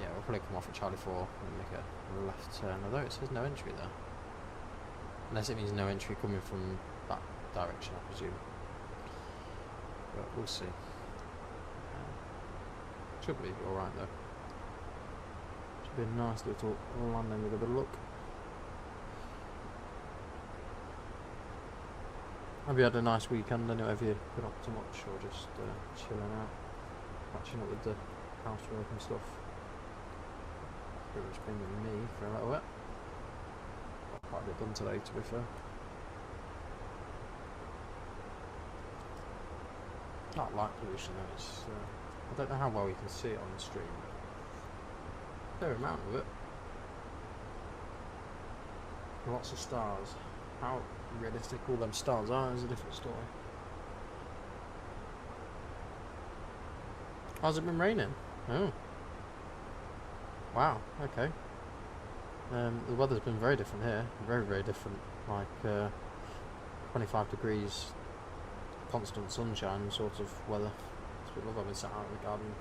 yeah, we'll probably come off at Charlie 4 and make a left turn. Although it says no entry there, unless it means no entry coming from that direction, I presume. But we'll see. Should be all right though. Should be a nice little landing with a bit of luck. Have you had a nice weekend anyway? Have you been up to much or just chilling out? Catching up with the housework and stuff? Pretty much been with me for a little bit. Got quite a bit done today, to be fair. Not light pollution though, it's, I don't know how well you can see it on the stream, but fair amount of it. Lots of stars. How realistic all them stars are is a different story. How's it been raining? Oh. Wow, okay. The weather's been very different here. Very, very different. Like 25 degrees, constant sunshine sort of weather. It's a bit lovely. I've been sat out in the garden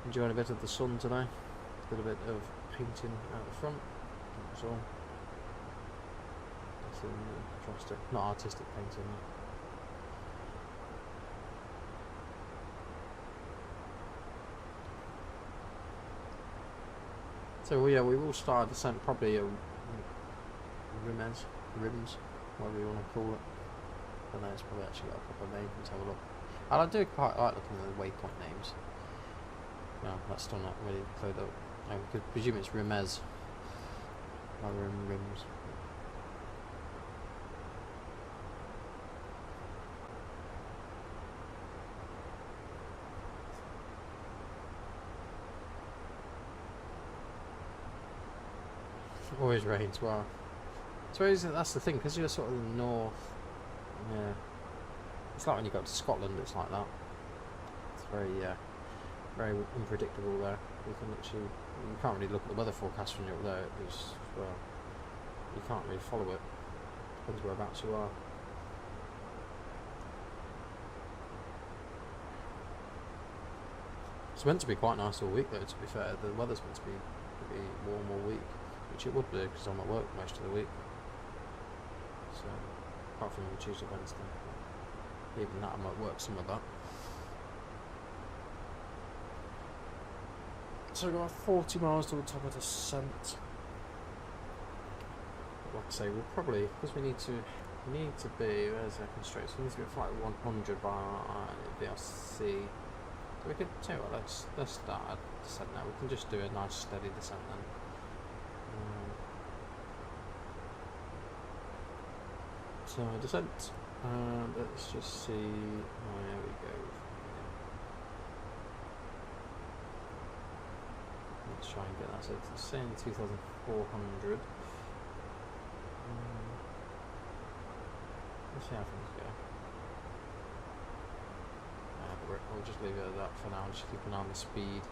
enjoying a bit of the sun today. A little bit of painting out the front. That's all. Drastic, not artistic painting. So yeah, we will start a descent probably a rims, whatever you want to call it. I don't know, it's probably actually got a proper name. Let's have a look. And I do quite like looking at the waypoint names. No, that's still not really cleared up. I could presume it's rims. Rims. Always rains. Wow. So that's the thing, because you're sort of in the north. Yeah. It's like when you go to Scotland, it's like that. It's very, very unpredictable there. You can literally, you can't really look at the weather forecast when you're up there. It's, well, you can't really follow it. Depends whereabouts you are. It's meant to be quite nice all week though, to be fair. The weather's meant to be pretty warm all week, which it would be because I'm at work most of the week. So, apart from Tuesday, Wednesday. Even that, I'm at work some of that. So we've got 40 miles to the top of the descent. Like I say, we'll probably, because we need to be, where's our constraints? We need to be at flight 100 by VLC. So we could, tell you what, let's start a descent now. We can just do a nice steady descent then. So descent, let's just see, oh, there we go. Let's try and get that, so it's saying 2,400. Let's see how things go. We'll just leave it at that for now, just keep an eye on the speed.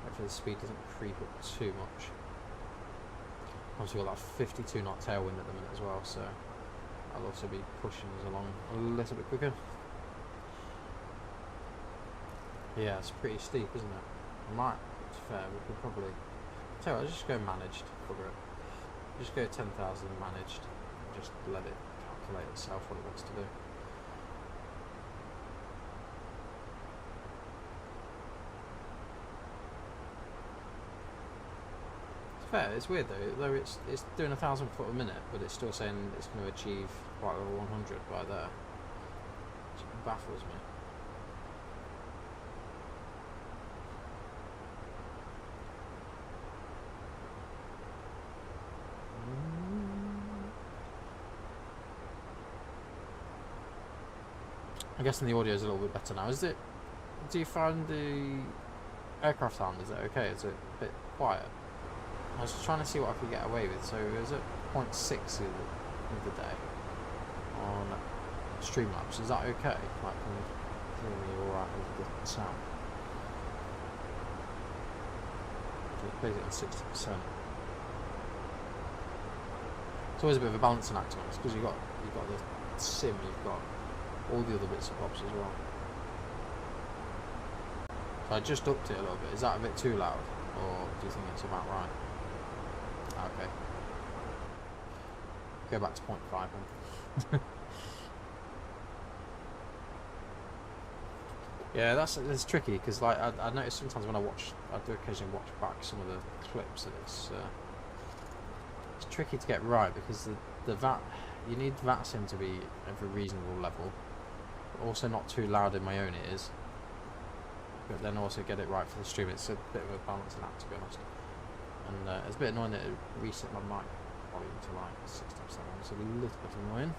Hopefully the speed doesn't creep up too much. Obviously we've got that 52 knot tailwind at the minute as well, so I'll also be pushing us along a little bit quicker. Yeah, it's pretty steep, isn't it? It's fair, we could probably... Tell you what, I'll just go managed, cover it. Just go 10,000 managed, and just let it calculate itself what it wants to do. It's fair, it's weird though it's doing 1,000 foot a minute, but it's still saying it's going to achieve quite over 100 by there. Which baffles me. I'm guessing the audio is a little bit better now. Is it? Do you find the aircraft sound? Is it okay? Is it a bit quiet? I was trying to see what I could get away with. So it was at 0.6 of the day on Streamlabs. Is that okay? Like, can you hear me all right with the sound? So it's basically on 60%. It's always a bit of a balancing act on this because you've got the sim, you've got all the other bits and bobs as well. So I just upped it a little bit. Is that a bit too loud, or do you think it's about right? Okay. Go back to 0.5 then. Yeah, it's tricky because like I notice sometimes when I do occasionally watch back some of the clips, and it's tricky to get right because the VAT, you need VAT sim to be of a reasonable level, but also not too loud in my own ears, but then also get it right for the stream. It's a bit of a balancing act, to be honest. And it's a bit annoying that it reset my mic volume to like 60%. It's a little bit annoying.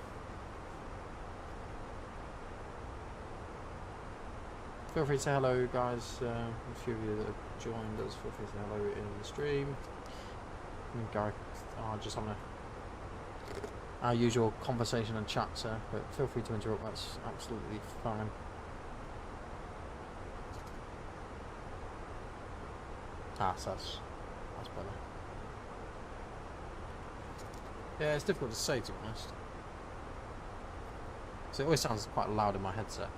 Feel free to say hello, guys. A few of you that have joined us, feel free to say hello in the stream. Guy, just on our usual conversation and chat, sir, but feel free to interrupt. That's absolutely fine. So that's better. Yeah, it's difficult to say, to be honest. So it always sounds quite loud in my headset,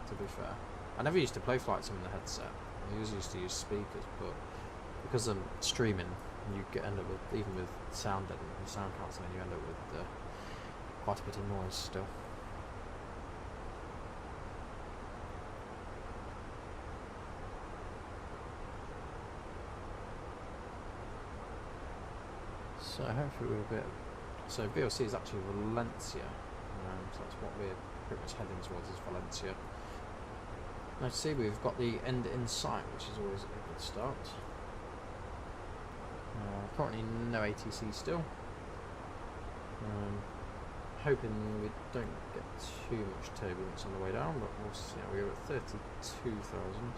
to be fair. I never used to play flight sim in the headset. I always used to use speakers, but because I'm streaming, you end up with, even with sound and sound cancelling, you end up with quite a bit of noise still. So hopefully we're a bit. So VLC is actually Valencia, so that's what we're pretty much heading towards, is Valencia. Let's see, we've got the end in sight, which is always a good start. Currently no ATC still. Hoping we don't get too much turbulence on the way down, but we'll see. We're at 32,000.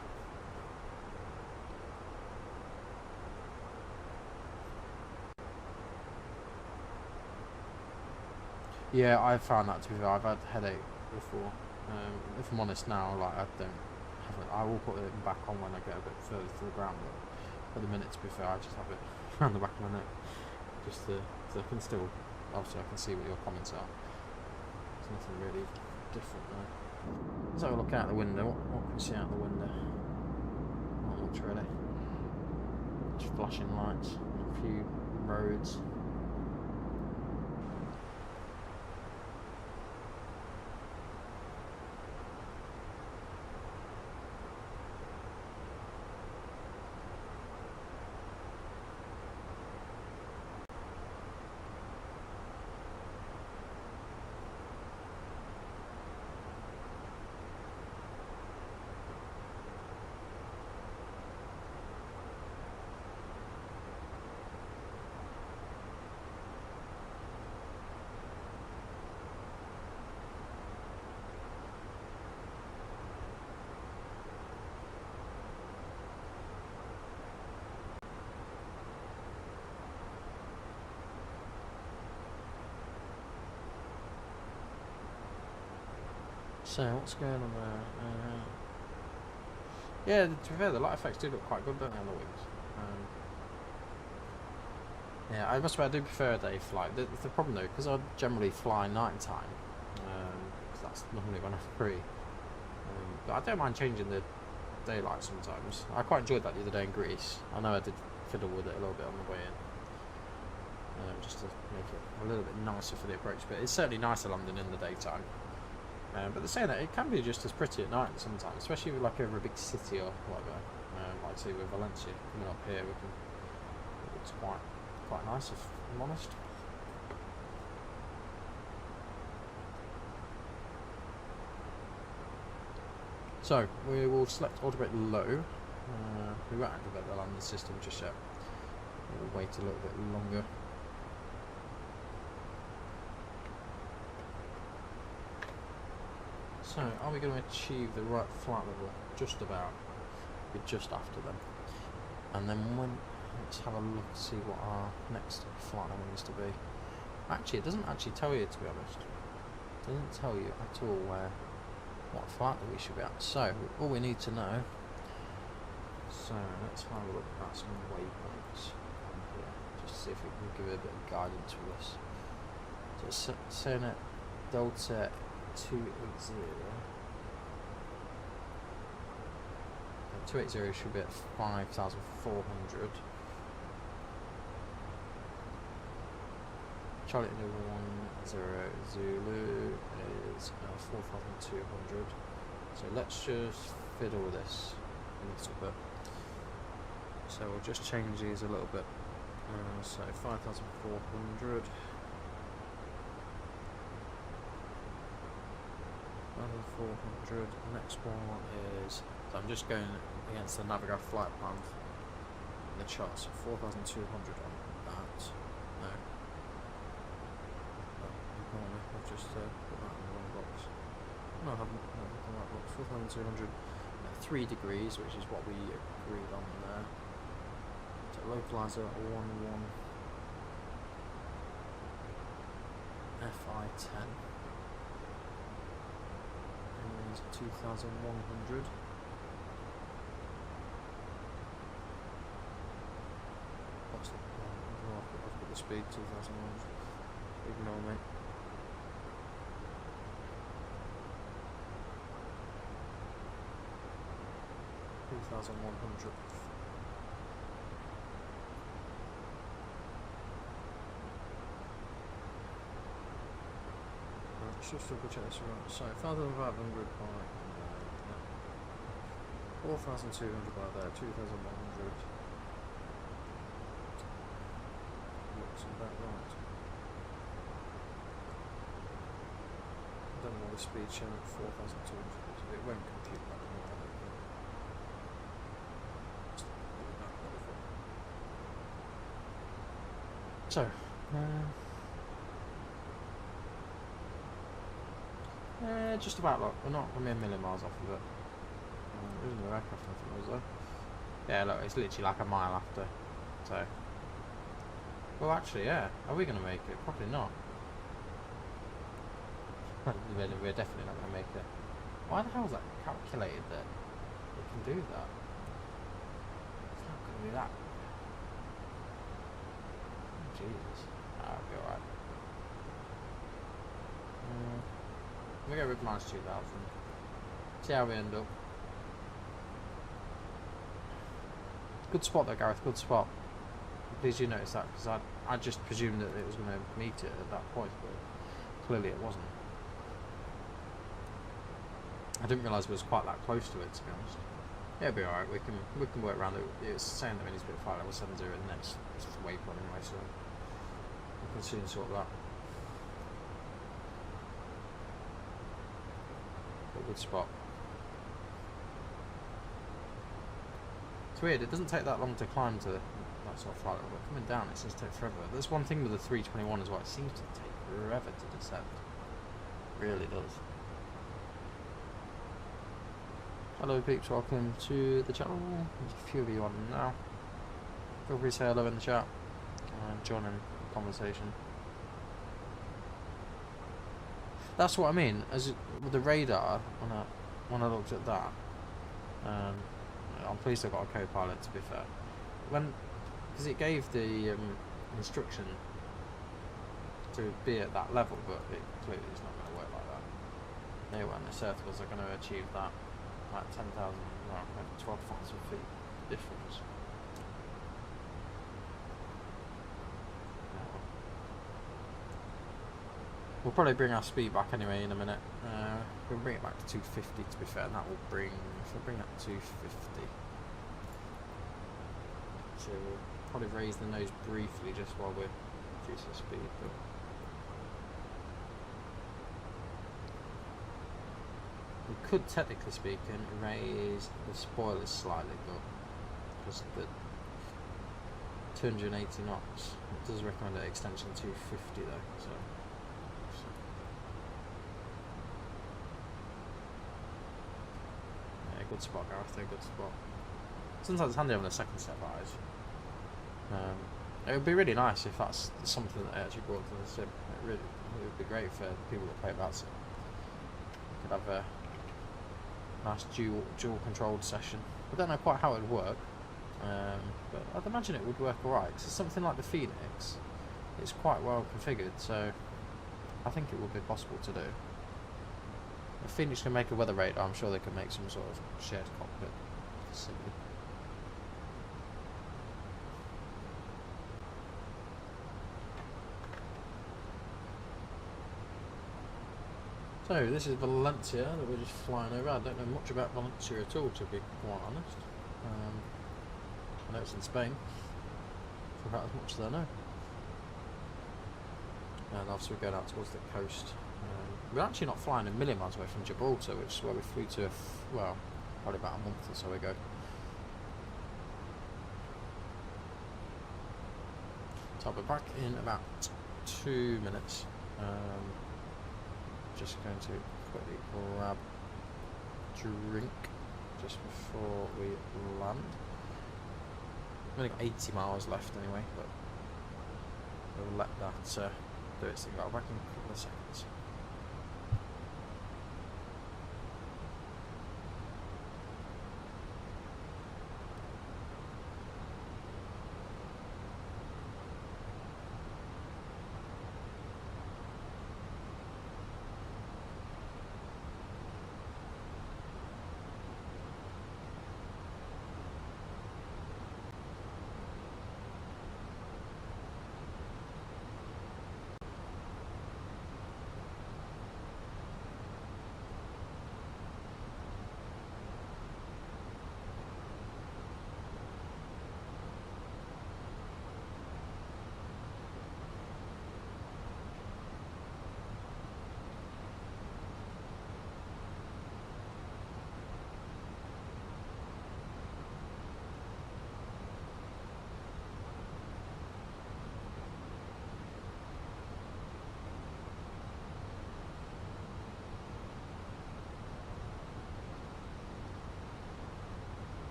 Yeah, I've found that to be fair. I've had headache before. If I'm honest now, like I will put it back on when I get a bit further to the ground, but at the minute, to be fair, I just have it around the back of my neck, just so I can still, obviously I can see what your comments are. There's nothing really different there. Let's have a look out the window. What can we see out the window? Not much really. Just flashing lights, a few roads. So what's going on there? Yeah, to be fair, the light effects do look quite good, don't they, on the wings? Yeah, I must admit, I do prefer a day flight. The problem though, because I generally fly night time, because that's normally when I'm free. But I don't mind changing the daylight sometimes. I quite enjoyed that the other day in Greece. I know I did fiddle with it a little bit on the way in, just to make it a little bit nicer for the approach. But it's certainly nicer landing in the daytime. But they're saying that it can be just as pretty at night sometimes, especially with like over a big city or whatever. Like say with Valencia coming up here, it's quite nice if I'm honest. So we will select autopilot low. We won't activate the landing system just yet. We'll wait a little bit longer. So, are we going to achieve the right flight level? Just about. We're just after them. And then let's have a look to see what our next flight level needs to be. Actually, it doesn't actually tell you, to be honest. It doesn't tell you at all what flight level we should be at. So, all we need to know. So, let's have a look at some waypoints on here. Just to see if we can give it a bit of guidance with this. So, it's saying at Delta 280. 280 should be at 5,400. Charlie India 10 Zulu is 4,200. So let's just fiddle with this a little bit. So we'll just change these a little bit. So 5,400. 400. Next one is, so I'm just going against the Navigar flight plan in the chart, so 4,200 on that. No, ignore me, I've just put that in the wrong box. No, I haven't, no, the right box. 4,200, 3 degrees, which is what we agreed on there. So localizer 11 FI10. 2,100. What's the I've got the speed 2,100. Ignore me. $2,100. Let's just double check this around. So 5,500 by 4,200 by there, 2,100. Looks about right. I don't know what the speed shown at 4,200 is. It won't compute that. So, just about, look, we're not going to be a million miles off of it. There's no aircraft in front of us though. Yeah, look, it's literally like a mile after. So, well, actually, yeah. Are we going to make it? Probably not. We're definitely not going to make it. Why the hell is that calculated that it can do that? It's not going to be that. Oh, Jesus. That'll be alright. We go with minus 2,000. See how we end up. Good spot though, Gareth. Good spot. Please you notice that, because I just presumed that it was going to meet it at that point, but clearly it wasn't. I didn't realise it was quite that close to it, to be honest. Yeah, it'll be alright. We can work around it. It's saying that we need to be at flight level 70 in the next waypoint anyway, so we can soon sort that. But good spot. It's weird, it doesn't take that long to climb to that sort of flight level, but coming down it seems to take forever. There's one thing with the 321 as well, it seems to take forever to descend. It really does. Hello peeps, welcome to the channel. There's a few of you on now. Feel free to say hello in the chat and join in the conversation. That's what I mean, as with the radar, when I looked at that, I'm pleased I've got a co-pilot, to be fair. Because it gave the instruction to be at that level, but it clearly is not going to work like that. Anyway, and the circles are going to achieve that, like 10,000, well, 12,000 feet difference. We'll probably bring our speed back anyway in a minute. We'll bring it back to 250 to be fair, and that will bring, if we bring that to 250. So we'll probably raise the nose briefly just while we're reducing speed. But we could, technically speaking, raise the spoilers slightly, but because the 280 knots, it does recommend an extension 250 though. So. Good spot, Gareth, good spot. Sometimes it's handy having a second set of eyes. It would be really nice if that's something that actually brought to the sim. It would be great for people that play that sim. You could have a nice dual controlled session. I don't know quite how it would work, but I'd imagine it would work alright. Because it's something like the Phoenix, it's quite well configured, so I think it would be possible to do. If Phoenix can make a weather radar, I'm sure they can make some sort of shared cockpit facility. So this is Valencia that we're just flying over. I don't know much about Valencia at all, to be quite honest. I know it's in Spain, for about as much as I know. And obviously we're going out towards the coast. We're actually not flying a million miles away from Gibraltar, which is where we flew to, well, probably about a month or so ago. So I'll be back in about 2 minutes. Just going to quickly grab a drink just before we land. We've only got 80 miles left anyway, but we'll let that do its thing. I'll be back in a couple of seconds.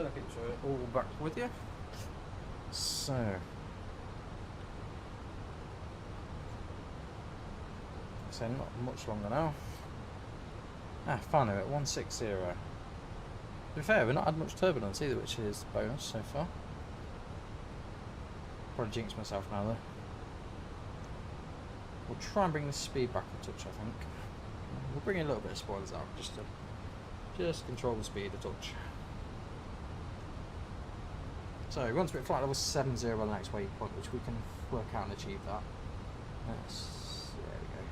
circuits are all back with you. So, not much longer now. Finally at 160. To be fair, we've not had much turbulence either, which is a bonus so far. Probably jinxed myself now though. We'll try and bring the speed back a touch, I think. We'll bring in a little bit of spoilers out just to control the speed a touch. So we want to be at flight level 70 on the next waypoint, which we can work out and achieve that. There we go.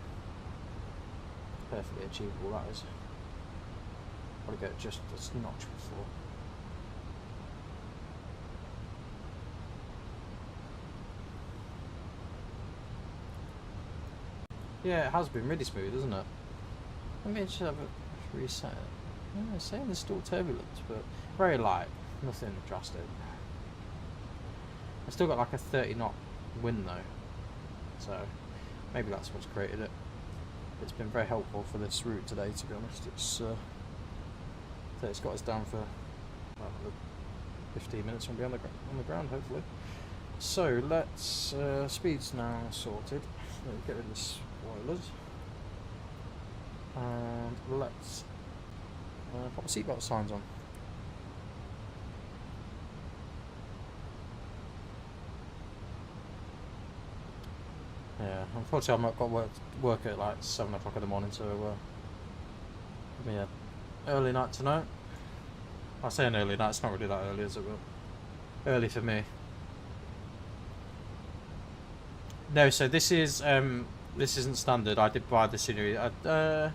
Perfectly achievable that is. Probably go just a notch before. Yeah, it has been really smooth, isn't it? Let me just have a reset it. Yeah, it's saying there's still turbulence, but very light, nothing drastic. I've still got like a 30 knot wind though, so maybe that's what's created it. It's been very helpful for this route today, to be honest. It's got us down for well, 15 minutes and we'll be on the ground hopefully. So let's speed's now sorted. Let's get rid of the spoilers and let's put the seatbelt signs on. Yeah, unfortunately I've got work at like 7 o'clock in the morning, so yeah, early night tonight. I say an early night, it's not really that early, is it? But early for me. No, so this isn't standard. I did buy the scenery. Trying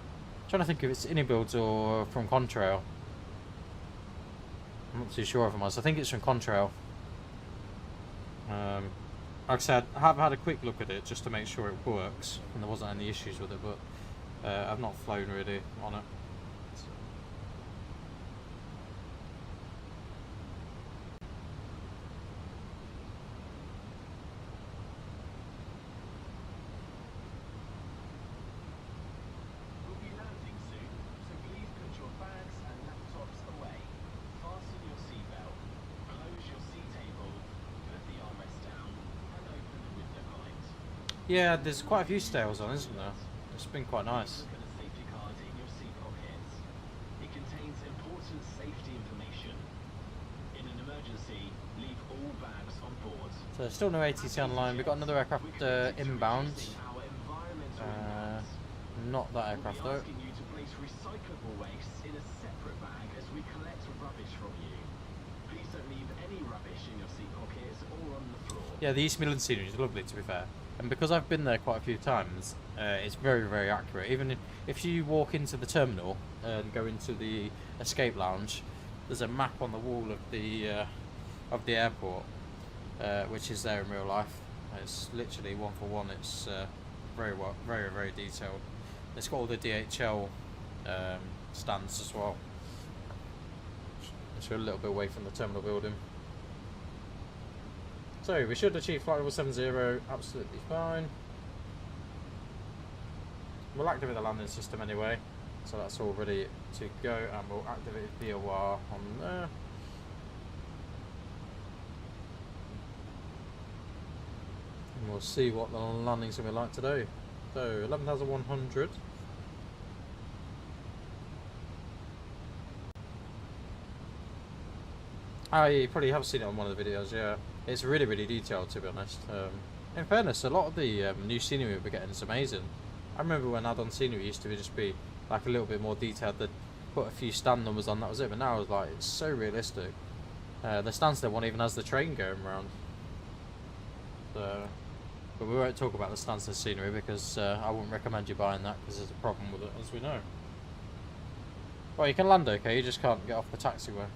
to think if it's Builds or from Contrail. I'm not too sure if it was. I think it's from Contrail. Like I said, I have had a quick look at it just to make sure it works and there wasn't any issues with it, but I've not flown really on it. So. We'll be landing soon, so please put your bags and laptops away. Fasten your seatbelt, close your seat table, put the armrest down, and open the window light. Yeah, there's quite a few stales on, isn't there? It's been quite nice. Look at the safety card in your seat pockets. It contains important safety information. In an emergency, leave all bags on board. So still no ATC online. We've got another aircraft inbound. Not that aircraft though. We'll be asking you to place recyclable waste in a separate bag as we collect rubbish from you. Please don't leave any rubbish in your seat pockets or on the floor. Yeah, the East Midlands scenery is lovely, to be fair. And because I've been there quite a few times, it's very, very accurate. Even if you walk into the terminal and go into the escape lounge, there's a map on the wall of the airport, which is there in real life. It's literally one for one. It's very well, very, very detailed. It's got all the DHL stands as well. Just a little bit away from the terminal building. So we should achieve flight level 70, absolutely fine. We'll activate the landing system anyway, so that's all ready to go, and we'll activate VOR on there. And we'll see what the landing's going to be like today. So 11,100. Oh, yeah, you probably have seen it on one of the videos, yeah. It's really, really detailed, to be honest. In fairness, a lot of the new scenery we're getting is amazing. I remember when add-on scenery used to just be like a little bit more detailed. They'd put a few stand numbers on, that was it. But now it's like, it's so realistic. The Stansted one even has the train going around. So, but we won't talk about the Stansted scenery because I wouldn't recommend you buying that because there's a problem with it, as we know. Well, you can land okay, you just can't get off the taxiway.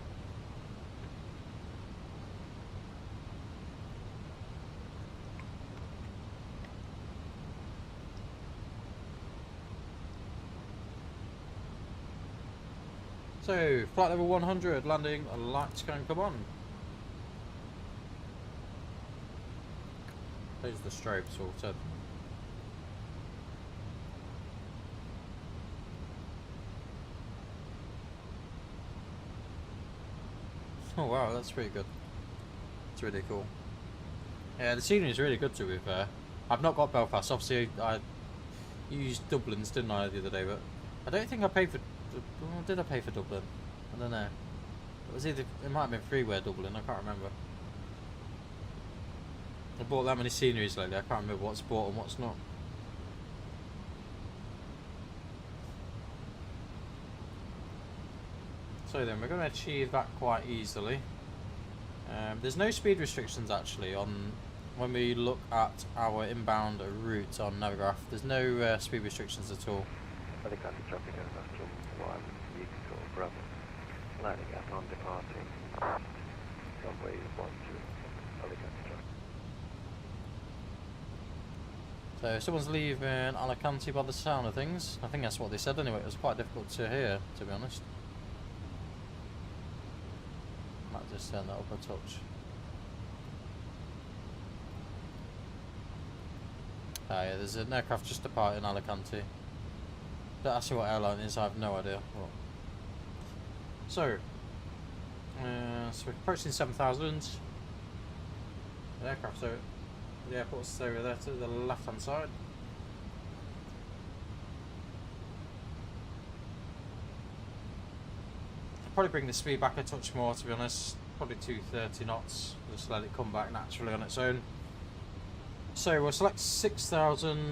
So, flight level 100, landing, lights can come on. There's the strobe sorted. Oh wow, that's pretty good. It's really cool. Yeah, the scenery is really good to be fair. I've not got Belfast. Obviously, I used Dublin's, didn't I, the other day? But I don't think I paid for. Well, did I pay for Dublin? I don't know. It was either. It might have been freeware Dublin. I can't remember. I bought that many sceneries lately. I can't remember what's bought and what's not. So then, we're going to achieve that quite easily. There's no speed restrictions actually on when we look at our inbound route on Navigraph. There's no speed restrictions at all. Alicante traffic over from 1 Victor Bravo. Landing at on departing. Runway 12 Alicante traffic. So someone's leaving Alicante by the sound of things. I think that's what they said anyway. It was quite difficult to hear, to be honest. Might just turn that up a touch. Ah yeah, there's an aircraft just departing Alicante. Don't ask me what airline it is, I have no idea. Well, so we're approaching 7,000. The aircraft's over, the airport's over there to the left hand side. Probably bring the speed back a touch more, to be honest. Probably 230 knots. Just let it come back naturally on its own. So we'll select 6,000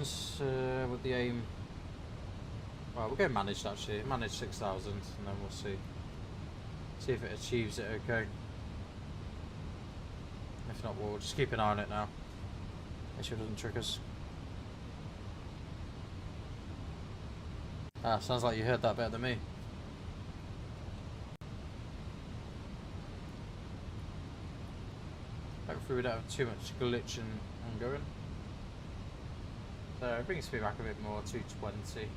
with the aim. Well, we'll go managed actually. Manage 6,000, and then we'll see if it achieves it. Okay. If not, we'll just keep an eye on it now. Make sure it doesn't trick us. Ah, sounds like you heard that better than me. Hopefully we don't have too much glitch and going. So bring speed back a bit more, 220.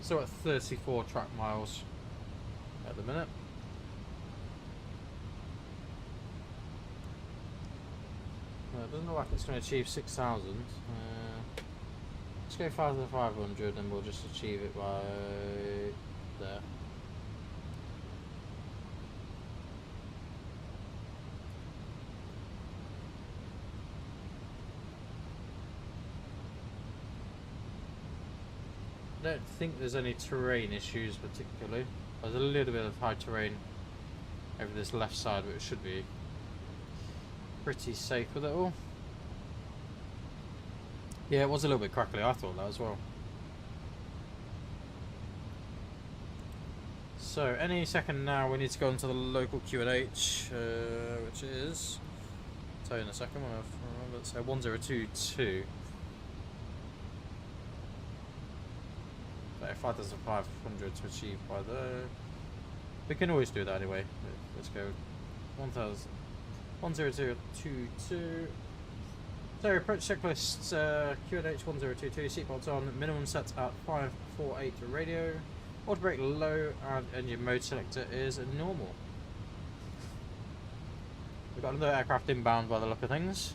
So at 34 track miles at the minute. It doesn't look like it's going to achieve 6,000. Let's go 5,500 and we'll just achieve it by there. I don't think there's any terrain issues particularly. There's a little bit of high terrain over this left side, but it should be pretty safe with it all. Yeah, it was a little bit crackly, I thought that as well. So, any second now we need to go into the local QNH, which is, I'll tell you in a second when I remember, so 1022. 5,500 to achieve by there. We can always do that anyway. Let's go 1,022. So approach checklist QNH 1022. Seatbelts on. Minimum set at 548 radio. Auto brake low and engine mode selector is normal. We've got another aircraft inbound by the look of things.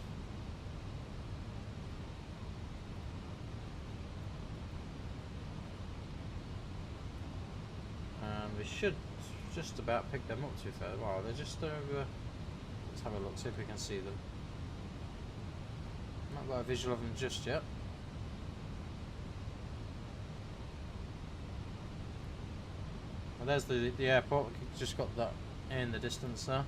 Should just about pick them up, to be fair. Wow, they're just over. Let's have a look, see if we can see them. Not got a visual of them just yet. Well, there's the airport. We've just got that in the distance there.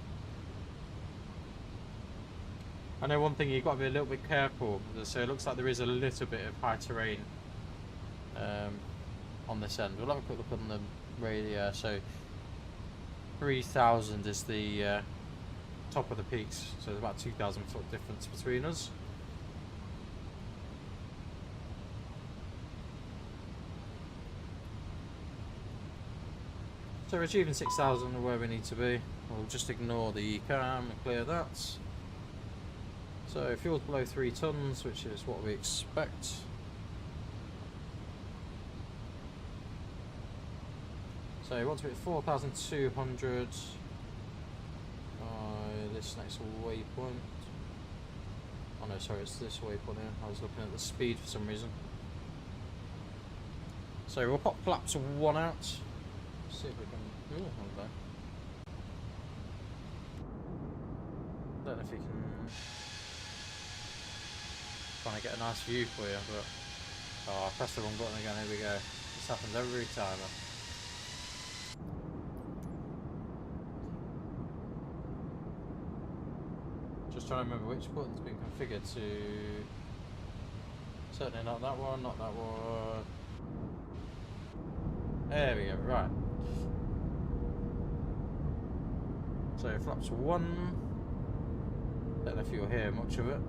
I know one thing, you've got to be a little bit careful. So it looks like there is a little bit of high terrain on this end. We'll have a quick look on the radio. So 3,000 is the top of the peaks, so there's about 2,000 foot difference between us. So we're achieving 6,000 where we need to be. We'll just ignore the cam and clear that. So fuel's below 3 tons, which is what we expect. So we want to be at 4,200 by this next waypoint. Oh no, sorry, it's this waypoint here. I was looking at the speed for some reason. So we'll pop flaps 1 out. See if we can. Ooh, hold on. Don't know if you can. Trying to get a nice view for you, but oh, I pressed the wrong button again. Here we go. This happens every time. Just trying to remember which button's been configured to. Certainly not that one, not that one. There we go, right. So flaps 1. Don't know if you'll hear much of it.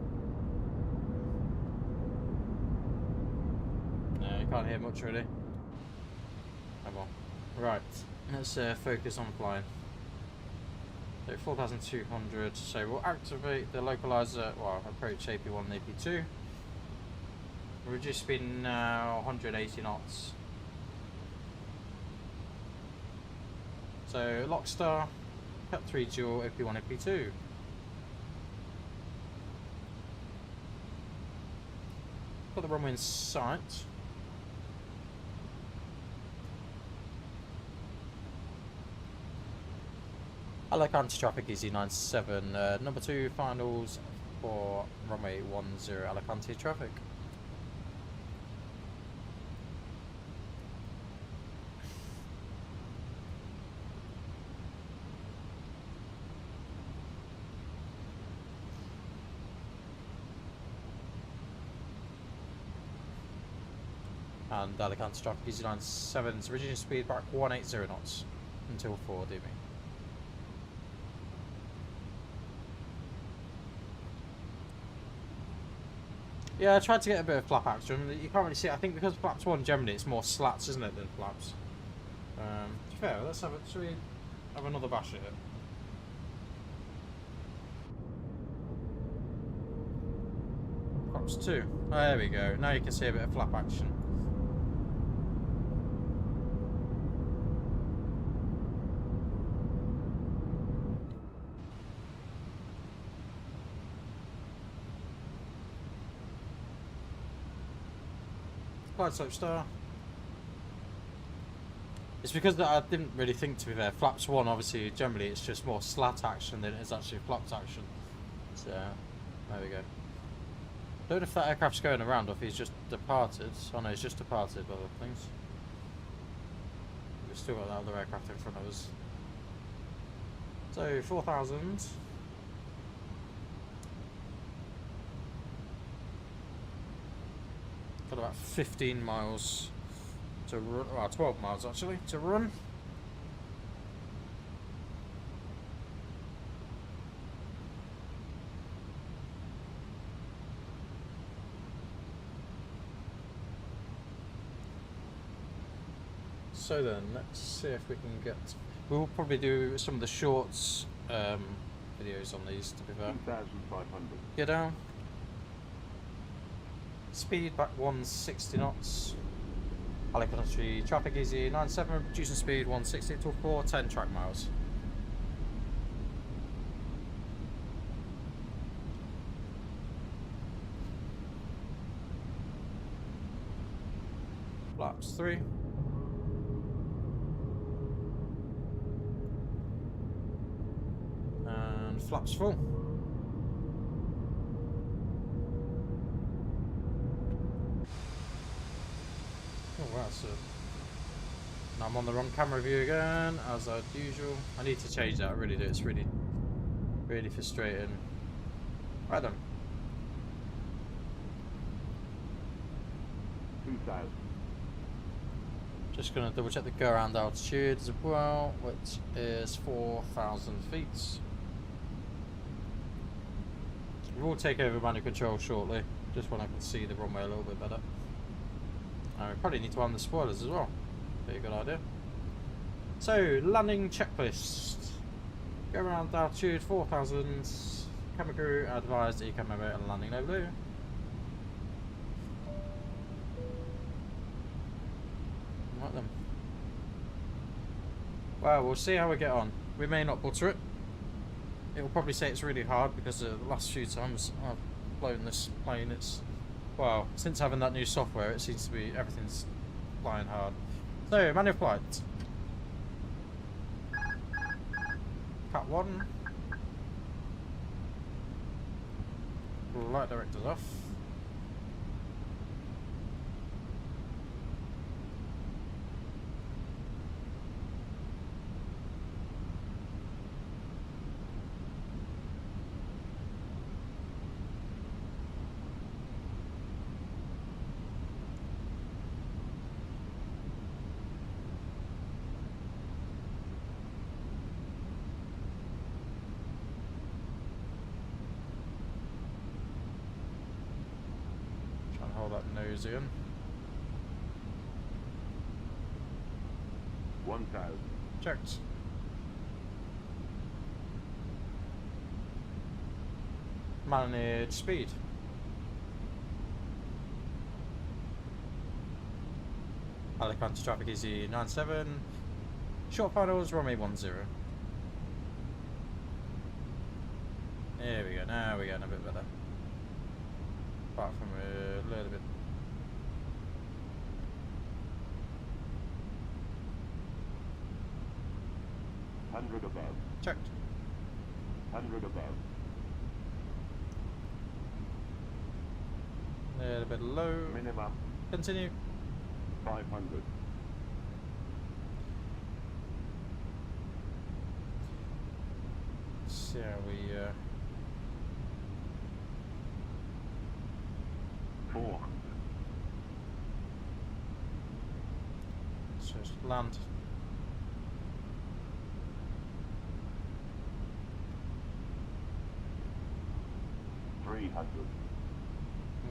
No, you can't hear much really. Come on. Right, let's focus on flying. So 4,200, so we'll activate the localizer, well, approach AP1 and AP2. Reduce speed now, 180 knots. So lock star, cut 3 dual, AP1, AP2. Got the runway in sight. Alicante traffic easy 97, number 2 finals for runway 10 Alicante traffic. And Alicante traffic easy 97, so reducing speed back 180 knots until 4 dB. Yeah, I tried to get a bit of flap action. You can't really see it. I think because flaps 1 generally it's more slats, isn't it, than flaps. To be fair, let's have it. Should we have another bash at it? Flaps 2. Oh, there we go. Now you can see a bit of flap action. Glide slope star. It's because that I didn't really think, to be fair. Flaps 1, obviously, generally it's just more slat action than it is actually flaps action. So, there we go. Don't know if that aircraft's going around or if he's just departed. Oh no, he's just departed by the things. We've still got that other aircraft in front of us. So, 4,000. Got about 15 miles to run, well 12 miles actually, to run. So then, let's see if we can get... We'll probably do some of the shorts videos on these, to be fair. 2,500. Get down. Speed back 160 knots. Alicante traffic easy 97, reducing speed 160 to 410 track miles. Flaps 3. And flaps full. Oh wow, so now I'm on the wrong camera view again, as usual. I need to change that, I really do. It's really frustrating. Right then. 2,000. Just gonna double check the go around altitude as well, which is 4,000 feet. We'll take over manual control shortly, just when I can see the runway a little bit better. We probably need to arm the spoilers as well. Pretty good idea. So, landing checklist. Go around altitude 4,000. Camera crew advised ECAM member and landing no blue. Right then. Well, we'll see how we get on. We may not butter it. It will probably say it's really hard because the last few times I've flown this plane, it's... Well, since having that new software, it seems to be everything's flying hard. So, manual flight. Cat 1. Light directors off. Hold that nose in. 1000. Checked. Manage speed. Alicante traffic easy 97. Short finals, runway 10. There we go, now we're getting a bit better. Apart from a little bit. Hundred above. Checked. 100 above. A little bit low. Minimum. Continue. 500. See how we 400. let's just land.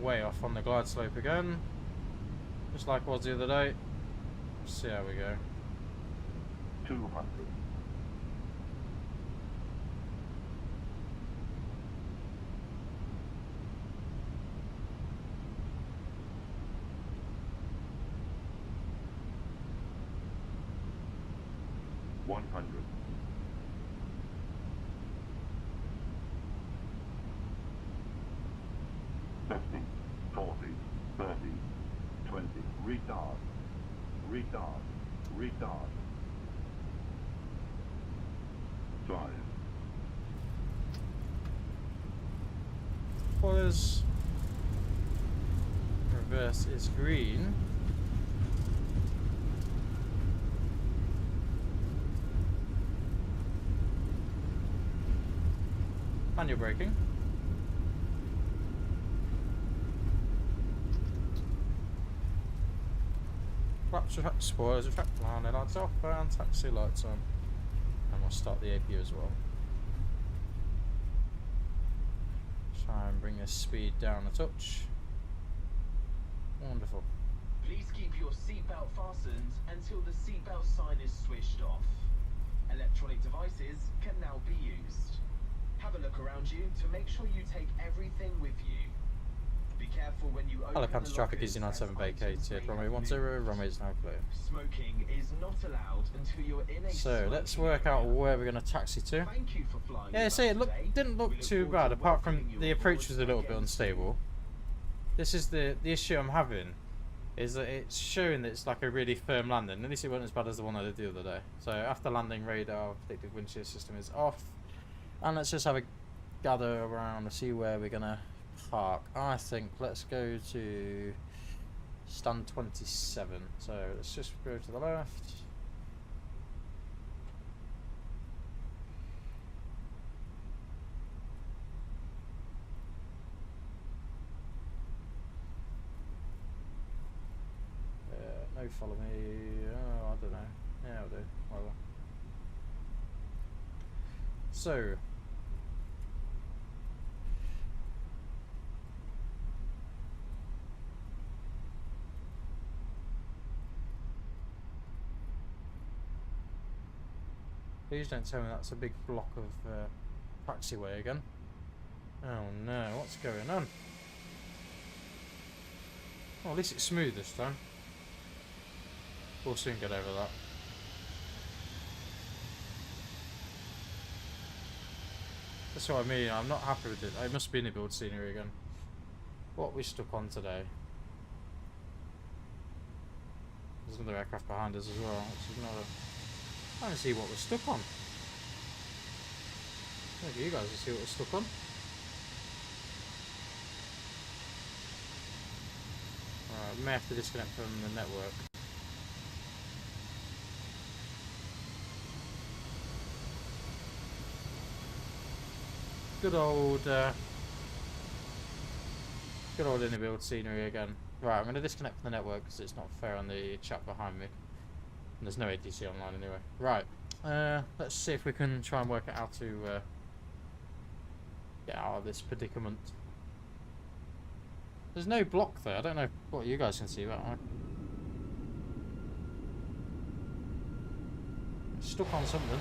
Way off on the glide slope again, just like it was the other day. See how we go. 200. Retard. 5. Spoilers. Reverse is green. Manual braking. Flaps retract, spoilers retract, landing lights off, and taxi lights on. And we'll start the APU as well. Try and bring this speed down a touch. Wonderful. Please keep your seatbelt fastened until the seatbelt sign is switched off. Electronic devices can now be used. Have a look around you to make sure you take everything with you. Be careful when you open Alicante the traffic lockers is 97 as items vacated. may Runway have 10, moved. runway is now clear. Smoking is not allowed until you're in a So let's smoking work out area. where we're going to taxi to. Thank you for flying Yeah, with see, us it today. didn't look We look too forward bad, to apart from welcoming you the aboard approach was a little bit again unstable. This is the issue I'm having, is that it's showing that it's like a really firm landing. At least it wasn't as bad as the one I did the other day. So after landing, radar, predictive wind shear system is off. And let's just have a gather around to see where we're going to park. I think let's go to stand 27. So let's just go to the left. No, follow me. Oh, I don't know. Yeah, I'll do. Whatever. So. Please don't tell me that's a big block of taxiway again. Oh no, what's going on? Oh, at least it's smooth this time. We'll soon get over that. That's what I mean, I'm not happy with it. I must be in the build scenery again. What we stuck on today? There's another aircraft behind us as well, which is not a... I don't see what we're stuck on. Maybe you guys will see what we're stuck on. Alright, we may have to disconnect from the network. Good old inner build scenery again. Right, I'm going to disconnect from the network because it's not fair on the chat behind me. And there's no ATC online anyway. Right, let's see if we can try and work out how to get out of this predicament. There's no block there. I don't know what you guys can see about it. I'm stuck on something.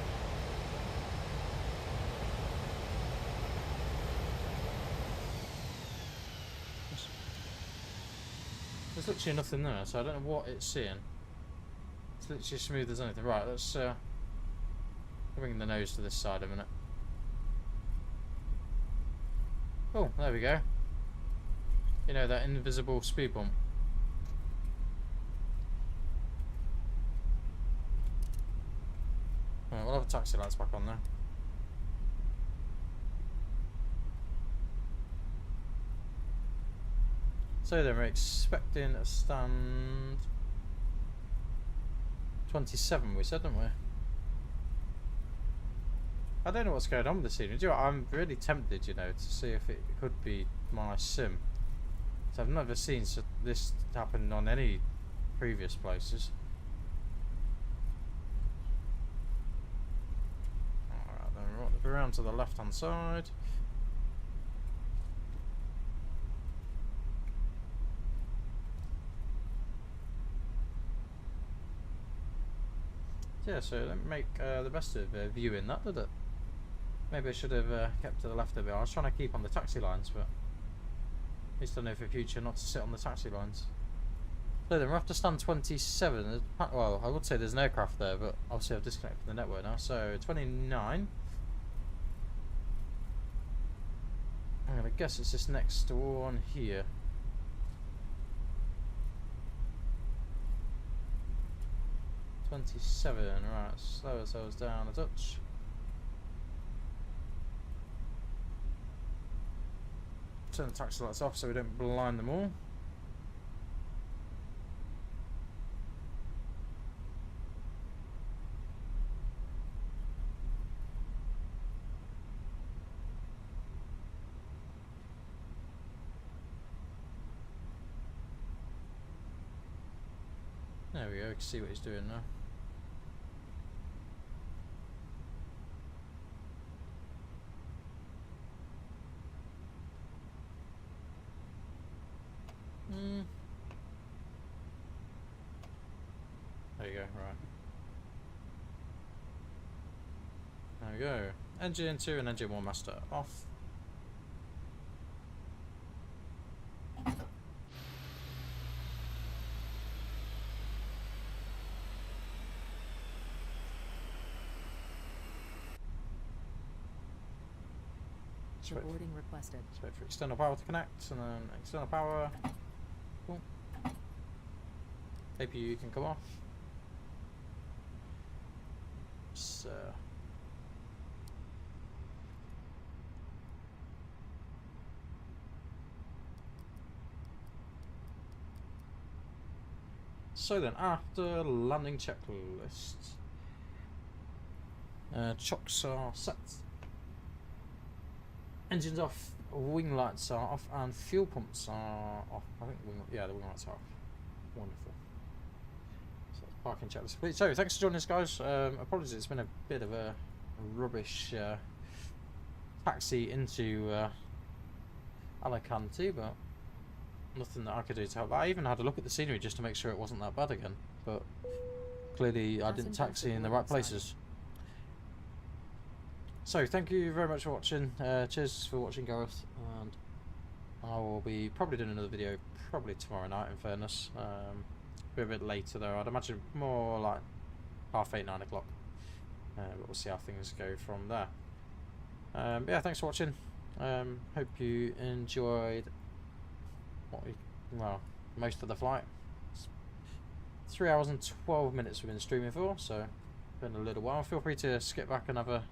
There's literally nothing there, so I don't know what it's seeing. It's literally smooth as anything. Right, let's bring the nose to this side a minute. Oh, there we go. You know, that invisible speed bump. Right, we'll have a taxi lights back on there. So then we're expecting a stand 27, we said, didn't we? I don't know what's going on with the scenery. Do you know what? I'm really tempted, you know, to see if it could be my sim. So I've never seen this happen on any previous places. Alright, then we're around to the left hand side. Yeah, so don't make the best of viewing that, did it? Maybe I should have kept to the left a bit. I was trying to keep on the taxi lines, but at least I know for future not to sit on the taxi lines. So then we're off to stand 27. Well, I would say there's an aircraft there, but obviously I've disconnected from the network now. So 29. I'm going to guess it's this next one here. $27, right, slow ourselves down a touch. Turn the taxi lights off so we don't blind them all. There we go, you can see what he's doing now. There you go, right. There we go. Engine 2 and engine 1 master off. Boarding requested. Let's wait for external power to connect, and then external power. Cool. APU can come off. So. So then, after landing checklist, chocks are set. Engines off, wing lights are off, and fuel pumps are off. I think the wing lights are off. Wonderful. So that's parking checklist complete. So thanks for joining us, guys. Apologies, it's been a bit of a rubbish taxi into Alicante, but nothing that I could do to help. I even had a look at the scenery just to make sure it wasn't that bad again, but clearly I didn't taxi in the right places. So thank you very much for watching. Cheers for watching, Gareth, and I will be probably doing another video probably tomorrow night, in fairness. Be a bit later though, I'd imagine more like 8:30, 9 o'clock, but we'll see how things go from there. Yeah, thanks for watching. Hope you enjoyed most of the flight. 3 hours and 12 minutes we've been streaming for, so been a little while. Feel free to skip back and have a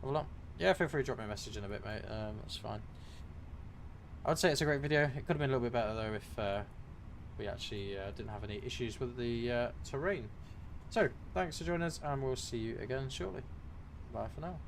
look. Yeah, feel free to drop me a message in a bit, mate. That's fine. I'd say it's a great video. It could have been a little bit better though if we actually didn't have any issues with the terrain. So, thanks for joining us, and we'll see you again shortly. Bye for now.